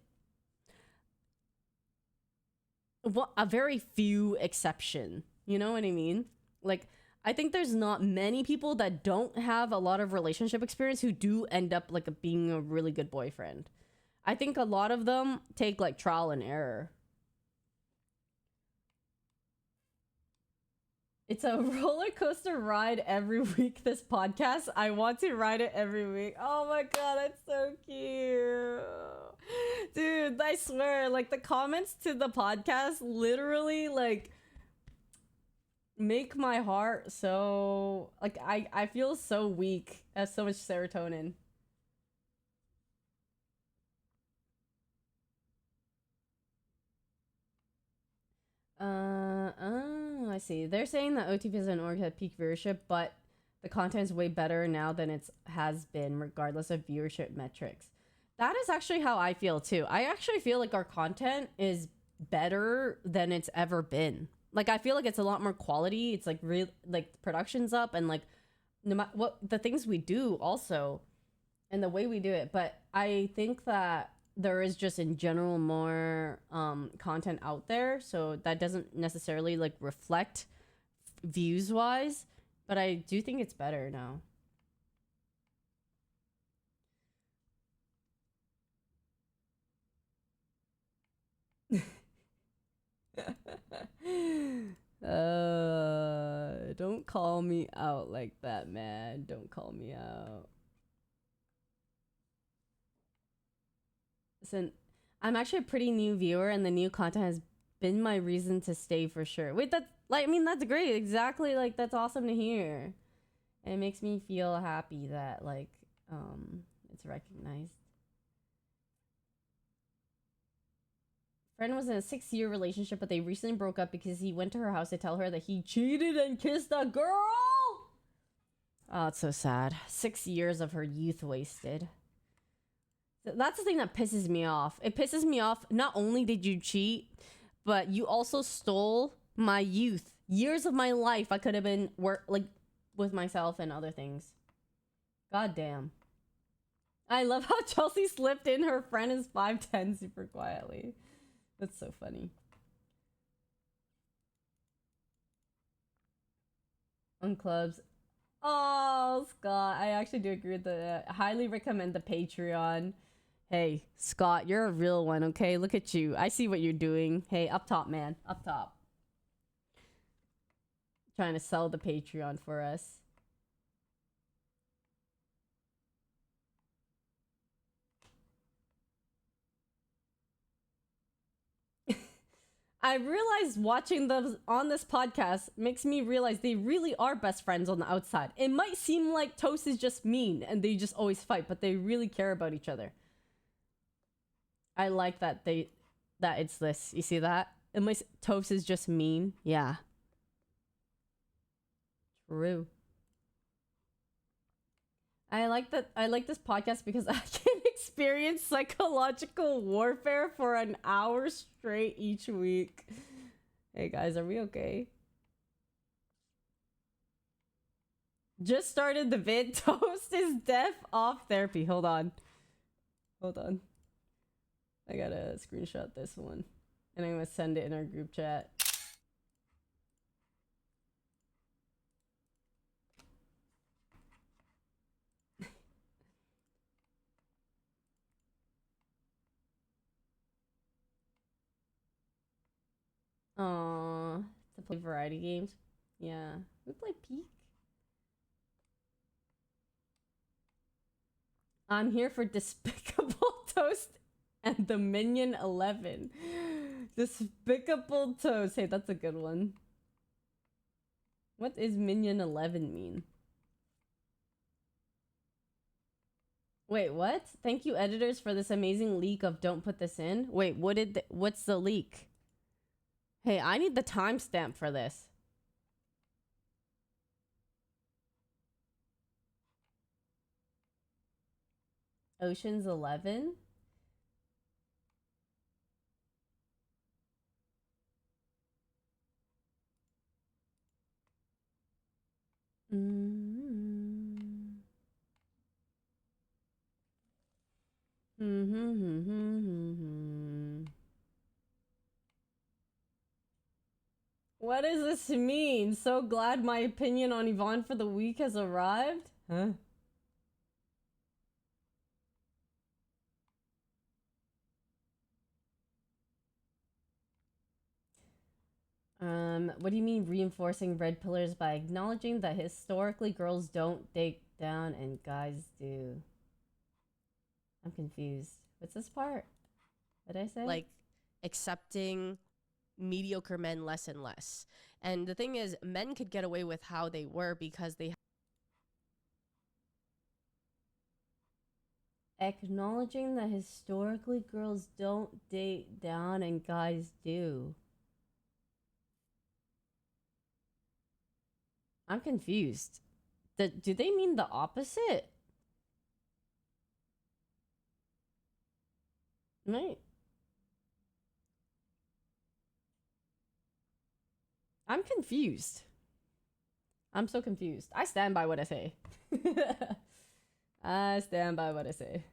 a very few exception, you know what I mean? Like I think there's not many people that don't have a lot of relationship experience who do end up like being a really good boyfriend. I think a lot of them take like trial and error. It's a roller coaster ride every week, this podcast. I want to ride it every week. Oh my god, that's so cute. Dude, I swear, like the comments to the podcast literally like make my heart so like I feel so weak. I have so much serotonin. I see. They're saying that OTPs and org had peak viewership, but the content is way better now than it has been, regardless of viewership metrics. That is actually how I feel too. I actually feel like our content is better than it's ever been. Like I feel like it's a lot more quality. It's like real, like production's up, and like no matter what the things we do also, and the way we do it. But I think that there is just in general more content out there, so that doesn't necessarily like reflect views wise, but I do think it's better now. Don't call me out like that, man. Don't call me out. Listen, I'm actually a pretty new viewer, and the new content has been my reason to stay for sure. Wait, that's like, I mean, that's great. Exactly, like that's awesome to hear. And it makes me feel happy that like it's recognized. Friend was in a 6-year relationship, but they recently broke up because he went to her house to tell her that he cheated and kissed a girl. Oh, it's so sad. 6 years of her youth wasted. That's the thing that pisses me off. It pisses me off. Not only did you cheat, but you also stole my youth. Years of my life I could have been like with myself and other things. God damn. I love how Chelsea slipped in her friend is 5'10" super quietly. That's so funny. On clubs. Oh, Scott. I actually do agree with the highly recommend the Patreon. Hey, Scott, you're a real one, okay? Look at you. I see what you're doing. Hey, up top, man. Up top. Trying to sell the Patreon for us. I realized watching them on this podcast makes me realize they really are best friends on the outside. It might seem like Toast is just mean and they just always fight, but they really care about each other. I like that it's this. You see that? Unless Toast is just mean. Yeah. True. I like this podcast because I can experience psychological warfare for an hour straight each week. Hey guys, are we okay? Just started the vid. Toast is deaf off therapy. Hold on. I gotta screenshot this one. And I'm gonna send it in our group chat. Aww. To play variety games. Yeah. We play Peak. I'm here for Despicable Toast and the Minion 11. Despicable Toast. Hey, that's a good one. What does Minion 11 mean? Wait, what? Thank you, editors, for this amazing leak of Don't Put This In. Wait, what's the leak? Hey, I need the timestamp for this. Ocean's 11? What does this mean? So glad my opinion on Yvonne for the week has arrived? Huh? What do you mean reinforcing red pillars by acknowledging that historically girls don't dig down and guys do? I'm confused. What's this part? What did I say? Like accepting mediocre men less and less. And the thing is, men could get away with how they were because they acknowledging that historically girls don't date down and guys do. I'm confused. Do they mean the opposite? Right. I'm confused. I'm so confused. I stand by what I say. I stand by what I say.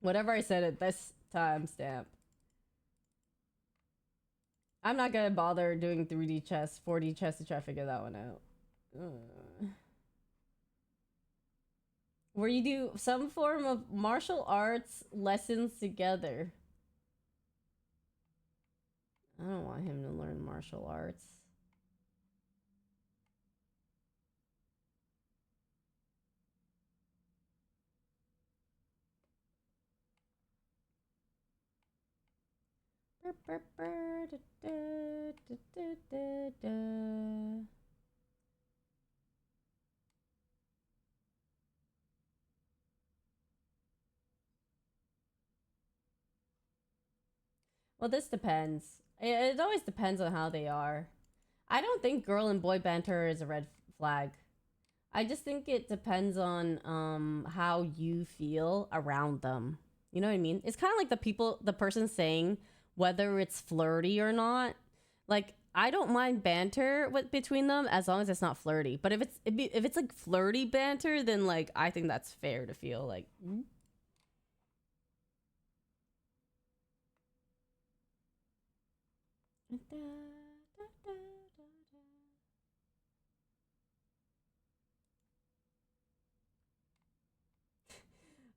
Whatever I said at this timestamp. I'm not gonna bother doing 3D chess, 4D chess to try to figure that one out. Where you do some form of martial arts lessons together. I don't want him to learn martial arts. Well, this depends. It always depends on how they are. I don't think girl and boy banter is a red flag. I just think it depends on how you feel around them. You know what I mean? It's kind of like the person saying whether it's flirty or not. Like, I don't mind banter between them as long as it's not flirty. But if it's like flirty banter, then like I think that's fair to feel like.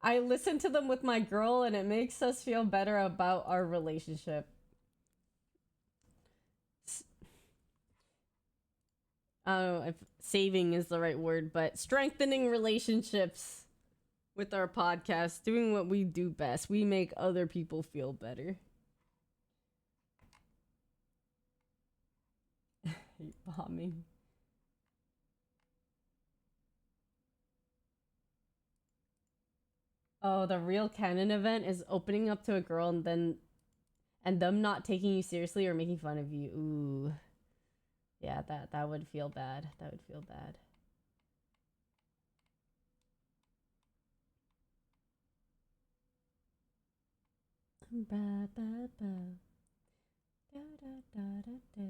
I listen to them with my girl and it makes us feel better about our relationship. I don't know if saving is the right word, but strengthening relationships with our podcast, doing what we do best. We make other people feel better. Hate bombing. Oh, the real canon event is opening up to a girl and them not taking you seriously or making fun of you. Ooh. Yeah, that would feel bad. That would feel bad. Ba, ba, ba. Da, da, da, da, da.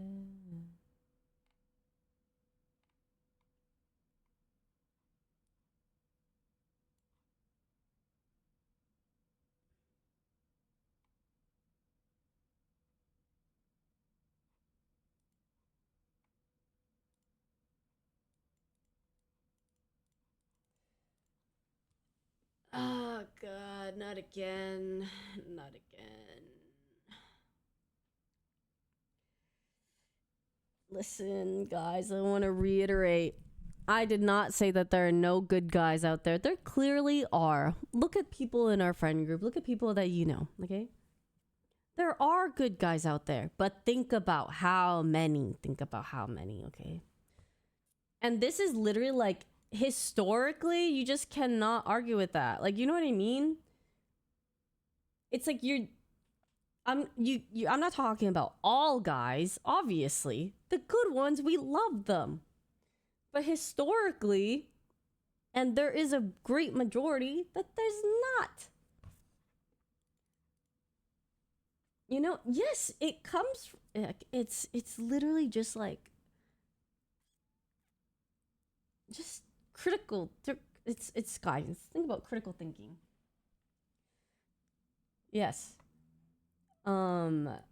Oh god, not again. Not again. Listen, guys, I want to reiterate. I did not say that there are no good guys out there. There clearly are. Look at people in our friend group. Look at people that you know, okay? There are good guys out there, but think about how many. Think about how many, okay? And this is literally like, historically, you just cannot argue with that. Like, you know what I mean? It's like I'm not talking about all guys, obviously. The good ones, we love them. But historically, and there is a great majority that there's not. You know, yes, it comes, it's literally just like, just critical, it's guidance. Think about critical thinking. Yes. God,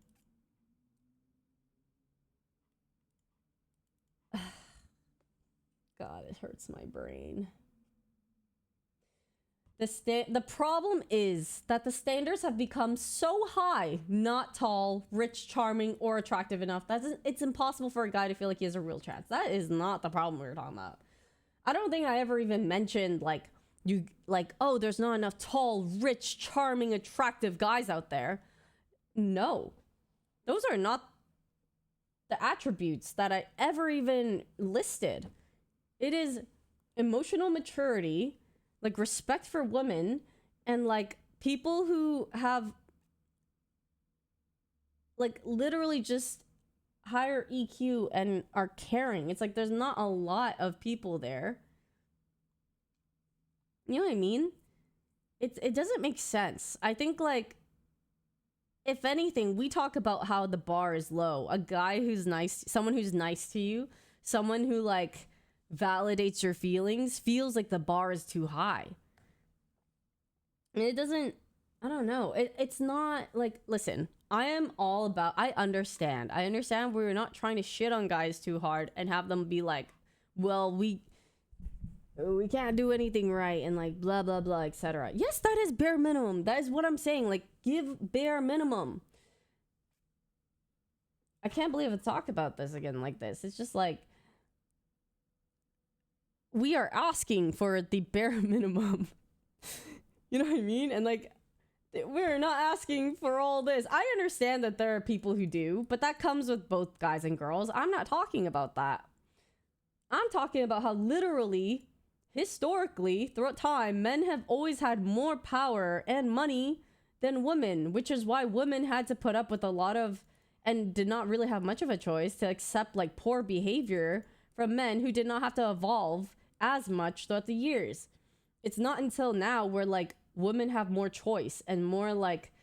it hurts my brain. The problem is that the standards have become so high, not tall, rich, charming, or attractive enough. It's impossible for a guy to feel like he has a real chance. That is not the problem we were talking about. I don't think I ever even mentioned oh, there's not enough tall, rich, charming, attractive guys out there. No, those are not the attributes that I ever even listed. It is emotional maturity, like respect for women, and like people who have like literally just higher EQ and are caring. It's like there's not a lot of people there. You know what I mean? It doesn't make sense. I think like, if anything, we talk about how the bar is low. A guy who's nice, someone who's nice to you, someone who like validates your feelings, feels like the bar is too high. And it doesn't, I don't know. It's not like, listen, I understand we're not trying to shit on guys too hard and have them be like, well, we can't do anything right and like blah blah blah, etc. Yes, that is bare minimum. That is what I'm saying. Like, give bare minimum. I can't believe I talked about this again like this. It's just like, we are asking for the bare minimum. You know what I mean? And like, we're not asking for all this. I understand that there are people who do, but that comes with both guys and girls. I'm not talking about that. I'm talking about how literally, historically, throughout time, men have always had more power and money than women, which is why women had to put up with a lot of, and did not really have much of a choice to accept like poor behavior from men who did not have to evolve as much throughout the years. It's not until now where like women have more choice and more like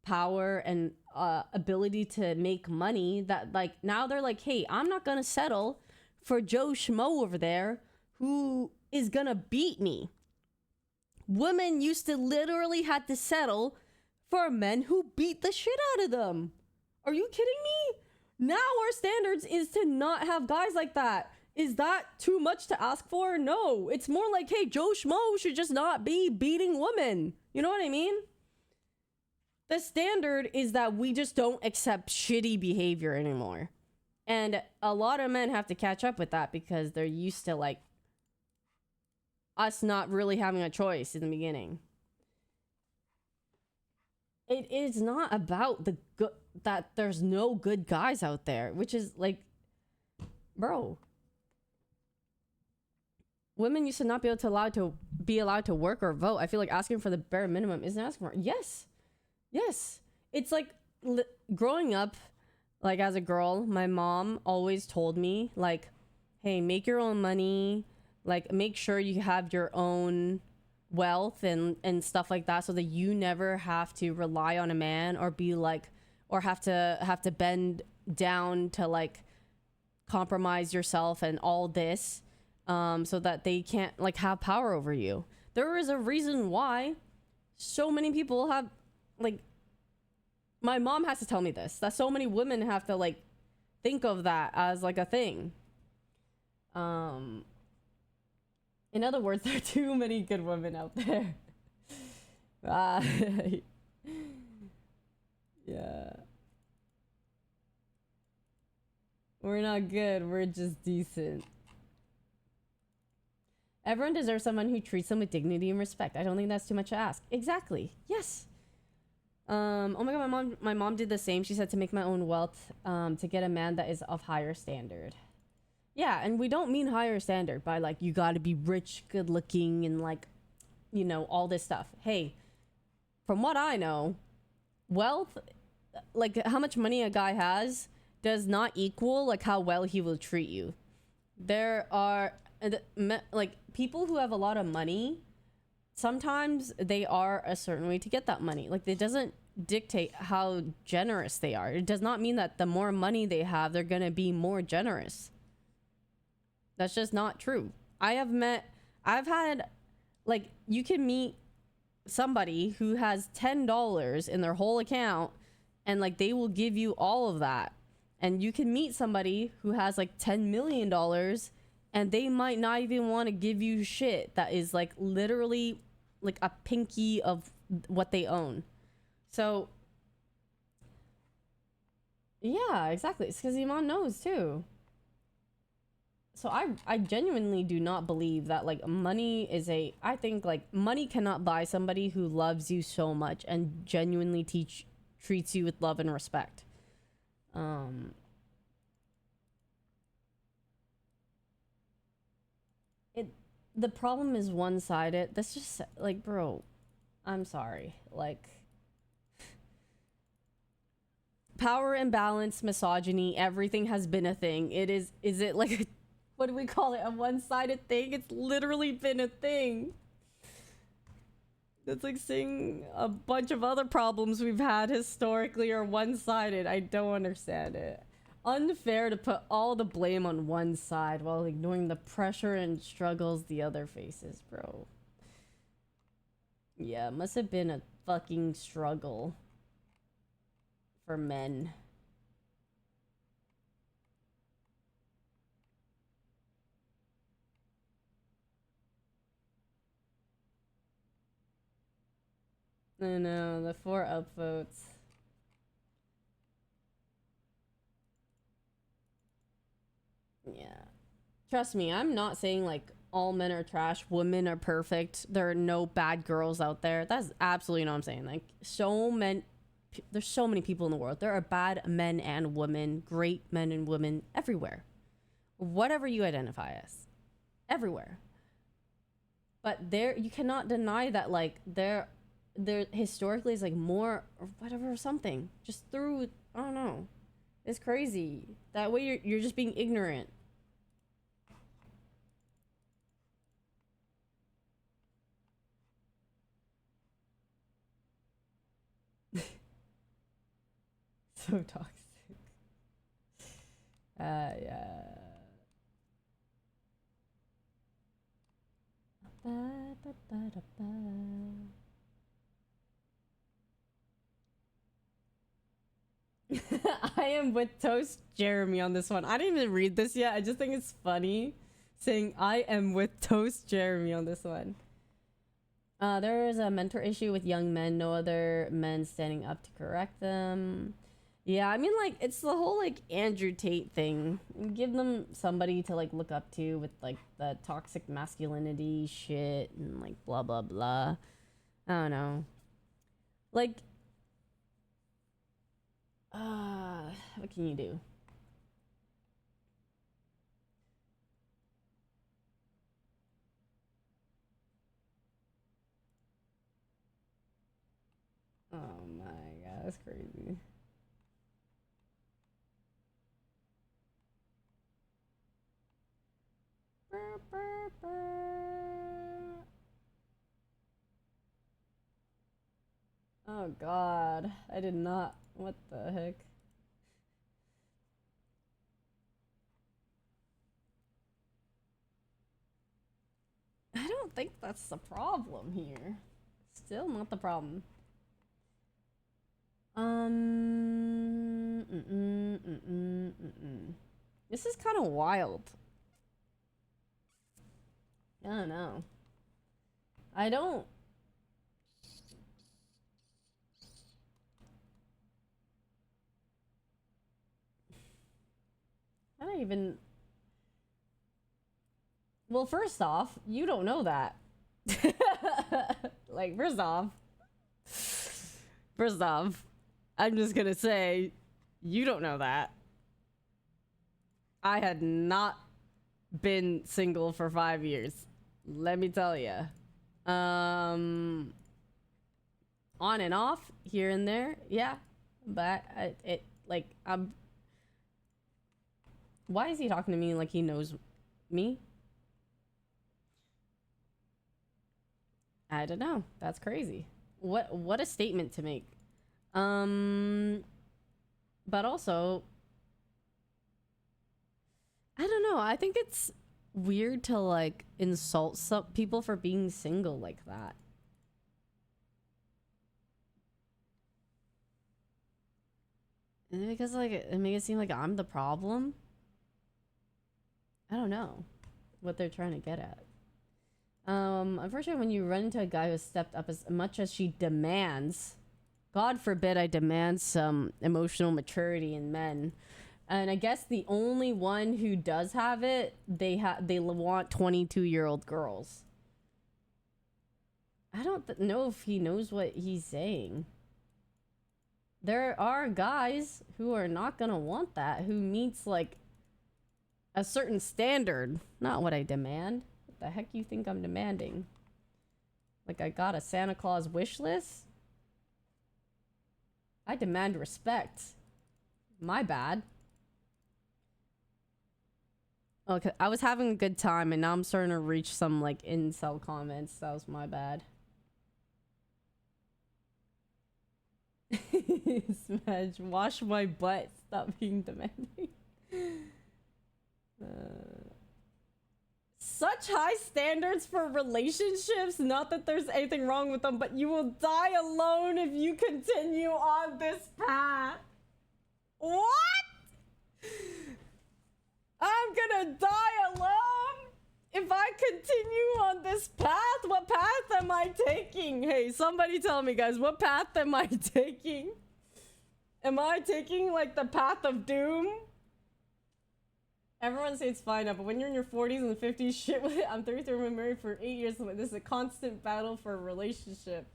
power and ability to make money, that like now they're like, hey, I'm not gonna settle for Joe Schmo over there who is gonna beat me. Women used to literally had to settle for men who beat the shit out of them. Are you kidding me? Now our standards is to not have guys like that. Is that too much to ask for? No. It's more like, hey, Joe Schmo should just not be beating women. You know what I mean? The standard is that we just don't accept shitty behavior anymore. And a lot of men have to catch up with that because they're used to like us not really having a choice in the beginning. It is not about that there's no good guys out there, which is like, bro. Women used to not be allowed to work or vote. I feel like asking for the bare minimum isn't asking for it. Yes. It's like growing up, like as a girl, my mom always told me like, hey, make your own money, like make sure you have your own wealth and stuff like that, so that you never have to rely on a man or be like, or have to bend down to like compromise yourself and all this, so that they can't like have power over you. There is a reason why so many people have like, my mom has to tell me this, that so many women have to like think of that as like a thing. In other words, there are too many good women out there. Yeah. We're not good. We're just decent. Everyone deserves someone who treats them with dignity and respect. I don't think that's too much to ask. Exactly. Yes. Oh my god, my mom did the same. She said to make my own wealth, to get a man that is of higher standard. Yeah, and we don't mean higher standard by like you gotta be rich, good looking, and like, you know, all this stuff. Hey, from what I know, wealth, like how much money a guy has, does not equal like how well he will treat you. There are like people who have a lot of money, sometimes they are a certain way to get that money. Like it doesn't dictate how generous they are. It does not mean that the more money they have, they're gonna be more generous. That's just not true. I've had, like, you can meet somebody who has $10 in their whole account and like they will give you all of that. And you can meet somebody who has like $10 million and they might not even want to give you shit that is like literally like a pinky of what they own. So yeah, exactly. It's because Iman knows too. So I genuinely do not believe that like money is I think like money cannot buy somebody who loves you so much and genuinely treats you with love and respect. The problem is one-sided. That's just like, bro, I'm sorry. Like power imbalance, misogyny, everything has been a thing. Is it like what do we call it? A one-sided thing? It's literally been a thing. It's like saying a bunch of other problems we've had historically are one-sided. I don't understand it. Unfair to put all the blame on one side while ignoring the pressure and struggles the other faces, bro. Yeah, it must have been a fucking struggle for men. I know, the 4 upvotes. Yeah. Trust me, I'm not saying like all men are trash, women are perfect. There are no bad girls out there. That's absolutely not what I'm saying. Like there's so many people in the world. There are bad men and women, great men and women everywhere. Whatever you identify as. Everywhere. But you cannot deny that like there historically is like more or whatever or something. Just through, I don't know. It's crazy. That way you're just being ignorant. So toxic. Yeah. I am with Toast Jeremy on this one. I didn't even read this yet. I just think it's funny saying I am with Toast Jeremy on this one. There is a mentor issue with young men. No other men standing up to correct them. Yeah, I mean, like, it's the whole, like, Andrew Tate thing. Give them somebody to, like, look up to with, like, the toxic masculinity shit and, like, blah, blah, blah. I don't know. Like, what can you do? Oh my god, that's crazy. Oh god, I did not. What the heck? I don't think that's the problem here. Still not the problem. This is kind of wild. I don't know. I don't I don't even... Well, first off, you don't know that. Like, first off, I'm just gonna say, you don't know that. I had not been single for 5 years. Let me tell you. On and off, here and there, yeah. But why is he talking to me like he knows me? I don't know. That's crazy. What a statement to make. But also, I don't know. I think it's weird to like insult some people for being single like that. Because like it makes it seem like I'm the problem. I don't know what they're trying to get at. Unfortunately, when you run into a guy who has stepped up as much as she demands, God forbid I demand some emotional maturity in men. And I guess the only one who does have it, they want 22-year-old girls. I don't know if he knows what he's saying. There are guys who are not gonna want that, who meets like a certain standard, not what I demand. What the heck you think I'm demanding? Like I got a Santa Claus wish list? I demand respect. My bad. Okay, I was having a good time and now I'm starting to reach some like incel comments. That was my bad. Smash, wash my butt. Stop being demanding. Such high standards for relationships. Not that there's anything wrong with them, but you will die alone if you continue on this path. What? I'm gonna die alone if I continue on this path? What path am I taking? Hey, somebody tell me, guys, what path am I taking? Am I taking like the path of doom? Everyone says it's fine now, but when you're in your 40s and 50s, shit, I'm 33, I've been married for 8 years. This is a constant battle for a relationship.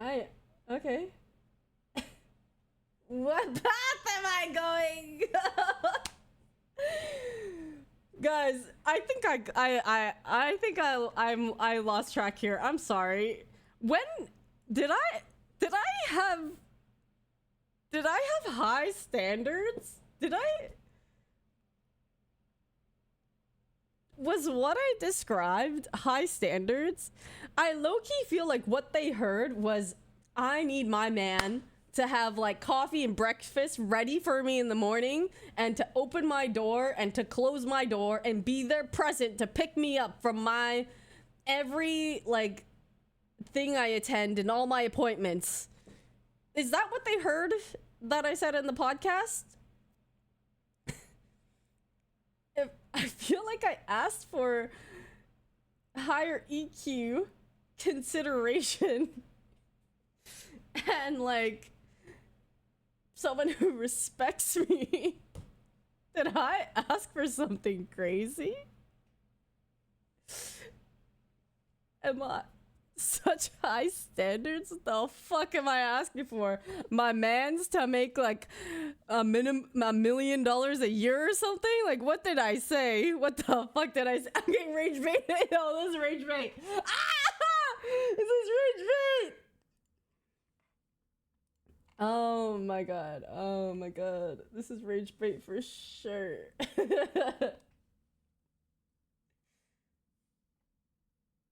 Okay. What path am I going? Guys, I think I lost track here. I'm sorry. When did I have high standards? Was what I described high standards? I low-key feel like what they heard was I need my man to have like coffee and breakfast ready for me in the morning and to open my door and to close my door and be there present to pick me up from my every like thing I attend and all my appointments. Is that what they heard that I said in the podcast? If I feel like I asked for higher EQ, consideration, and like someone who respects me. Did I ask for something crazy? Am I such high standards? What the fuck am I asking for? My man's to make like $1 million a year or something? Like what did I say? What the fuck did I say? I'm getting rage bait. No, this is rage bait. Ah! This is rage bait. Oh my god. Oh my god. This is rage bait for sure.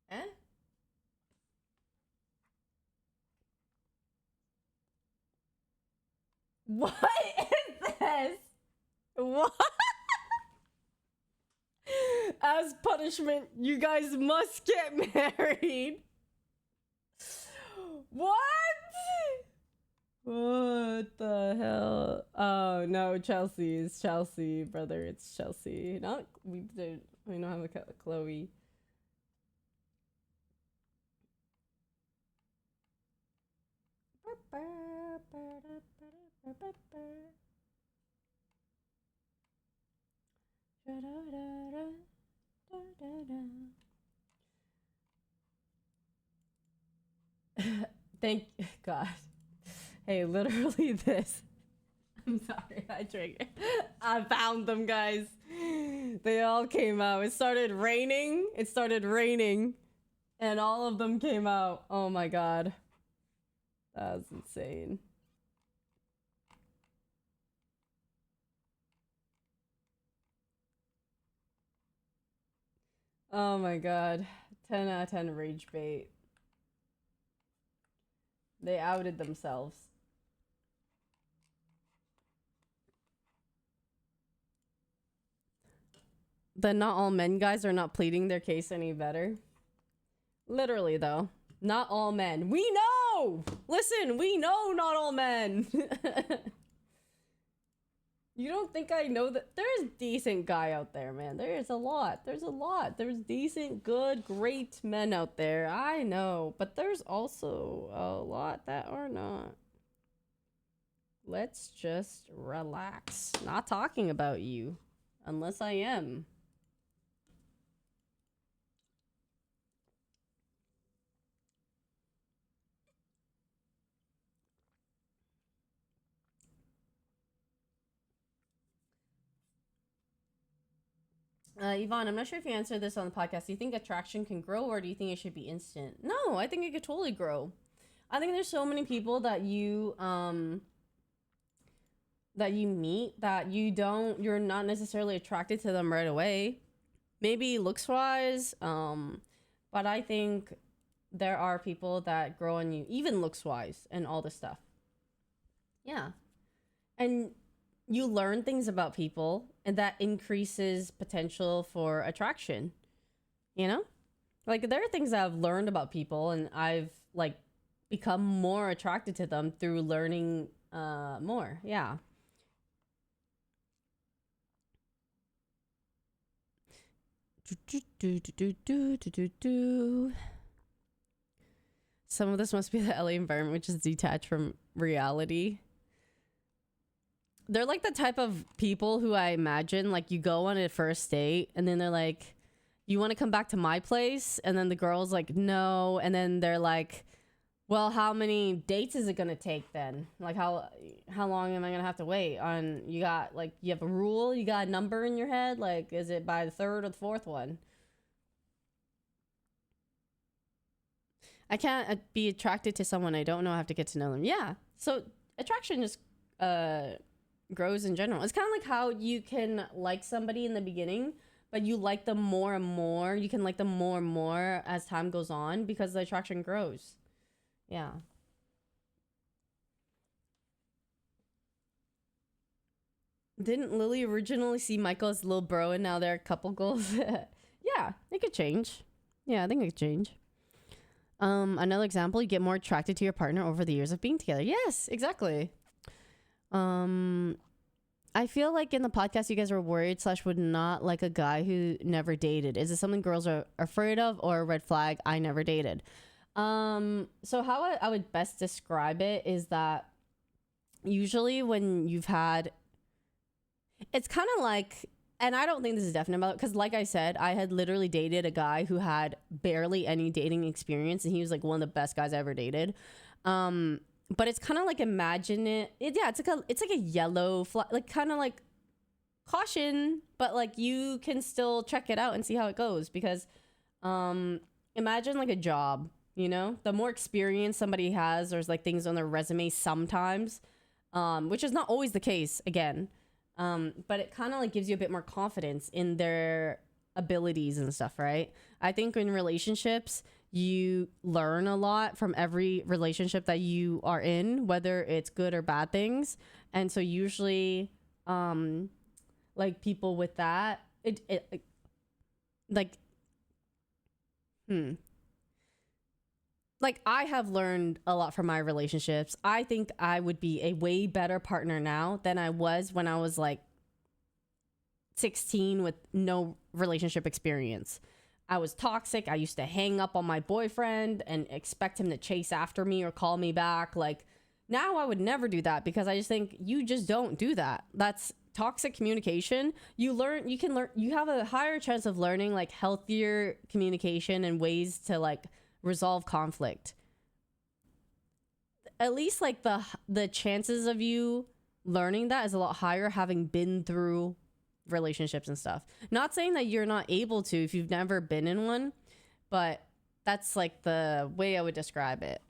Eh? What is this? What? As punishment, you guys must get married. What? What the hell? Oh no, Chelsea is Chelsea, brother. It's Chelsea. Not we don't have a Chloe. Thank God. Hey, literally this. I'm sorry, I triggered. I found them, guys. They all came out. It started raining. And all of them came out. Oh my God. That was insane. Oh my God. 10 out of 10 rage bait. They outed themselves. The not all men guys are not pleading their case any better. Literally, though. Not all men. We know! Listen, we know not all men. You don't think I know that? There's decent guy out there, man. There's a lot. There's decent, good, great men out there. I know. But there's also a lot that are not. Let's just relax. Not talking about you. Unless I am. Yvonne, I'm not sure if you answered this on the podcast. Do you think attraction can grow, or do you think it should be instant? No, I think it could totally grow. I think there's so many people that you meet that you're not necessarily attracted to them right away. Maybe looks wise, but I think there are people that grow on you, even looks wise and all this stuff. Yeah. And you learn things about people, and that increases potential for attraction. You know? Like, there are things that I've learned about people, and I've, like, become more attracted to them through learning more. Yeah. Some of this must be the LA environment, which is detached from reality. They're like the type of people who I imagine, like, you go on a first date and then they're like, you want to come back to my place? And then the girl's like, no. And then they're like, well, how many dates is it going to take then? Like, how long am I going to have to wait on? You got, like, you have a rule? You got a number in your head? Like, is it by the third or the fourth one? I can't be attracted to someone I don't know. I have to get to know them. Yeah. So attraction just grows in general. It's kind of like how you can like somebody in the beginning, but you like them more and more. You can like them more and more as time goes on because the attraction grows. Yeah. Didn't Lily originally see Michael as little bro and now they're a couple goals? Yeah, it could change. Yeah, I think it could change. Another example, you get more attracted to your partner over the years of being together. Yes, exactly. I feel like in the podcast you guys were worried / would not like a guy who never dated. Is it something girls are afraid of, or a red flag? I never dated. So how I would best describe it is that usually when you've had, it's kind of like, and I don't think this is definite about it, because like I said, I had literally dated a guy who had barely any dating experience, and he was like one of the best guys I ever dated. But it's kind of like, imagine it. Yeah, it's like a yellow flag, like kind of like caution, but like you can still check it out and see how it goes, because imagine like a job, you know, the more experience somebody has, there's like things on their resume sometimes, which is not always the case again. But it kind of like gives you a bit more confidence in their abilities and stuff, right? I think in relationships, you learn a lot from every relationship that you are in, whether it's good or bad things. And so usually, like people with that, like I have learned a lot from my relationships. I think I would be a way better partner now than I was when I was like 16 with no relationship experience. I was toxic. I used to hang up on my boyfriend and expect him to chase after me or call me back. Like, Now I would never do that because I just think you just don't do that. That's toxic communication. You have a higher chance of learning like healthier communication and ways to like resolve conflict. At least like the chances of you learning that is a lot higher having been through relationships and stuff. Not saying that you're not able to if you've never been in one, but that's like the way I would describe it.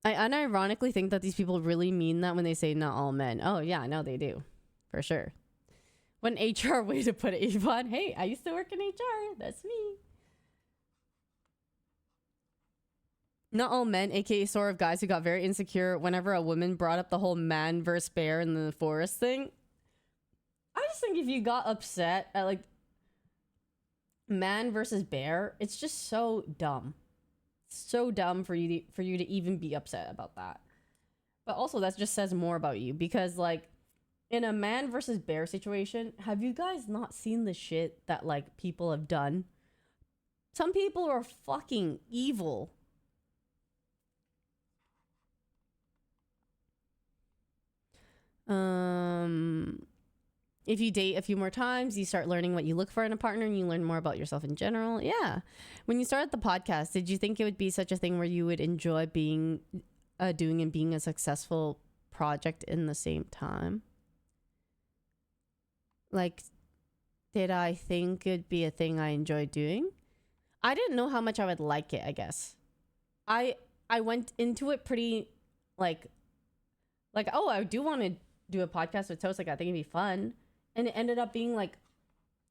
I unironically think that these people really mean that when they say not all men. Oh yeah, no, they do. For sure. What an HR way to put it, Yvonne. Hey, I used to work in HR. That's me. Not all men, aka sort of guys who got very insecure whenever a woman brought up the whole man versus bear in the forest thing. I just think if you got upset at like man versus bear, it's just so dumb. So dumb for you to even be upset about that. But also that just says more about you because like in a man versus bear situation, have you guys not seen the shit that like people have done? Some people are fucking evil. If you date a few more times, you start learning what you look for in a partner and you learn more about yourself in general. Yeah. When you started the podcast, did you think it would be such a thing where you would enjoy being doing and being a successful project in the same time? Like, did I think it'd be a thing I enjoyed doing? I didn't know how much I would like it, I guess. I went into it pretty like, oh, I do want to do a podcast with Toast. Like, I think it'd be fun. And it ended up being like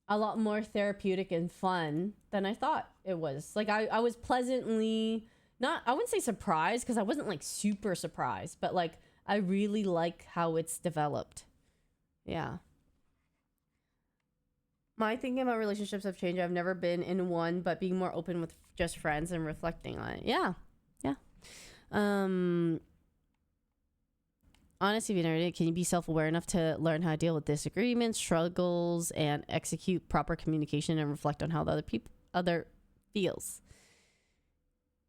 a lot more therapeutic and fun than I thought it was. Like I was pleasantly I wouldn't say surprised because I wasn't like super surprised, but like I really like how it's developed. Yeah. My thinking about relationships have changed. I've never been in one, but being more open with just friends and reflecting on it. Yeah. Yeah. Honestly, can you be self-aware enough to learn how to deal with disagreements, struggles, and execute proper communication and reflect on how the other feels?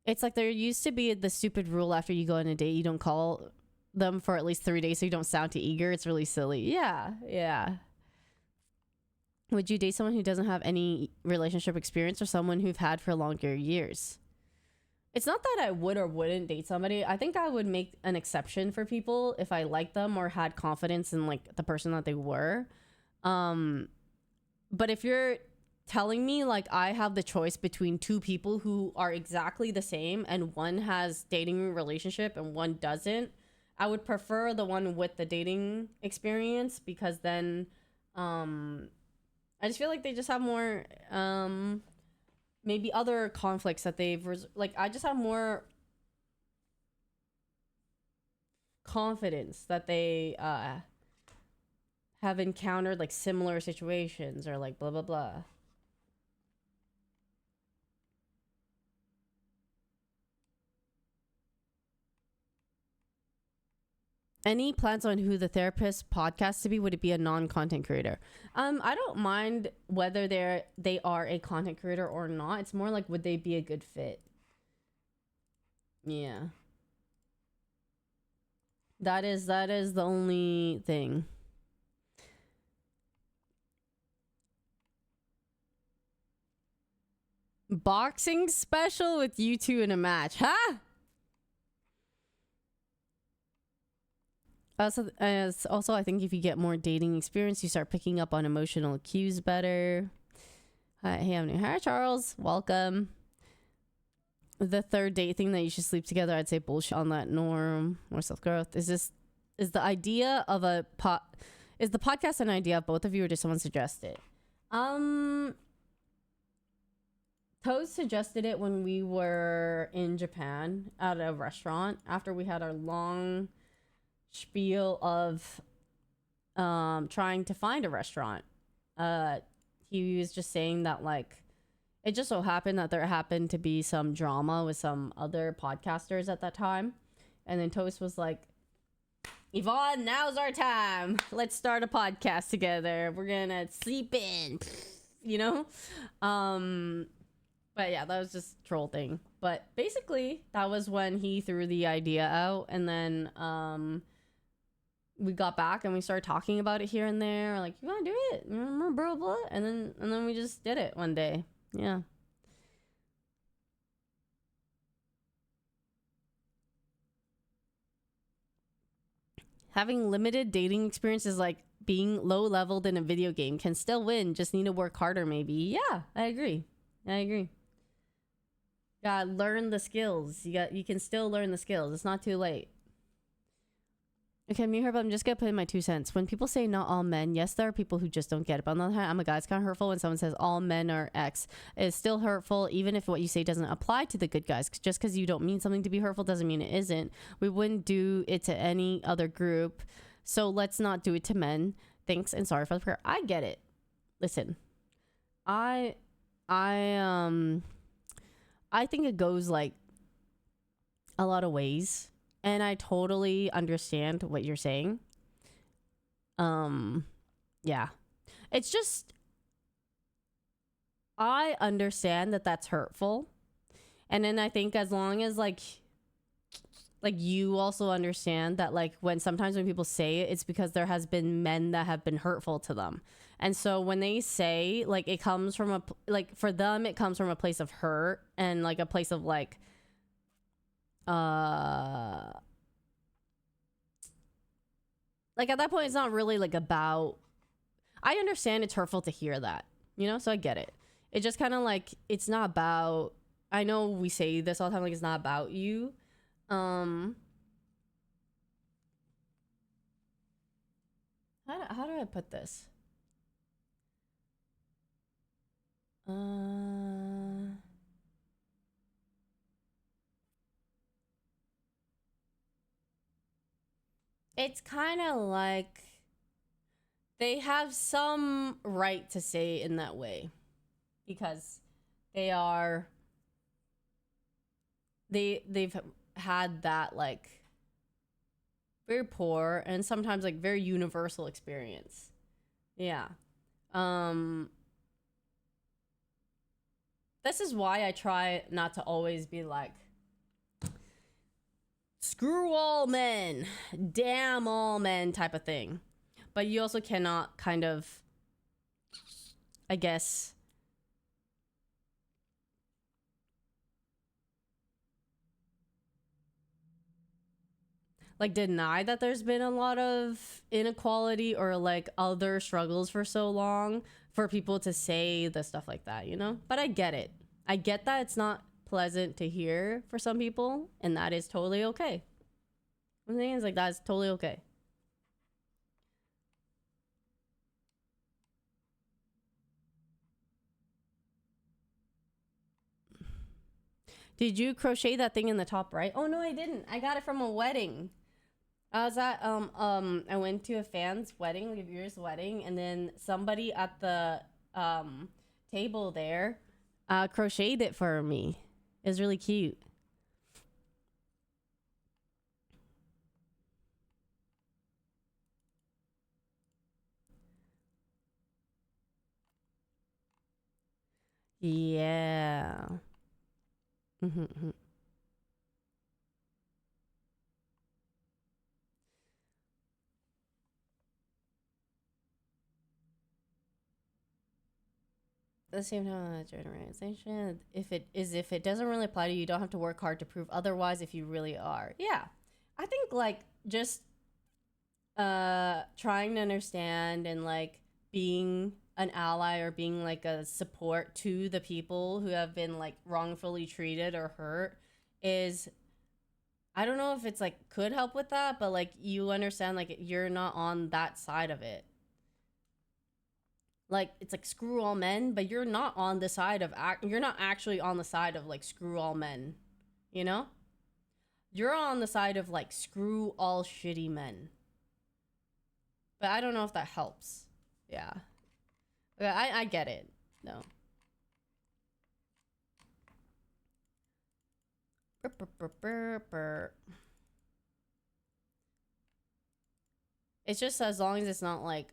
It's like there used to be the stupid rule after you go on a date, you don't call them for at least 3 days so you don't sound too eager. It's really silly. Yeah. Would you date someone who doesn't have any relationship experience or someone who've had for longer years? It's not that I would or wouldn't date somebody. I think I would make an exception for people if I liked them or had confidence in like the person that they were. But if you're telling me like I have the choice between two people who are exactly the same and one has dating relationship and one doesn't, I would prefer the one with the dating experience because then I just feel like they just have more maybe other conflicts that I just have more confidence that they have encountered like similar situations or like blah blah blah. Any plans on who the therapist podcast to be? Would it be a non-content creator? I don't mind whether they are a content creator or not. It's more like would they be a good fit? Yeah. That is the only thing. Boxing special with you two in a match, huh? Also, I think if you get more dating experience, you start picking up on emotional cues better. Hi, Charles. Welcome. The third date thing that you should sleep together, I'd say bullshit on that norm. More self-growth. Is the idea of is the podcast an idea of both of you or did someone suggest it? Toes suggested it when we were in Japan at a restaurant after we had our long spiel of trying to find a restaurant. He was just saying that like it just so happened that there happened to be some drama with some other podcasters at that time, and then Toast was like, Yvonne, now's our time, let's start a podcast together, we're gonna sleep in. you know? But yeah, that was just troll thing. But basically, that was when he threw the idea out, and then we got back and we started talking about it here and there, like, you wanna do it? Blah, blah, blah. And then we just did it one day. Yeah. Having limited dating experiences, like being low leveled in a video game, can still win. Just need to work harder, maybe. Yeah, I agree. Gotta learn the skills. You can still learn the skills. It's not too late. Okay, me here, but I'm just gonna put in my 2 cents. When people say not all men, yes, there are people who just don't get it. But on the other hand, I'm a guy. It's kind of hurtful when someone says all men are X. It's still hurtful, even if what you say doesn't apply to the good guys. Just because you don't mean something to be hurtful doesn't mean it isn't. We wouldn't do it to any other group, so let's not do it to men. Thanks and sorry for the prayer. I get it. Listen, I think it goes like a lot of ways. And I totally understand what you're saying. Yeah. It's just, I understand that that's hurtful. And then I think as long as like you also understand that like sometimes when people say it, it's because there has been men that have been hurtful to them. And so when they say like it comes from for them, it comes from a place of hurt and like a place of like, like at that point it's not really like about, I understand it's hurtful to hear that, you know, so I get it. It just kind of like, it's not about, I know we say this all the time, like it's not about you. How do I put this? It's kind of like they have some right to say it in that way because they've had that like very poor and sometimes like very universal experience. Yeah. This is why I try not to always be like, screw all men, damn all men type of thing. But you also cannot kind of, I guess, like deny that there's been a lot of inequality or like other struggles for so long for people to say the stuff like that, you know? But I get it. I get that it's not pleasant to hear for some people, and that is totally okay. The thing is, like, that's totally okay. Did you crochet that thing in the top right? Oh no, I didn't. I got it from a wedding. I was at I went to a fan's wedding, like a viewer's wedding, and then somebody at the table there crocheted it for me. It was really cute. Yeah. Mm-hmm. At the same time, generalization, if it doesn't really apply to you, you don't have to work hard to prove otherwise if you really are. Yeah. I think like just trying to understand and like being an ally or being like a support to the people who have been like wrongfully treated or hurt is, I don't know if it's like could help with that, but like you understand like you're not on that side of it. Like it's like screw all men, but you're not on the side of you're not actually on the side of like screw all men, you know? You're on the side of like screw all shitty men. But I don't know if that helps. Yeah. Okay, I get it. No. It's just as long as it's not like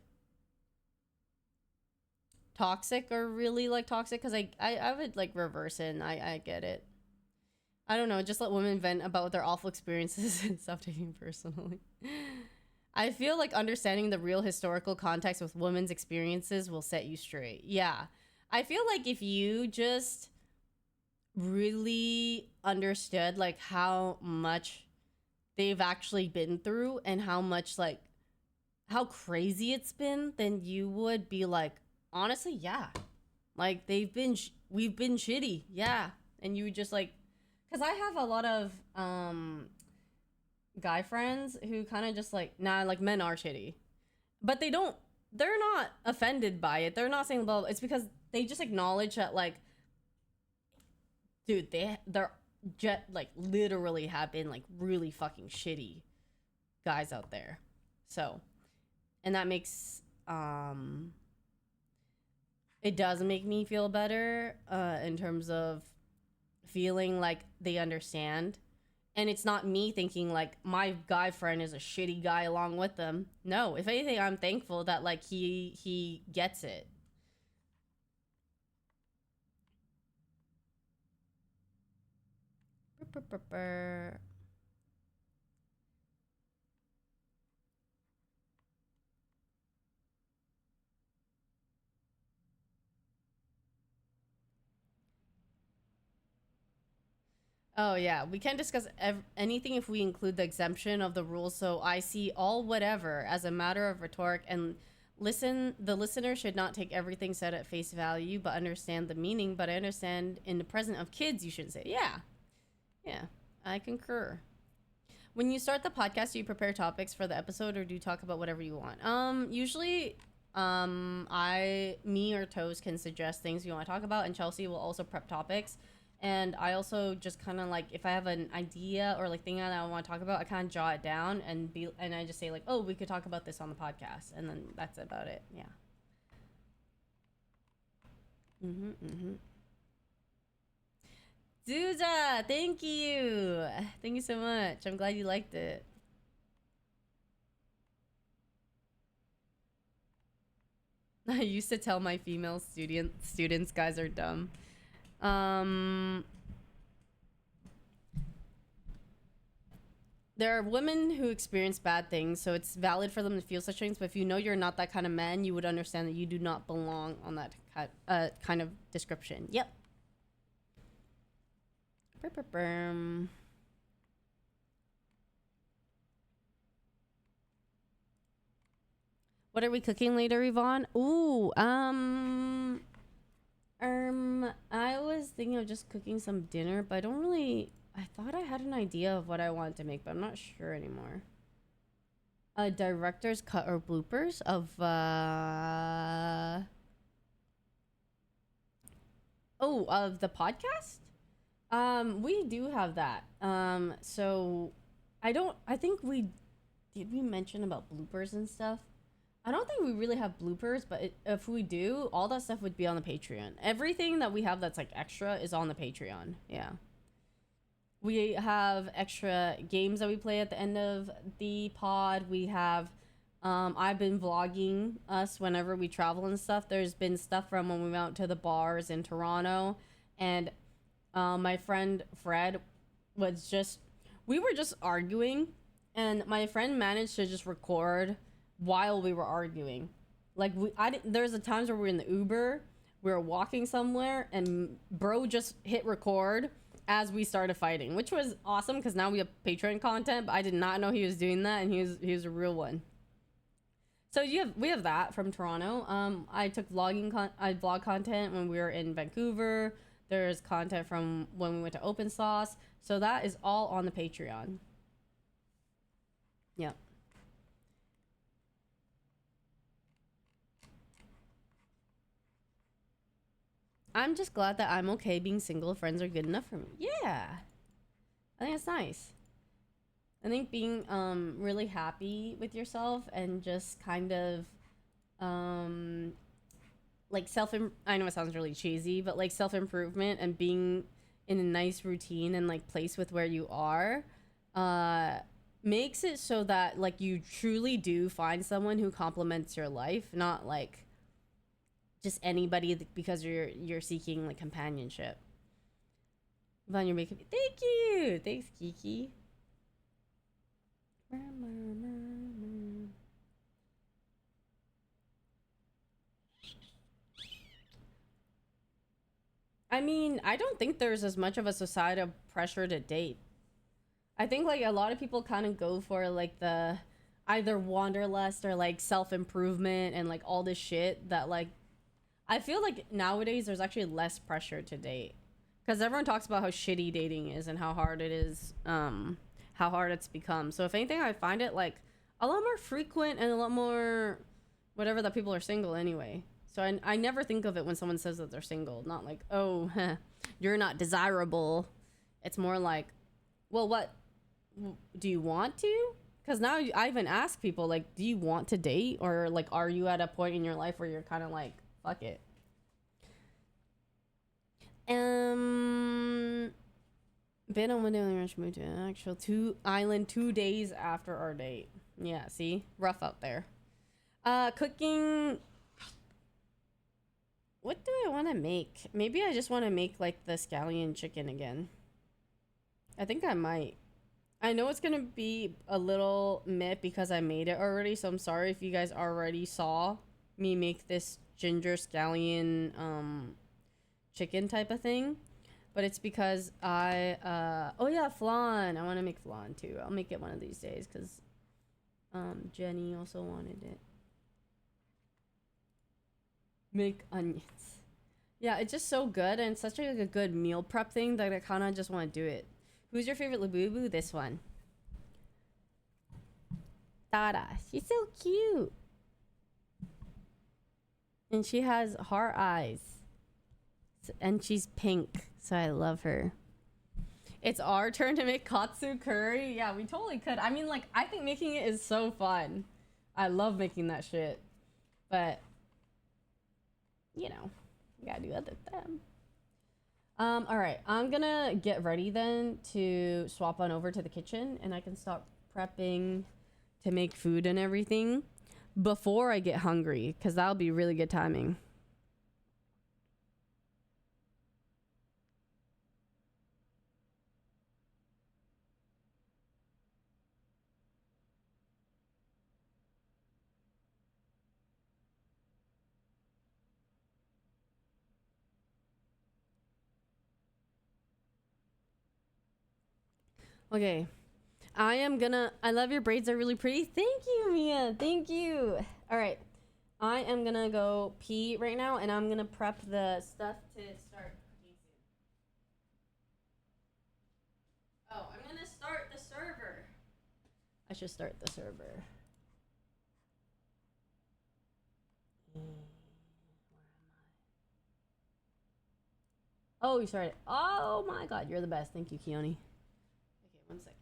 toxic or really like toxic, because I would like reverse it, and I get it. I don't know, just let women vent about their awful experiences and stop taking it personally. I feel like understanding the real historical context with women's experiences will set you straight. Yeah. I feel like if you just really understood like how much they've actually been through and how much like how crazy it's been, then you would be like, honestly, yeah. Like we've been shitty. Yeah. And you would just like, cuz I have a lot of guy friends who kind of just like, nah, like men are shitty. But they're not offended by it. They're not saying, well, it's because they just acknowledge that like, dude, they're like literally have been like really fucking shitty guys out there. So, and that makes it does make me feel better in terms of feeling like they understand. And it's not me thinking like my guy friend is a shitty guy along with them. No, if anything, I'm thankful that like he gets it. Oh yeah, we can't discuss anything if we include the exemption of the rules, so I see all whatever as a matter of rhetoric, and the listener should not take everything said at face value but understand the meaning. But I understand in the presence of kids you shouldn't say. Yeah, I concur. When you start the podcast, do you prepare topics for the episode, or do you talk about whatever you want? Usually me or Toes can suggest things we want to talk about, and Chelsea will also prep topics. And I also just kind of like, if I have an idea or like thing that I want to talk about, I kind of jot it down and I just say like, oh, we could talk about this on the podcast, and then that's about it. Yeah. Zuza, thank you so much. I'm glad you liked it. I used to tell my female students guys are dumb. There are women who experience bad things, so it's valid for them to feel such things, but if you know you're not that kind of man, you would understand that you do not belong on that kind of description. Yep. What are we cooking later, Yvonne? Ooh, I was thinking of just cooking some dinner, but I thought I had an idea of what I wanted to make, but I'm not sure anymore. A director's cut or bloopers of, of the podcast? We do have that. So did we mention about bloopers and stuff? I don't think we really have bloopers, but if we do, all that stuff would be on the Patreon. Everything that we have that's like extra is on the Patreon. Yeah. We have extra games that we play at the end of the pod. We have, I've been vlogging us whenever we travel and stuff. There's been stuff from when we went out to the bars in Toronto, and my friend Fred we were just arguing, and my friend managed to just record while we were arguing. Like there's a times where we're in the Uber, we were walking somewhere, and bro just hit record as we started fighting, which was awesome because now we have Patreon content, but I did not know he was doing that, and he was a real one. So we have that from Toronto. I took I vlog content when we were in Vancouver. There's content from when we went to Open Sauce. So that is all on the Patreon. Yep. I'm just glad that I'm okay being single. Friends are good enough for me. Yeah. I think it's nice. I think being really happy with yourself and just kind of like I know it sounds really cheesy, but like self-improvement and being in a nice routine and like place with where you are makes it so that like you truly do find someone who complements your life, not like just anybody because you're seeking like companionship. Yvonne, you're making me. Thank you. Thanks, Kiki. I mean, I don't think there's as much of a societal pressure to date. I think like a lot of people kind of go for like the either wanderlust or like self-improvement and like all this shit that like I feel like nowadays there's actually less pressure to date because everyone talks about how shitty dating is and how hard it is, how hard it's become. So if anything, I find it like a lot more frequent and a lot more whatever that people are single anyway. So I never think of it when someone says that they're single. Not like, oh, you're not desirable. It's more like, well, what do you want to? Because now I even ask people, like, do you want to date? Or, like, are you at a point in your life where you're kind of like, fuck it? Been on Window Ranch, moved to an actual island 2 days after our date. Yeah, see? Rough out there. Cooking... What do I want to make? Maybe I just want to make, like, the scallion chicken again. I think I might. I know it's gonna be a little meh because I made it already, so I'm sorry if you guys already saw me make this ginger scallion chicken type of thing. But it's because oh yeah, flan. I want to make flan too. I'll make it one of these days because Jenny also wanted it. Make onions. Yeah, it's just so good and it's such like a good meal prep thing that I kind of just want to do it. Who's your favorite Labubu? This one. Dada. She's so cute. And she has heart eyes. And she's pink. So I love her. It's our turn to make katsu curry. Yeah, we totally could. I mean, like, I think making it is so fun. I love making that shit. But, you know, you gotta do other things. All right, I'm gonna get ready then to swap on over to the kitchen and I can start prepping to make food and everything before I get hungry because that'll be really good timing. Okay, I love your braids, are really pretty. Thank you, Mia. Thank you. All right, I am gonna go pee right now and I'm gonna prep the stuff to start cooking soon. Oh, I'm gonna start the server. I should start the server. Oh, you started. Oh my god, you're the best. Thank you, Keone. Okay, 1 second.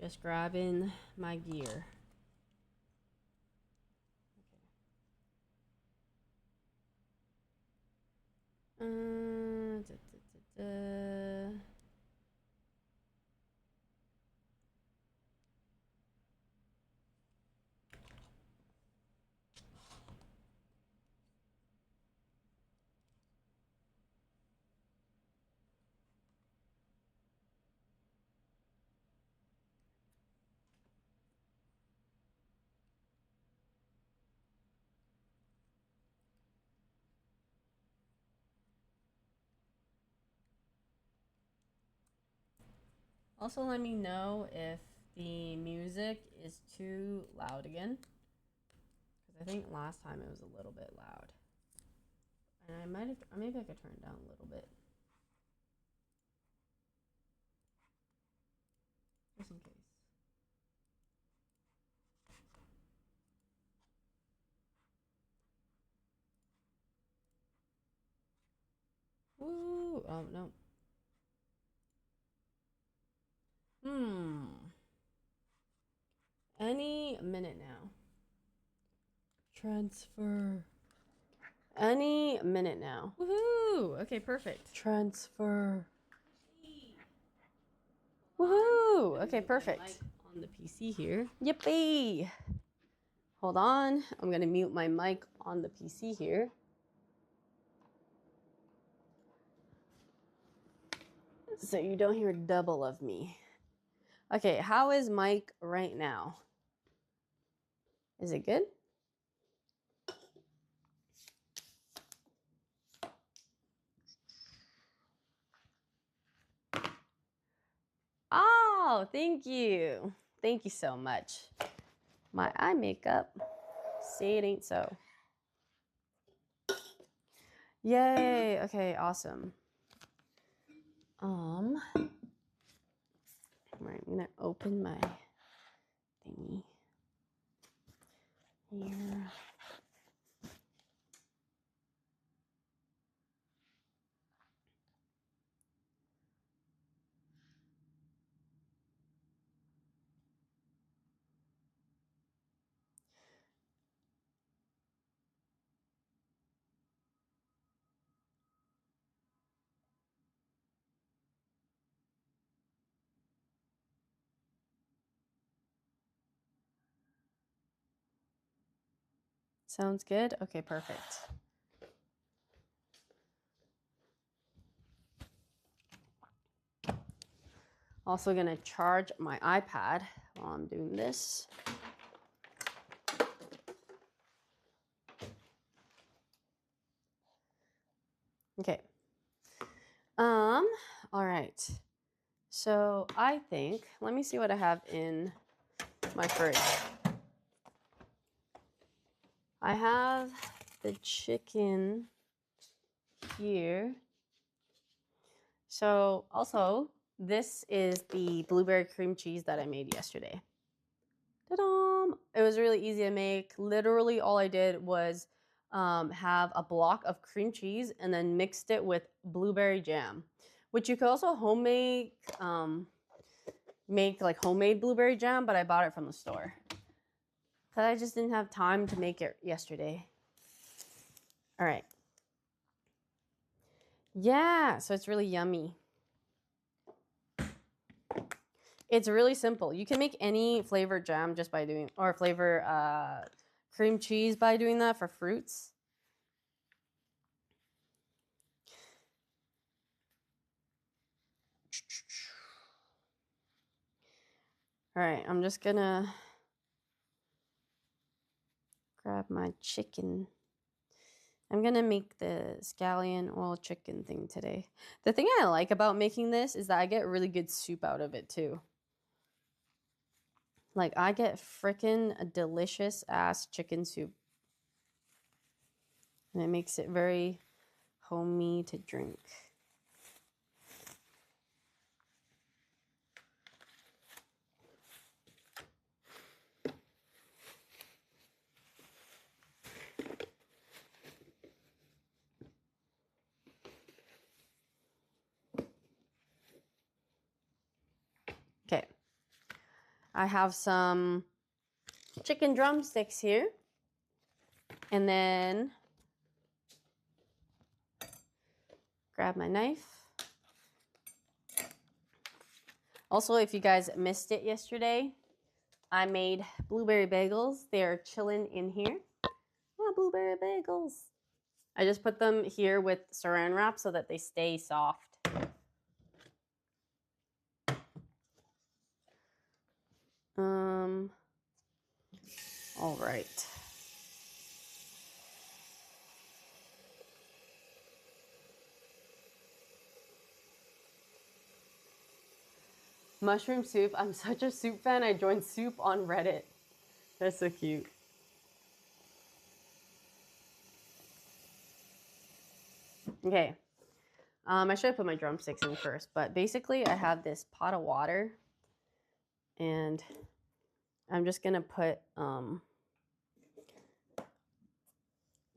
Just grabbing my gear. Also, let me know if the music is too loud again. Because I think last time it was a little bit loud. And I might have, maybe I could turn it down a little bit. Just in case. Woo! Oh, no. Any minute now. Transfer. Any minute now. Woohoo! Okay, perfect. Transfer. Woohoo! Okay, perfect. On the PC here. Yippee! Hold on. I'm gonna mute my mic on the PC here. So you don't hear double of me. Okay, how is mic right now? Is it good? Oh, thank you. Thank you so much. My eye makeup. Say it ain't so. Yay. Okay, awesome. All right, I'm gonna open my thingy here. Sounds good? Okay, perfect. Also gonna charge my iPad while I'm doing this. Okay. All right. So I think, let me see what I have in my fridge. I have the chicken here. So also, this is the blueberry cream cheese that I made yesterday. Ta-da! It was really easy to make. Literally all I did was have a block of cream cheese and then mixed it with blueberry jam, which you could also make like homemade blueberry jam, but I bought it from the store. Because I just didn't have time to make it yesterday. All right. Yeah, so it's really yummy. It's really simple. You can make any flavored jam just by doing, or flavor cream cheese by doing that for fruits. All right, I'm just gonna grab my chicken. I'm gonna make the scallion oil chicken thing today. The thing I like about making this is that I get really good soup out of it too. Like I get frickin' delicious ass chicken soup. And it makes it very homey to drink. Okay. I have some chicken drumsticks here. And then grab my knife. Also, if you guys missed it yesterday, I made blueberry bagels. They're chilling in here. Oh, blueberry bagels. I just put them here with saran wrap so that they stay soft. All right. Mushroom soup. I'm such a soup fan. I joined soup on Reddit. That's so cute. Okay. I should have put my drumsticks in first, but basically I have this pot of water and I'm just gonna put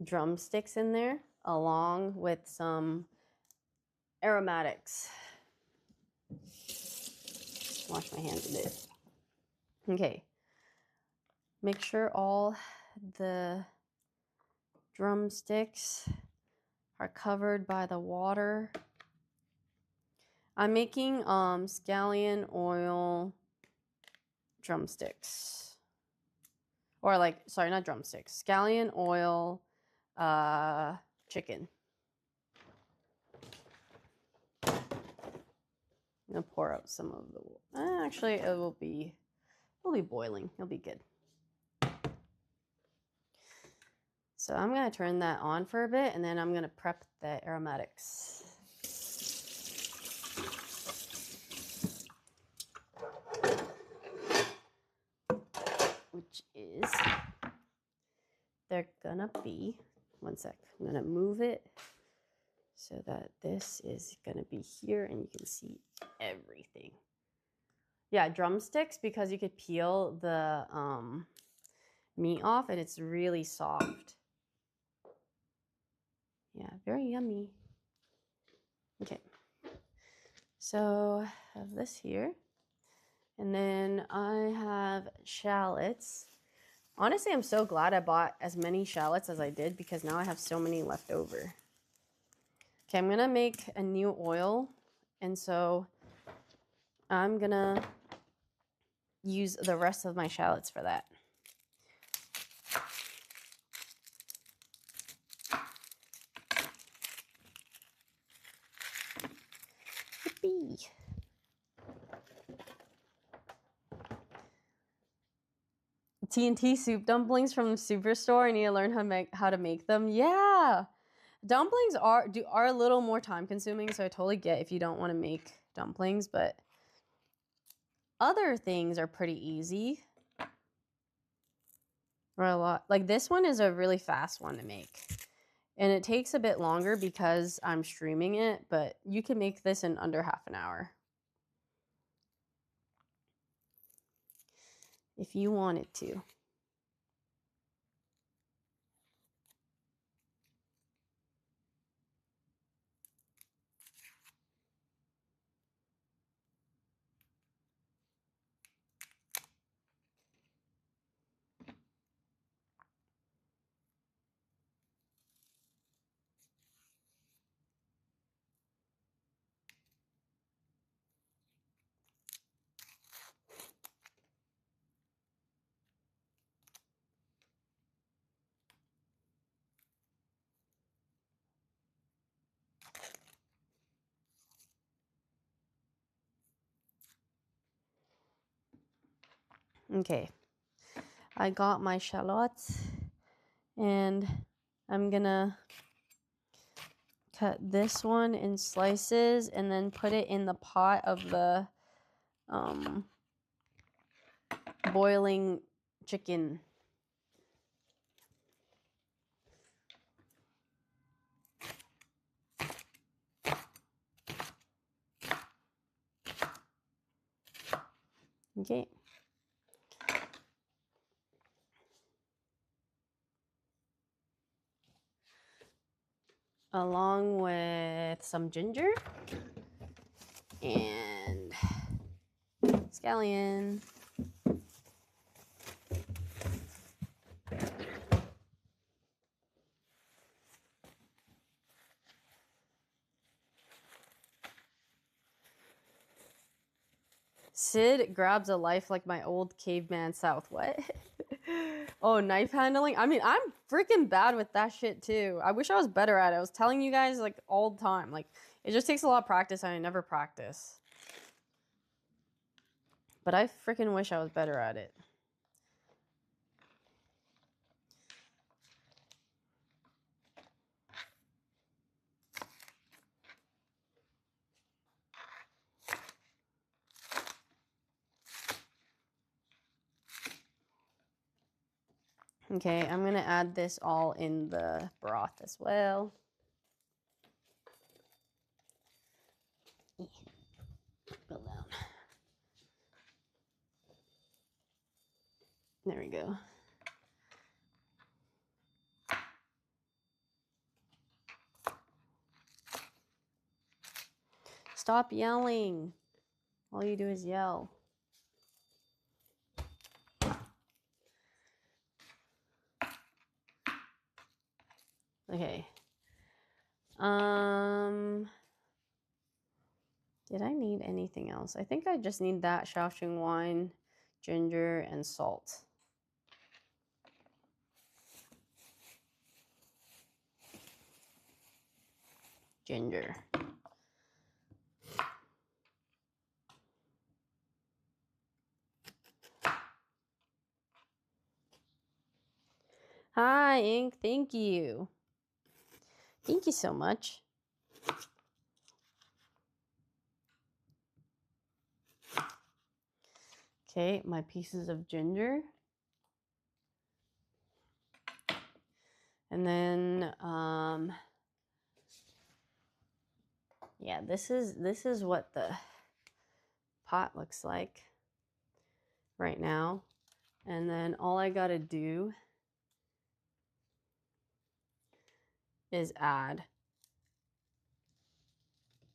drumsticks in there along with some aromatics. Wash my hands a bit. Okay. Make sure all the drumsticks are covered by the water. I'm making scallion oil drumsticks. Or like, sorry, not drumsticks. Scallion oil chicken. I'm gonna pour out some of the actually it'll be boiling. It'll be good. So I'm gonna turn that on for a bit and then I'm gonna prep the aromatics. Which is, they're gonna be, one sec, I'm gonna move it so that this is gonna be here and you can see everything. Yeah, drumsticks, because you could peel the meat off and it's really soft. Yeah, very yummy. Okay, so I have this here. And then I have shallots. Honestly, I'm so glad I bought as many shallots as I did because now I have so many left over. Okay, I'm gonna make a new oil. And so I'm gonna use the rest of my shallots for that. Yippee. TNT soup dumplings from the superstore. I need to learn how to make them. Yeah, dumplings are a little more time consuming, so I totally get if you don't want to make dumplings, but other things are pretty easy. Or a lot. Like this one is a really fast one to make. And it takes a bit longer because I'm streaming it, but you can make this in under half an hour. If you wanted to. Okay, I got my shallots and I'm gonna cut this one in slices and then put it in the pot of the boiling chicken. Okay. Along with some ginger and scallion. Sid grabs a life like my old caveman South. What? Oh, knife handling? I mean, I'm freaking bad with that shit too. I wish I was better at it. I was telling you guys like all the time. Like, it just takes a lot of practice and I never practice. But I freaking wish I was better at it. Okay, I'm gonna add this all in the broth as well. Go down. There we go. Stop yelling. All you do is yell. Okay. Did I need anything else? I think I just need that Shaoxing wine, ginger, and salt. Ginger. Hi, Ink. Thank you. Thank you so much. Okay, my pieces of ginger. And then, yeah, this is what the pot looks like right now. And then all I gotta do is add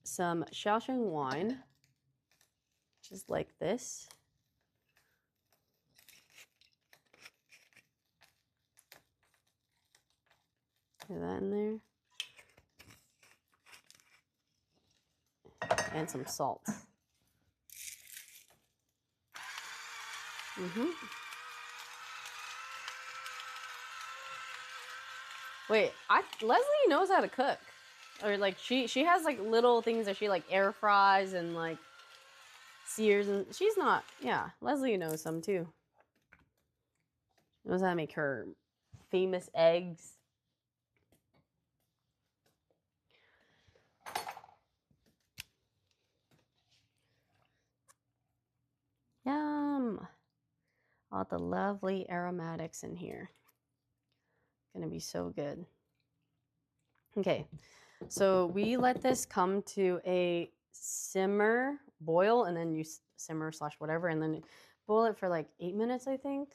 some Shaoxing wine, just like this. Put that in there. And some salt. Wait, Leslie knows how to cook. Or like she has like little things that she like air fries and like sears, and she's not, yeah, Leslie knows some too. Knows how to make her famous eggs. Yum. All the lovely aromatics in here. Gonna be so good. Okay, so we let this come to a simmer, boil, and then you simmer / whatever, and then boil it for like 8 minutes, I think.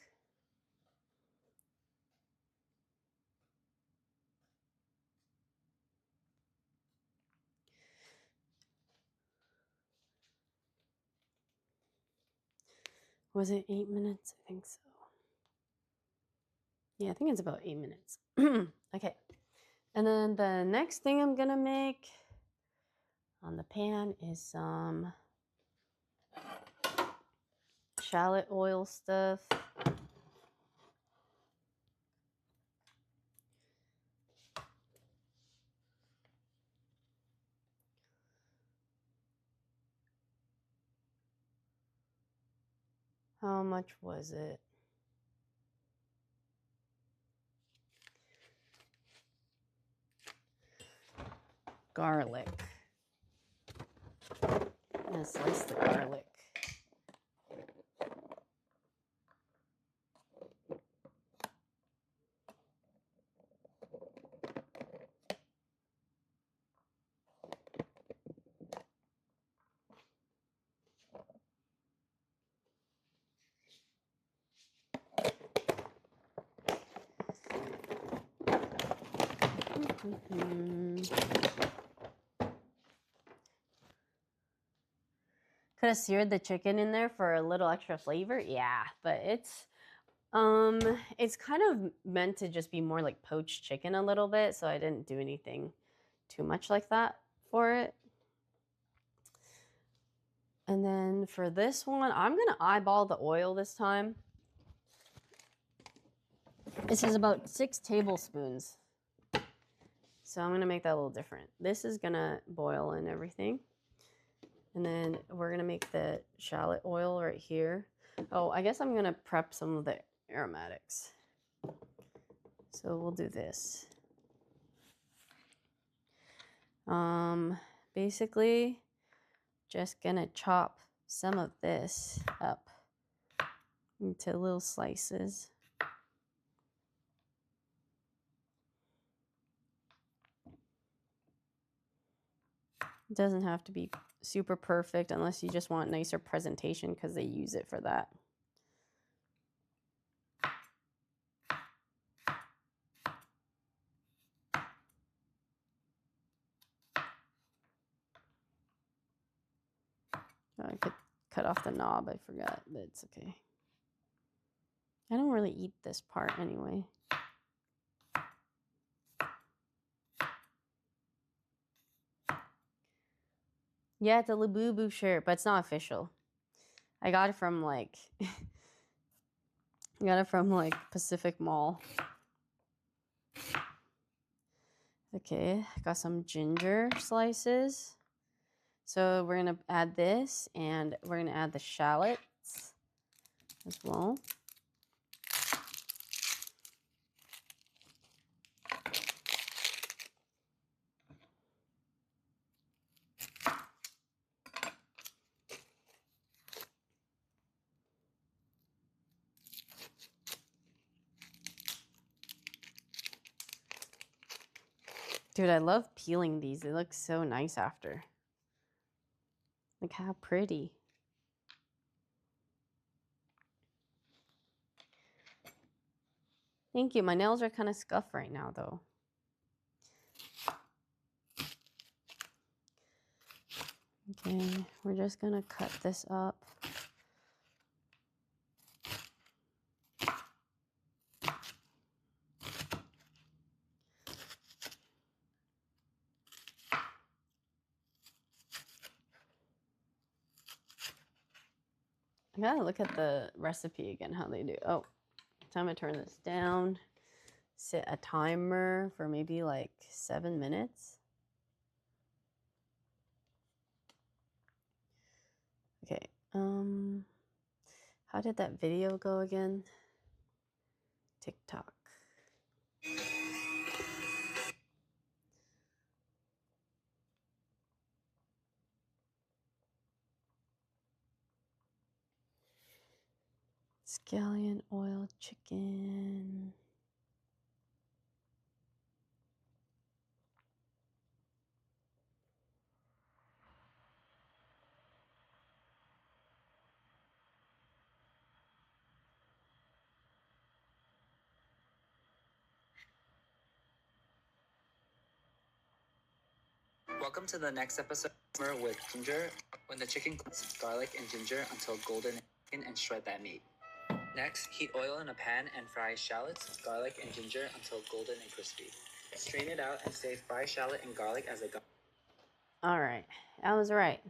Was it 8 minutes? I think so. Yeah, I think it's about 8 minutes. Okay. And then the next thing I'm gonna make on the pan is some shallot oil stuff. How much was it? Garlic. I'm gonna slice the garlic. Could have seared the chicken in there for a little extra flavor. Yeah, but it's kind of meant to just be more like poached chicken a little bit, so I didn't do anything too much like that for it. And then for this one, I'm gonna eyeball the oil this time. This is about 6 tablespoons. So I'm gonna make that a little different. This is gonna boil and everything. And then we're gonna make the shallot oil right here. Oh, I guess I'm gonna prep some of the aromatics. So we'll do this. Basically, just gonna chop some of this up into little slices. It doesn't have to be super perfect unless you just want nicer presentation because they use it for that. I could cut off the knob, I forgot, but it's okay. I don't really eat this part anyway. Yeah, it's a Labubu shirt, but it's not official. I got it from like Pacific Mall. Okay, got some ginger slices. So we're gonna add this, and we're gonna add the shallots as well. Dude, I love peeling these. They look so nice after. Look how pretty. Thank you. My nails are kind of scuffed right now, though. Okay, we're just gonna cut this up. I gotta look at the recipe again, how they do. Oh, time to turn this down. Set a timer for maybe like 7 minutes. Okay, how did that video go again? TikTok. Scallion oil chicken. Welcome to the next episode with ginger. When the chicken cooks, garlic and ginger until golden and shred that meat. Next, heat oil in a pan and fry shallots, garlic and ginger until golden and crispy. Strain it out and save fried shallot and garlic as a All right, I was right.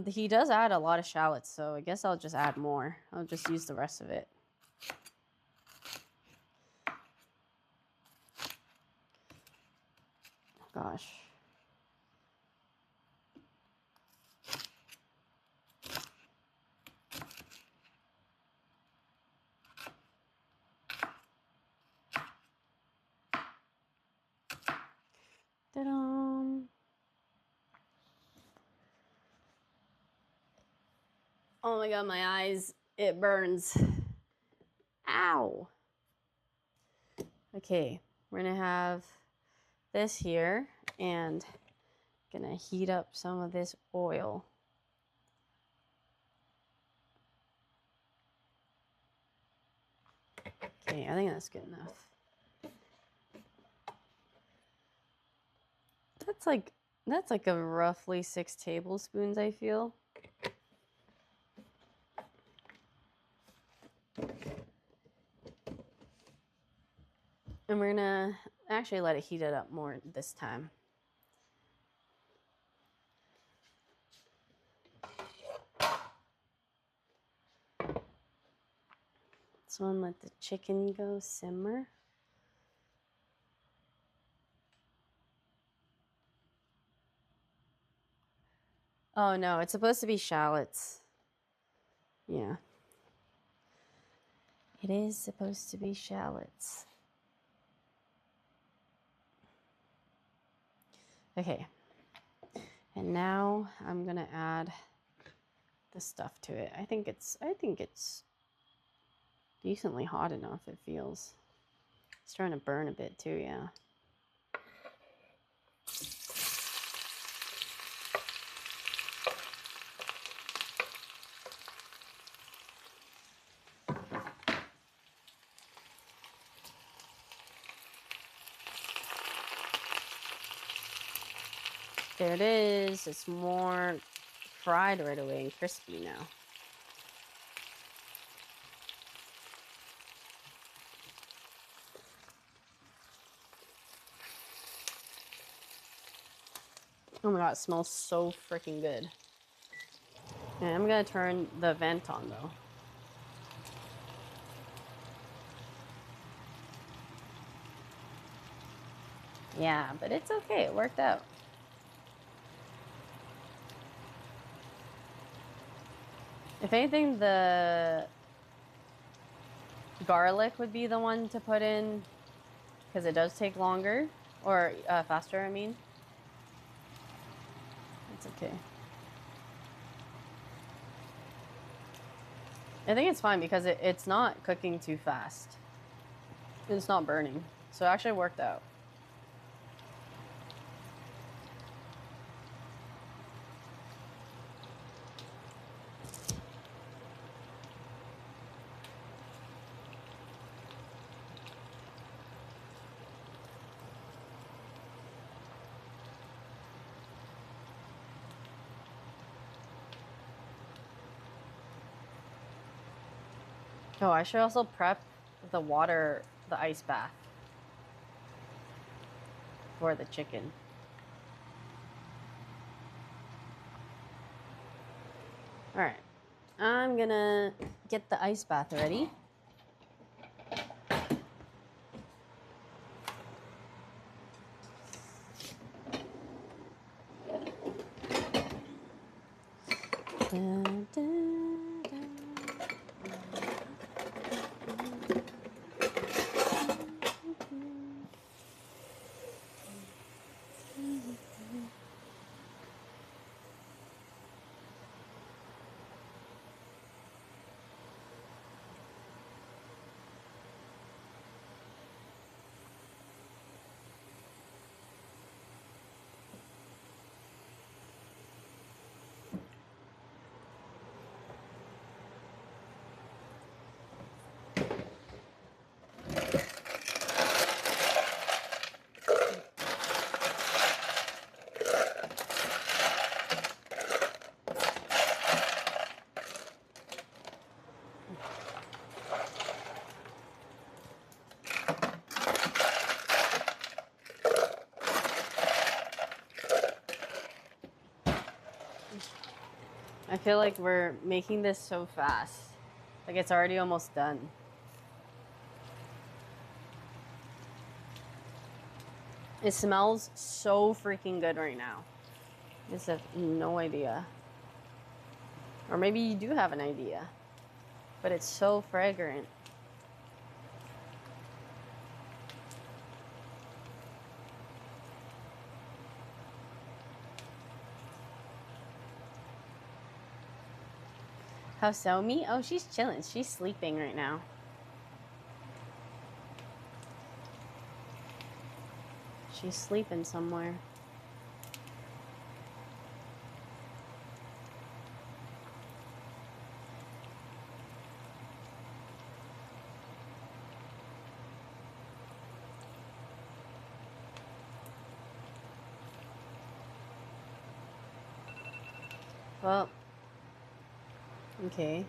He does add a lot of shallots, so I guess I'll just add more. I'll just use the rest of it. Gosh. Ta-da! Oh my god, my eyes. It burns. Ow! Okay, we're gonna have this here and gonna heat up some of this oil. Okay, I think that's good enough. That's like a roughly 6 tablespoons, I feel. And we're gonna actually let it heat it up more this time. This one, let the chicken go simmer. Oh no, it's supposed to be shallots. Yeah. It is supposed to be shallots. Okay. And now I'm gonna add the stuff to it. I think it's decently hot enough, it feels. It's trying to burn a bit too, yeah. There it is. It's more fried right away and crispy now. Oh my god, it smells so freaking good. And I'm gonna turn the vent on though. Yeah, but it's okay. It worked out. If anything, the garlic would be the one to put in because it does take longer or faster, I mean. It's okay. I think it's fine because it's not cooking too fast. It's not burning. So it actually worked out. Oh, I should also prep the water, the ice bath for the chicken. All right, I'm gonna get the ice bath ready. Dun, dun, dun. I feel like we're making this so fast. Like it's already almost done. It smells so freaking good right now. I just have no idea. Or maybe you do have an idea. But it's so fragrant. How's Somi? Oh, she's chilling. She's sleeping right now. She's sleeping somewhere. Well, okay.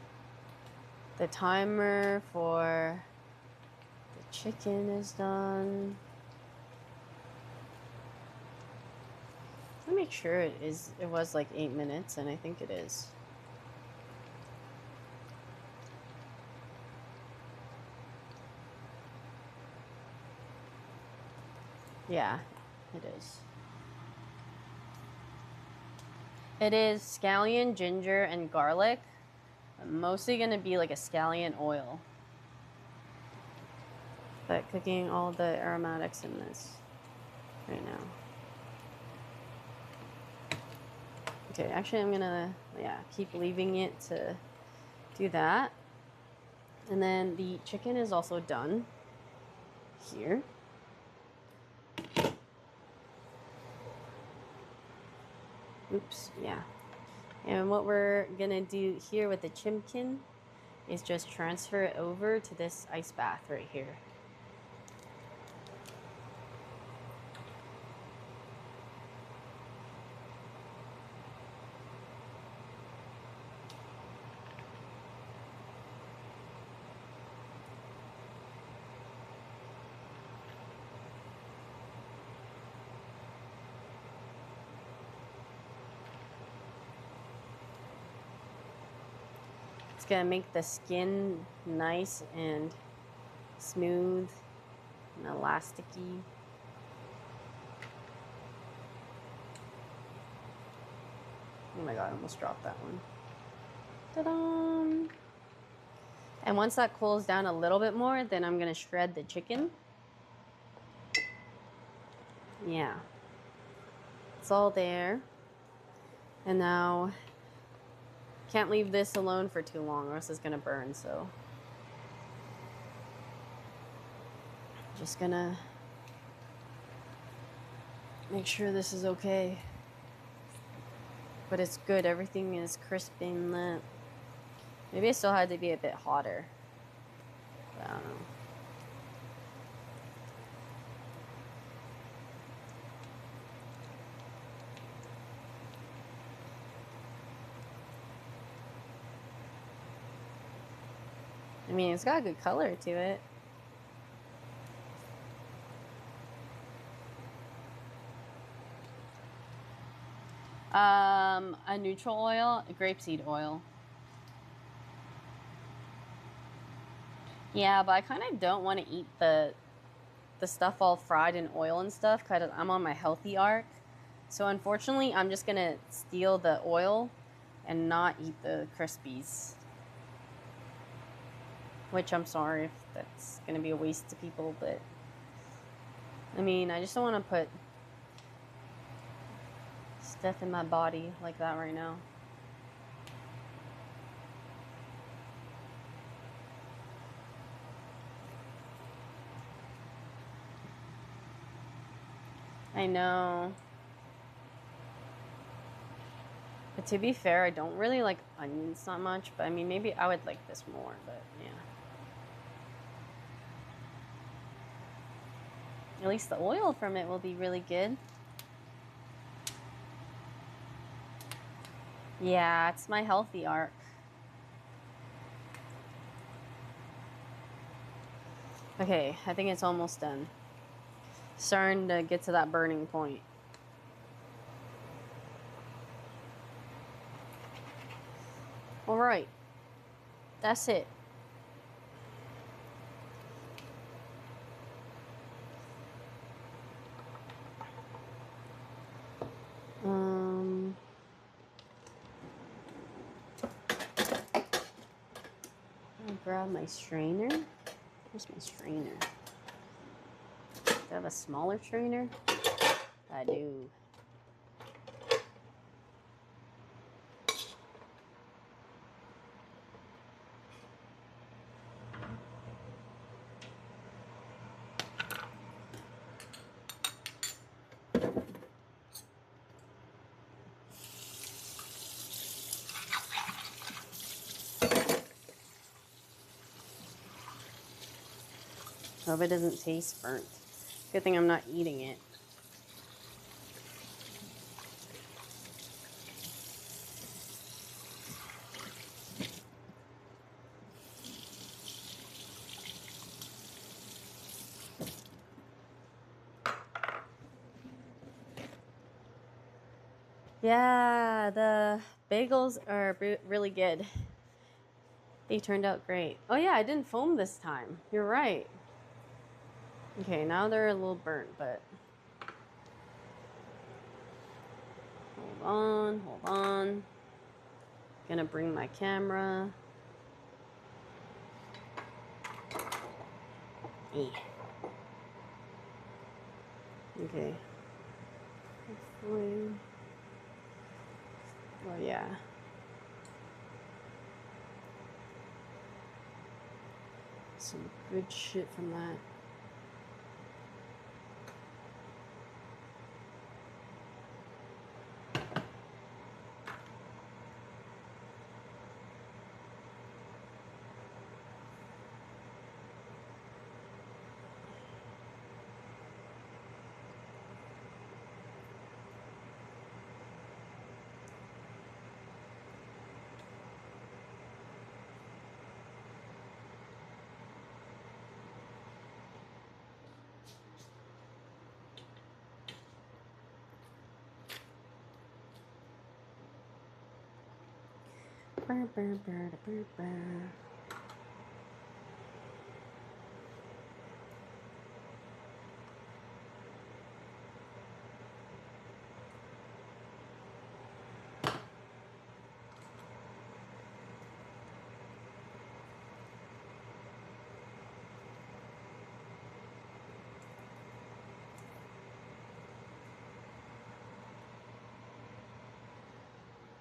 The timer for the chicken is done. Let me make sure it was like 8 minutes, and I think it is. Yeah, it is. It is scallion, ginger, and garlic. I'm mostly gonna be like a scallion oil. But cooking all the aromatics in this right now. Okay, actually I'm gonna, yeah, keep leaving it to do that. And then the chicken is also done here. Oops, yeah. And what we're gonna do here with the chimkin is just transfer it over to this ice bath right here. It's gonna make the skin nice and smooth and elasticy. Oh my god, I almost dropped that one. Ta-da! And once that cools down a little bit more, then I'm gonna shred the chicken. Yeah. It's all there. And now, can't leave this alone for too long or else it's gonna burn, so. Just gonna make sure this is okay. But it's good, everything is crispy and that. Maybe it still had to be a bit hotter. But I don't know. I mean, it's got a good color to it. A neutral oil, a grapeseed oil. Yeah, but I kind of don't want to eat the stuff all fried in oil and stuff because I'm on my healthy arc. So unfortunately, I'm just gonna steal the oil and not eat the Crispies. Which I'm sorry if that's gonna be a waste to people, but I mean, I just don't want to put stuff in my body like that right now. I know. But to be fair, I don't really like onions that much, but I mean, maybe I would like this more, but yeah. At least the oil from it will be really good. Yeah, it's my healthy arc. Okay, I think it's almost done. Starting to get to that burning point. All right, that's it. I'll grab my strainer. Where's my strainer? Do I have a smaller strainer? I do. Hope it doesn't taste burnt. Good thing I'm not eating it. Yeah, the bagels are really good. They turned out great. Oh yeah, I didn't foam this time. You're right. Okay, now they're a little burnt, but Hold on. Gonna bring my camera. Okay. Hopefully. Oh yeah. Some good shit from that.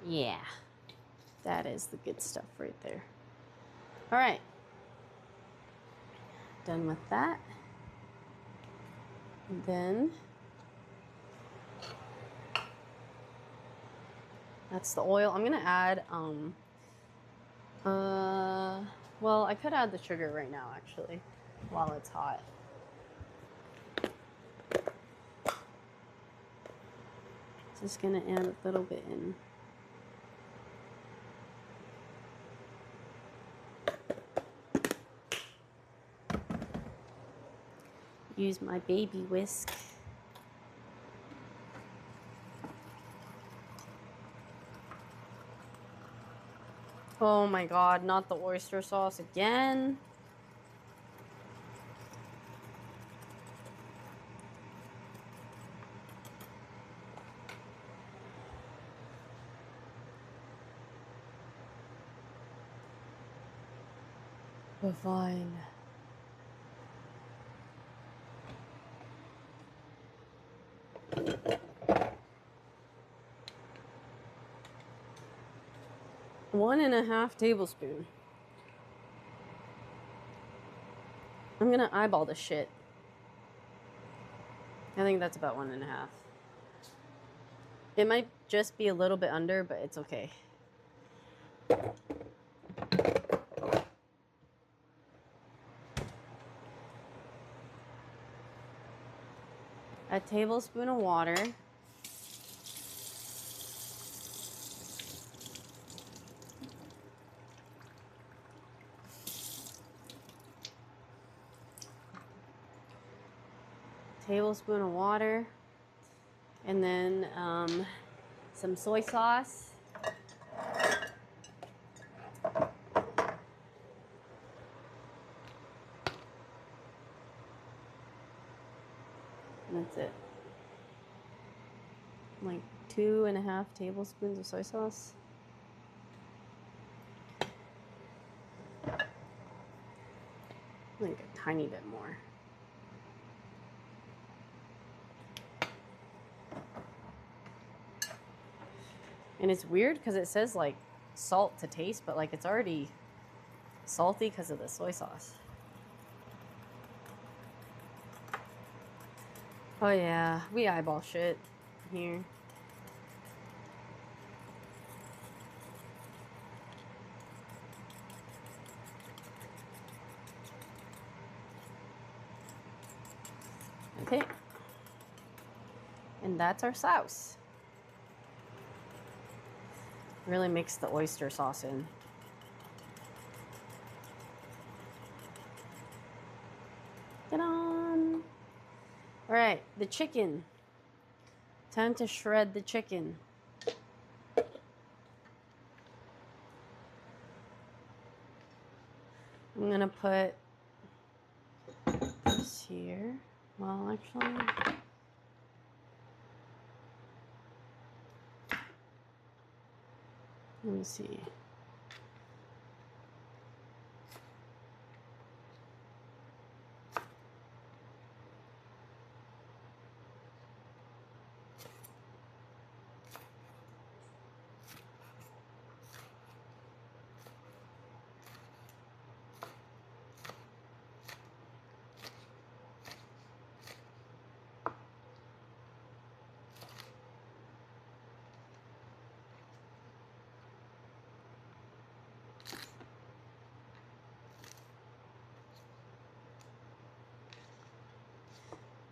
Yeah, that is the good stuff right there. All right, done with that. And then that's the oil. I'm gonna add, well, I could add the sugar right now actually, while it's hot. Just gonna add a little bit in. Use my baby whisk. Oh my god, not the oyster sauce again. Fine. One and a half tablespoon. I'm gonna eyeball this shit. I think that's about 1.5. It might just be a little bit under, but it's okay. A tablespoon of water. Tablespoon of water. And then some soy sauce. And that's it. Like 2.5 tablespoons of soy sauce. Like a tiny bit more. And it's weird because it says like salt to taste, but like it's already salty because of the soy sauce. Oh yeah, we eyeball shit here. Okay. And that's our sauce. Really mix the oyster sauce in. Ta-da! All right, the chicken. Time to shred the chicken. I'm gonna put this here. Well, actually, Let me see.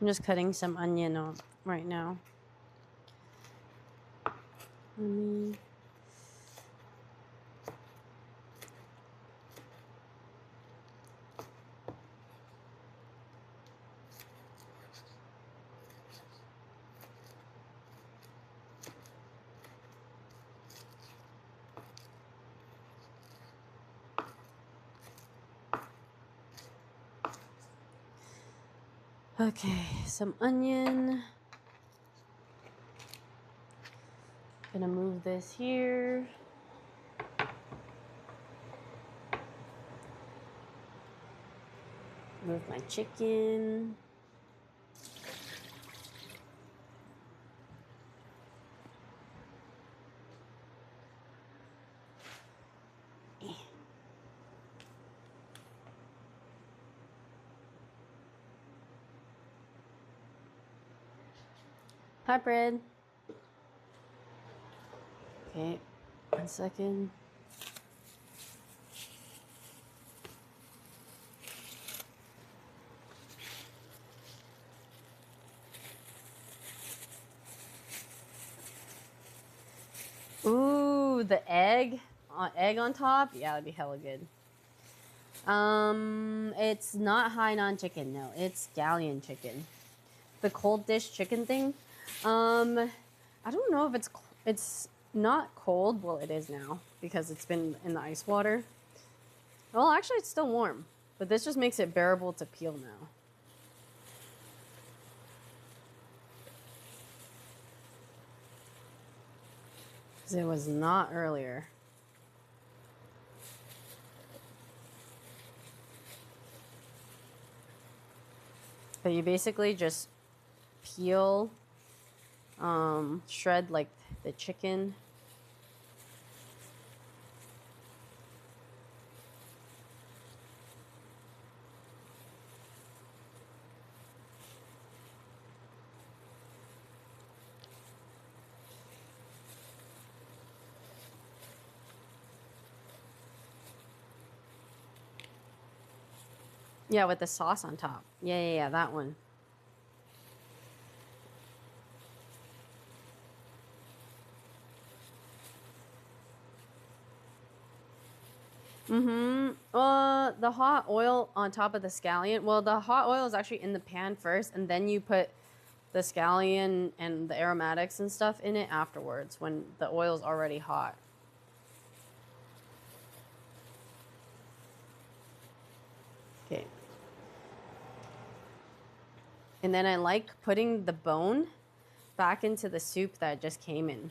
I'm just cutting some onion up right now. Okay, some onion. Gonna move this here. Move my chicken. Hi, bread. Okay, 1 second. Ooh, the egg on top. Yeah, that'd be hella good. It's not Hainan chicken. No, it's scallion chicken. The cold dish chicken thing. I don't know if it's not cold. Well, it is now because it's been in the ice water. Well, actually, it's still warm, but this just makes it bearable to peel now. Because it was not earlier. But you basically just peel, shred like the chicken. Yeah, with the sauce on top. Yeah, that one. The hot oil on top of the scallion. Well, the hot oil is actually in the pan first, and then you put the scallion and the aromatics and stuff in it afterwards when the oil's already hot. Okay. And then I like putting the bone back into the soup that just came in.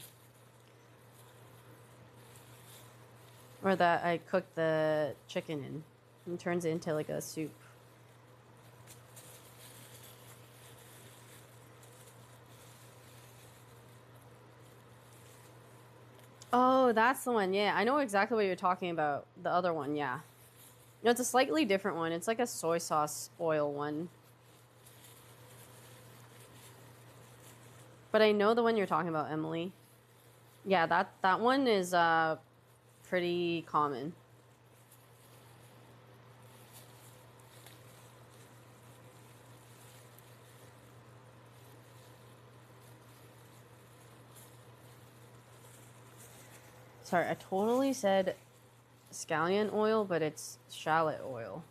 Or that I cooked the chicken in. And turns it into like a soup. Oh, that's the one. Yeah, I know exactly what you're talking about. The other one, yeah. No, it's a slightly different one. It's like a soy sauce oil one. But I know the one you're talking about, Emily. Yeah, that one is pretty common. Sorry, I totally said scallion oil, but it's shallot oil.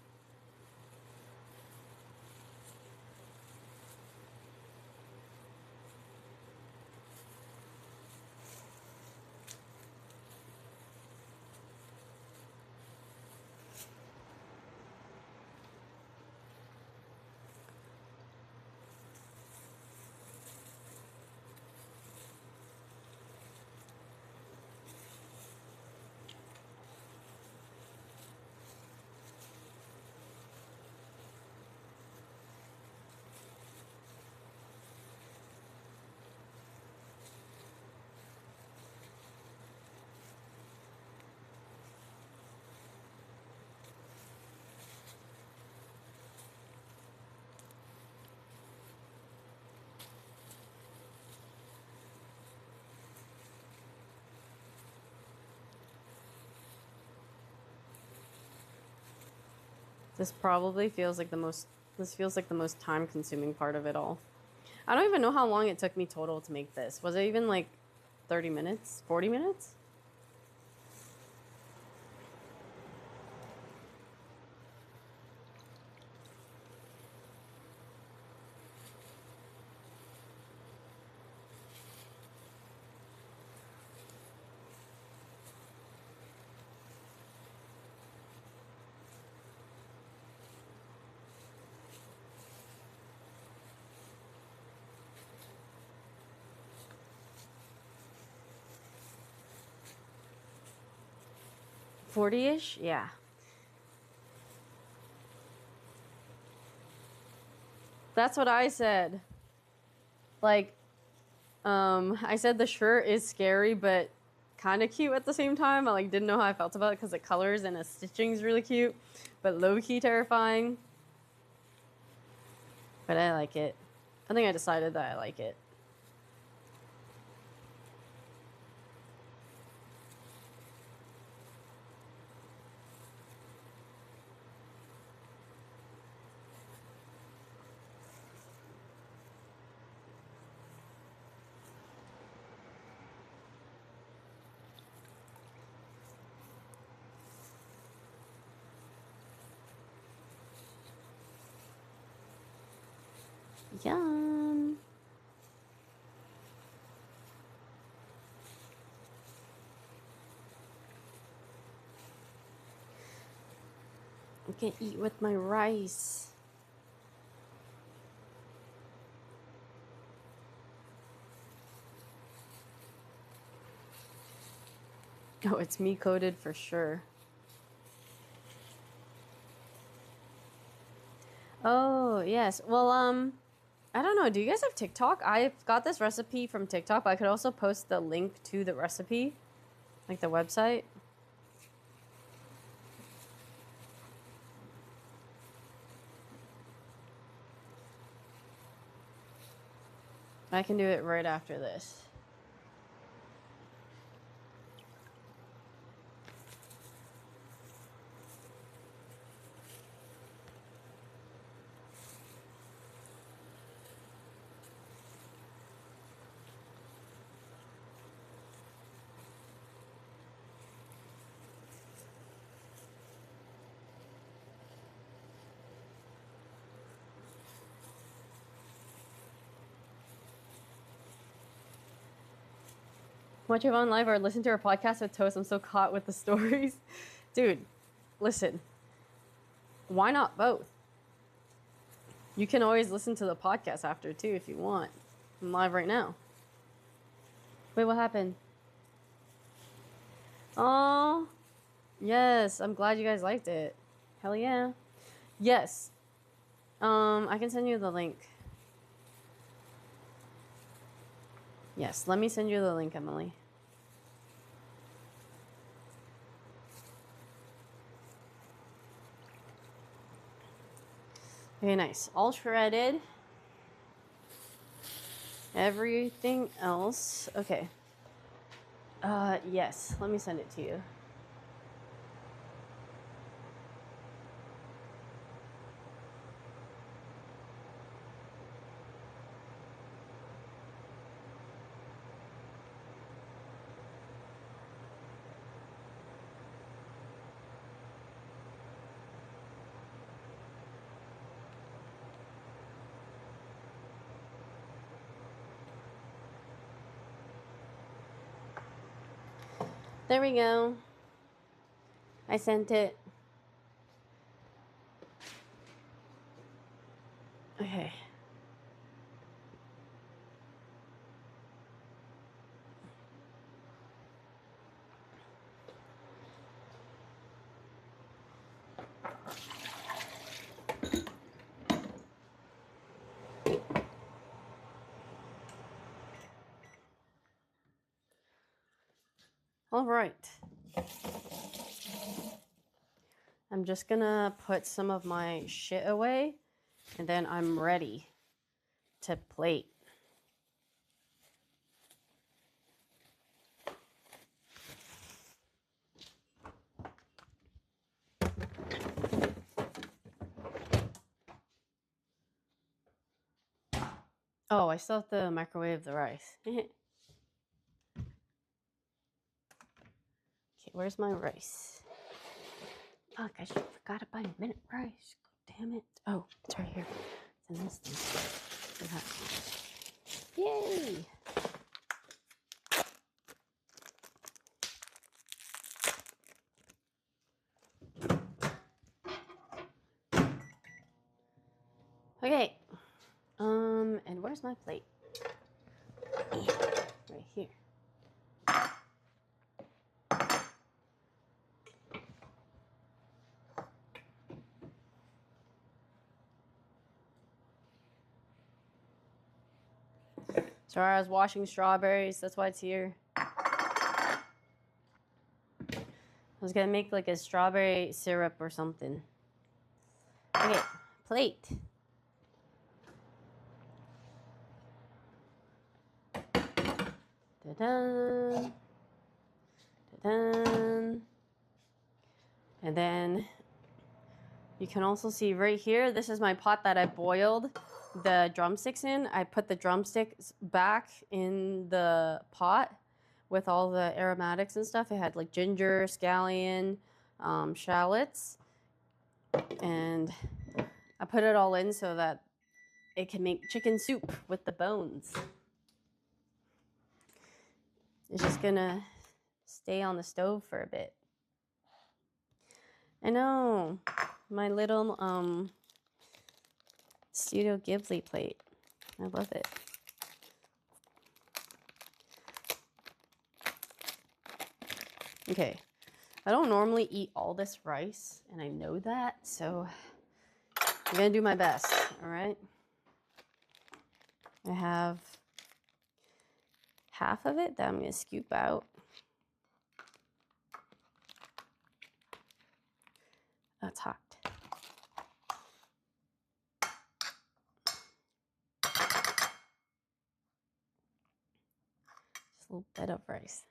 This probably feels like the most, this feels like the most time consuming part of it all. I don't even know how long it took me total to make this. Was it even like 30 minutes? 40 minutes? $40-ish? Yeah. That's what I said. Like, I said the shirt is scary, but kind of cute at the same time. I like didn't know how I felt about it because the colors and the stitching is really cute, but low-key terrifying. But I like it. I think I decided that I like it. Yum. I can eat with my rice. Oh, it's me coded for sure. Oh, yes. Well, I don't know. Do you guys have TikTok? I've got this recipe from TikTok, but I could also post the link to the recipe, like the website. I can do it right after this. Watch Yvonne live or listen to her podcast with Toast. I'm so caught with the stories. Dude, listen. Why not both? You can always listen to the podcast after too if you want. I'm live right now. Wait, what happened? Oh, yes. I'm glad you guys liked it. Hell yeah. Yes. I can send you the link. Yes, let me send you the link, Emily. Okay, nice. All shredded. Everything else. Okay. Yes. Let me send it to you. There we go. I sent it. Okay. All right. I'm just gonna put some of my shit away and then I'm ready to plate. Oh, I still have to microwave the rice. Okay, where's my rice? Fuck, I should forgot about a minute rice. Damn it. Oh, it's right here. It's in this thing. Yay! Okay. And where's my plate? Right here. Sorry, I was washing strawberries. That's why it's here. I was gonna make like a strawberry syrup or something. Okay, plate. Da-dun. Da-dun. And then you can also see right here, this is my pot that I boiled the drumsticks in. I put the drumsticks back in the pot with all the aromatics and stuff. It had like ginger, scallion, shallots, and I put it all in so that it can make chicken soup with the bones. It's just gonna stay on the stove for a bit. I know, my little Studio Ghibli plate. I love it. Okay, I don't normally eat all this rice, and I know that, so I'm gonna do my best, all right? I have half of it that I'm gonna scoop out. That's hot. Just a little bit of rice.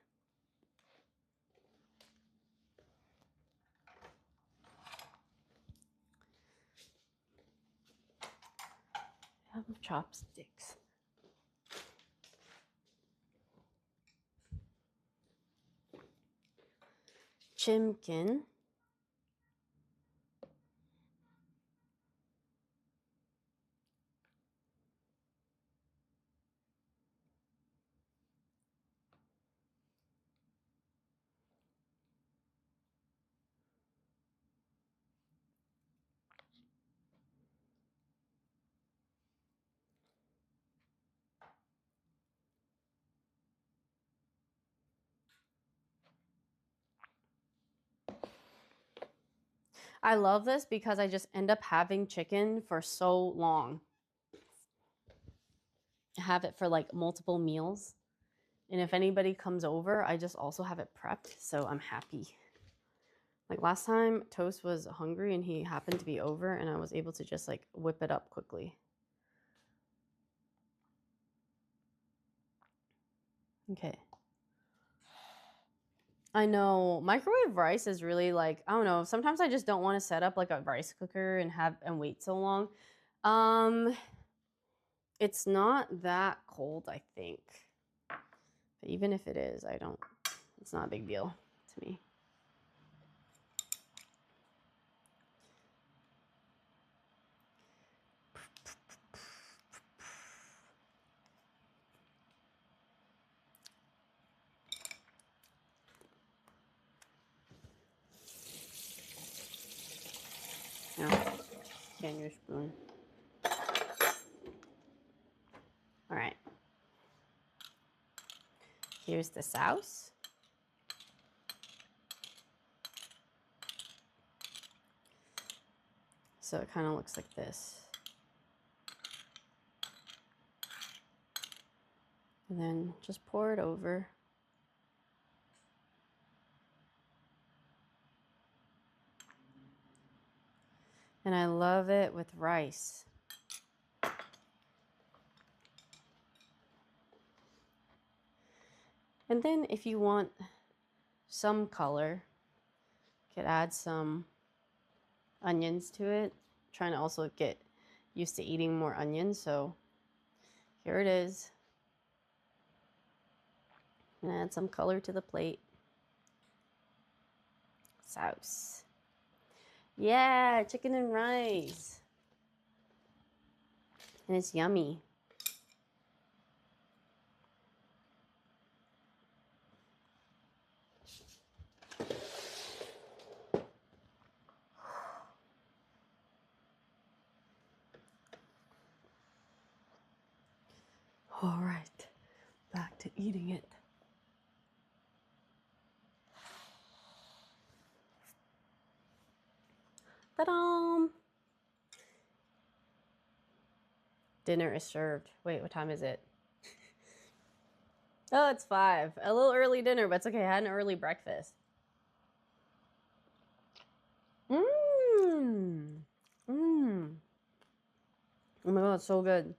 I have chopsticks. Chimkin. I love this because I just end up having chicken for so long. I have it for like multiple meals. And if anybody comes over, I just also have it prepped, so I'm happy. Like last time, Toast was hungry and he happened to be over and I was able to just like whip it up quickly. Okay. I know microwave rice is really like, I don't know, sometimes I just don't want to set up like a rice cooker and wait so long. It's not that cold, I think. But even if it is, it's not a big deal to me. No, can't use spoon. All right. Here's the sauce. So it kind of looks like this. And then just pour it over. And I love it with rice. And then if you want some color, you could add some onions to it. I'm trying to also get used to eating more onions, so Here it is. And add some color to the plate. Sauce. Yeah, chicken and rice. And it's yummy. All right, back to eating it. Ta-da! Dinner is served. Wait, what time is it? Oh, it's 5. A little early dinner, but it's okay. I had an early breakfast. Mmm. Mmm. Oh my god, it's so good.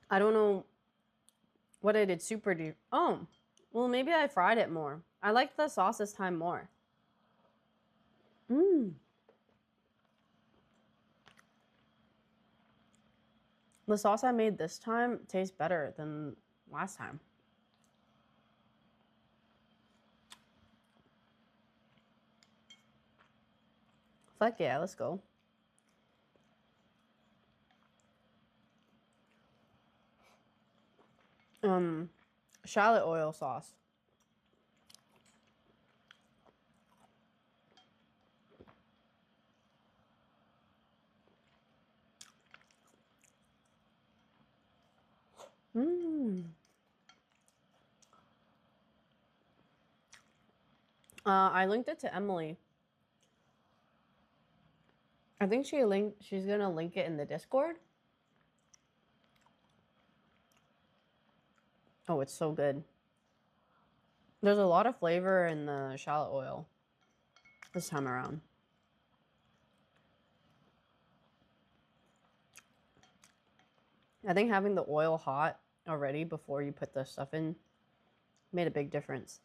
I don't know what I did super deep. Oh, well, maybe I fried it more. I like the sauce this time more. Mmm. The sauce I made this time tastes better than last time. Fuck yeah, let's go. Shallot oil sauce. Mmm. I linked it to Emily. I think she's gonna link it in the Discord. Oh, it's so good. There's a lot of flavor in the shallot oil this time around. I think having the oil hot already before you put the stuff in made a big difference.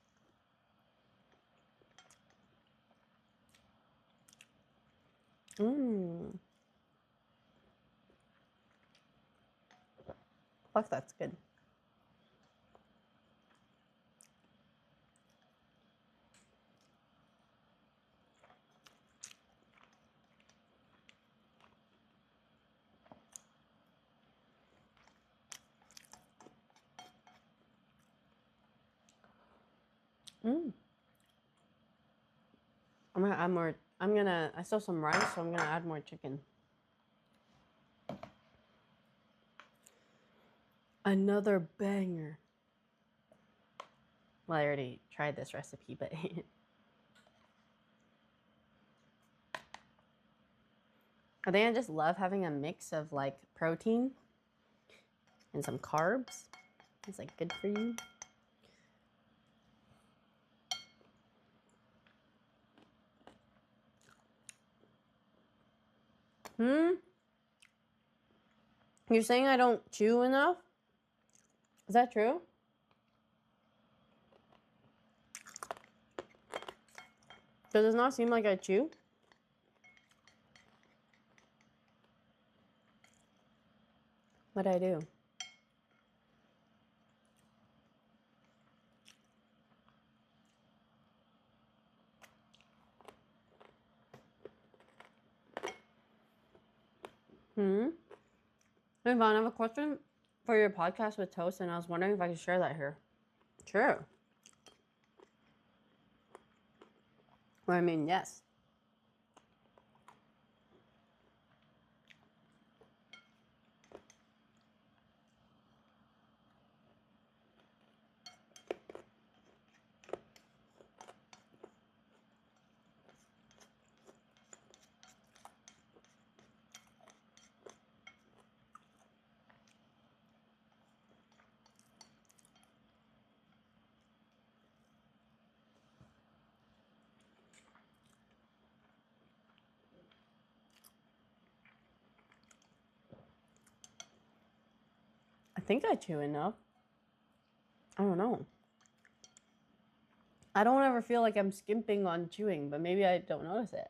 Mmm. Fuck, that's good. Mmm. I'm gonna add more. I still have some rice, so I'm gonna add more chicken. Another banger. Well, I already tried this recipe, but I think I just love having a mix of like protein and some carbs. It's like good for you. You're saying I don't chew enough? Is that true? Does it not seem like I chew? What'd I do? Hey, Yvonne, I have a question for your podcast with Toast, and I was wondering if I could share that here. Sure. Well, I mean, yes. I think I chew enough. I don't know. I don't ever feel like I'm skimping on chewing, but maybe I don't notice it.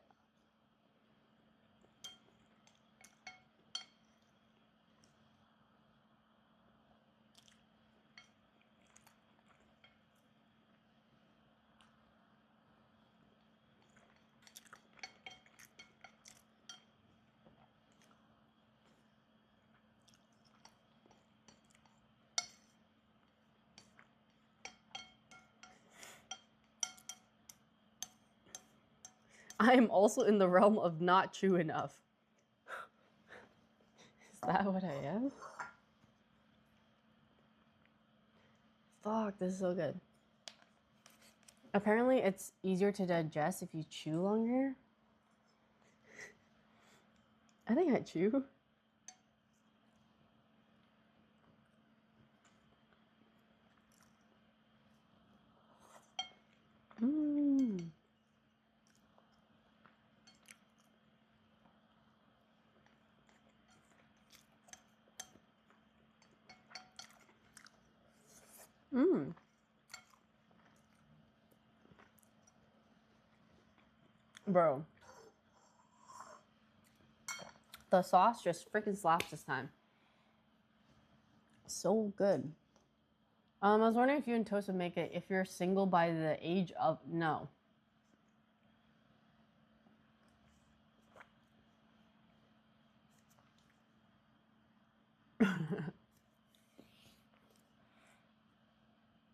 I am also in the realm of not chew enough. Is that what I am? Fuck, this is so good. Apparently, it's easier to digest if you chew longer. I think I chew. Mmm. Mmm. Bro. The sauce just freaking slaps this time. So good. I was wondering if you and Toast would make it if you're single by the age of... No.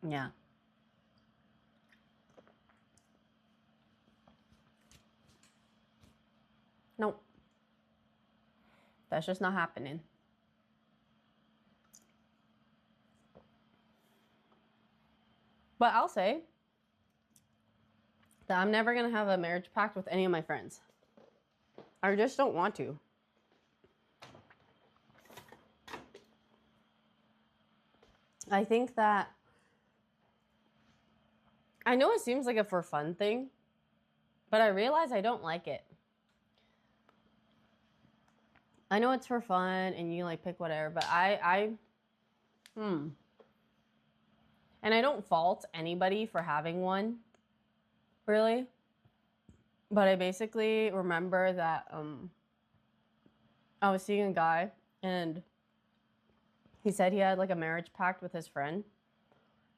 Yeah. Nope. That's just not happening. But I'll say that I'm never going to have a marriage pact with any of my friends. I just don't want to. I think that... I know it seems like a for fun thing, but I realize I don't like it. I know it's for fun and you like pick whatever, but and I don't fault anybody for having one, really. But I basically remember that I was seeing a guy and he said he had like a marriage pact with his friend.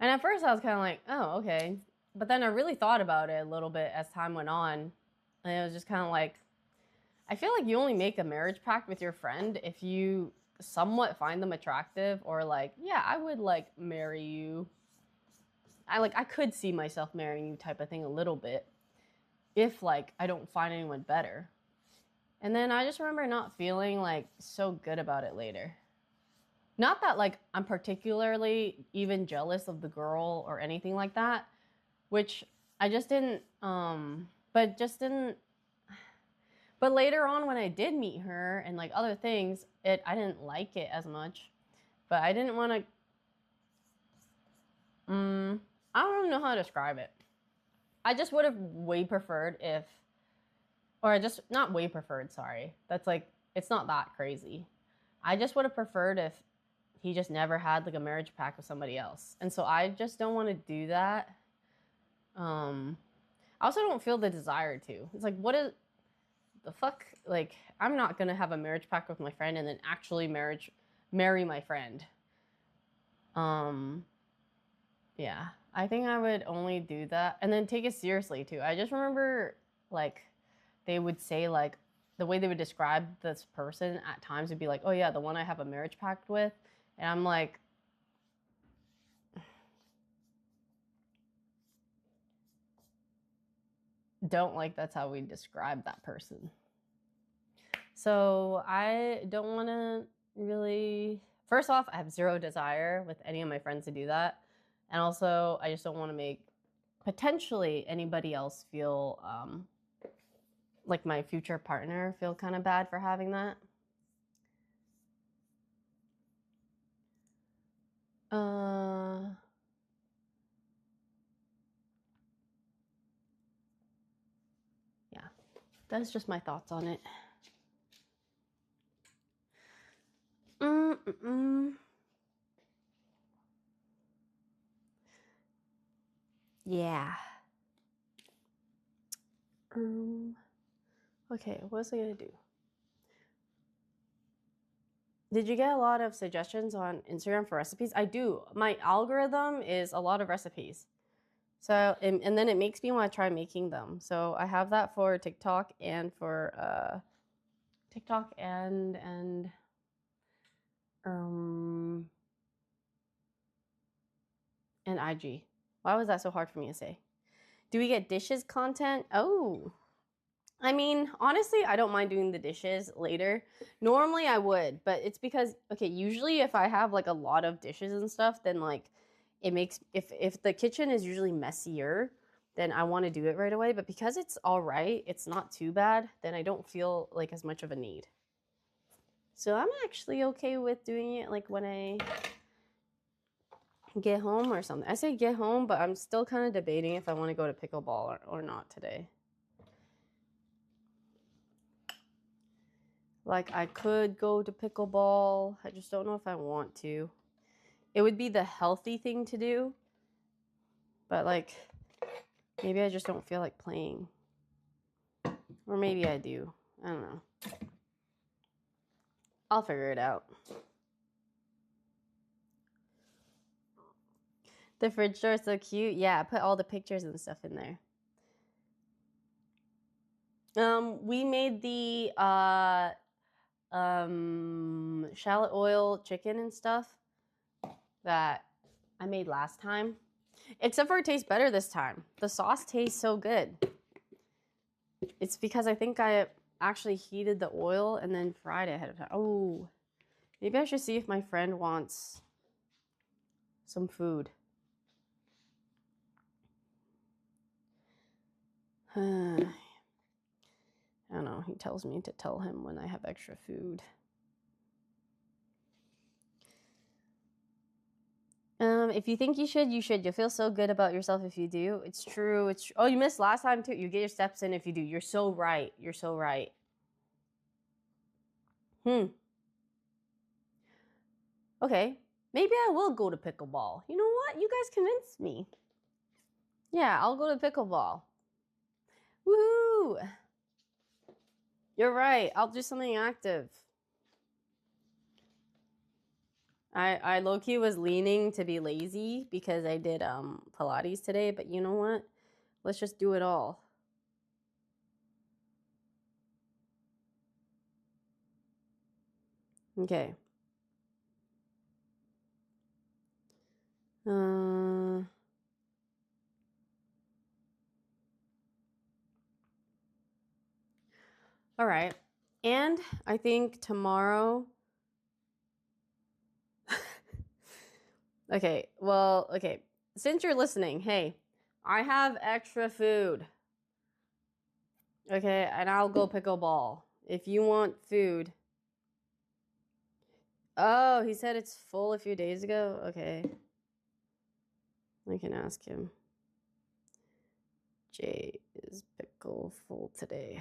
And at first I was kind of like, oh, okay. But then I really thought about it a little bit as time went on. And it was just kind of like, I feel like you only make a marriage pact with your friend if you somewhat find them attractive or like, yeah, I would like marry you. I could see myself marrying you type of thing a little bit if like I don't find anyone better. And then I just remember not feeling like so good about it later. Not that like I'm particularly even jealous of the girl or anything like that, which I just didn't, but later on when I did meet her and like other things, I didn't like it as much, but I didn't want to, I don't know how to describe it. I just would have way preferred if, or I just, not way preferred, sorry. That's like, it's not that crazy. I just would have preferred if he just never had like a marriage pact with somebody else. And so I just don't want to do that. I also don't feel the desire to. It's like, what is the fuck? Like, I'm not going to have a marriage pact with my friend and then actually marry my friend. Yeah, I think I would only do that and then take it seriously too. I just remember like they would say like the way they would describe this person at times would be like, oh yeah, the one I have a marriage pact with. And I'm like, don't like that's how we describe that person. So I don't want to really, first off, I have zero desire with any of my friends to do that. And also, I just don't want to make potentially anybody else feel like my future partner feel kind of bad for having that. Yeah, that's just my thoughts on it. Yeah. Okay, what was I gonna do? Did you get a lot of suggestions on Instagram for recipes? I do. My algorithm is a lot of recipes. So, and then it makes me want to try making them. So I have that for TikTok and for TikTok and IG. Why was that so hard for me to say? Do we get dishes content? Oh, I mean, honestly, I don't mind doing the dishes later. Normally I would, but it's because, okay, usually if I have like a lot of dishes and stuff, then like it makes, if the kitchen is usually messier, then I want to do it right away. But because it's all right, it's not too bad, then I don't feel like as much of a need. So I'm actually okay with doing it like when I get home or something. I say get home, but I'm still kind of debating if I want to go to pickleball or not today. Like, I could go to pickleball. I just don't know if I want to. It would be the healthy thing to do. But, like, maybe I just don't feel like playing. Or maybe I do. I don't know. I'll figure it out. The fridge door is so cute. Yeah, I put all the pictures and stuff in there. We made the shallot oil chicken and stuff that I made last time. Except for it tastes better this time. The sauce tastes so good. It's because I think I actually heated the oil and then fried it ahead of time. Oh, maybe I should see if my friend wants some food. I don't know. He tells me to tell him when I have extra food. If you think you should, you should. You'll feel so good about yourself if you do. It's true. It's true. Oh, you missed last time too. You get your steps in if you do. You're so right. You're so right. Okay. Maybe I will go to pickleball. You know what? You guys convinced me. Yeah, I'll go to pickleball. Woohoo! You're right. I'll do something active. I low-key was leaning to be lazy because I did Pilates today, but you know what? Let's just do it all. Okay. All right. And I think tomorrow. Okay, well, okay. Since you're listening, hey, I have extra food. Okay, and I'll go pickleball. If you want food. Oh, he said it's full a few days ago? Okay. I can ask him. Jay, is pickle full today?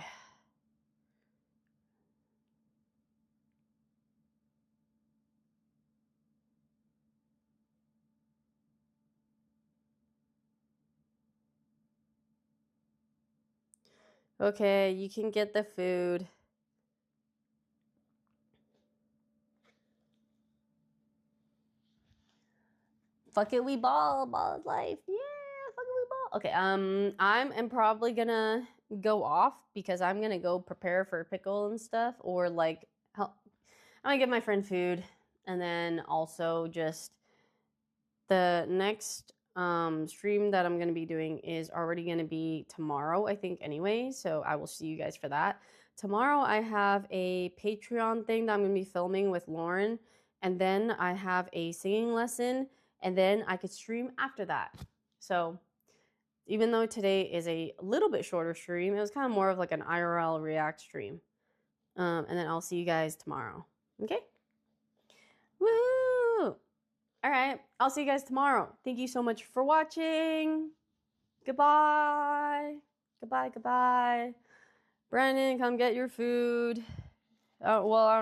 Okay, you can get the food. Fuck it, we ball. Ball is life. Yeah, fuck it, we ball. Okay, I'm probably gonna go off because I'm gonna go prepare for pickle and stuff, or like help. I'm gonna give my friend food, and then also just the next stream that I'm going to be doing is already going to be tomorrow, I think, anyway. So I will see you guys for that. Tomorrow I have a Patreon thing that I'm going to be filming with Lauren. And then I have a singing lesson. And then I could stream after that. So even though today is a little bit shorter stream, it was kind of more of like an IRL react stream. And then I'll see you guys tomorrow. Okay? Woo! All right. I'll see you guys tomorrow. Thank you so much for watching. Goodbye. Goodbye, goodbye. Brandon, come get your food. Oh, well, I don't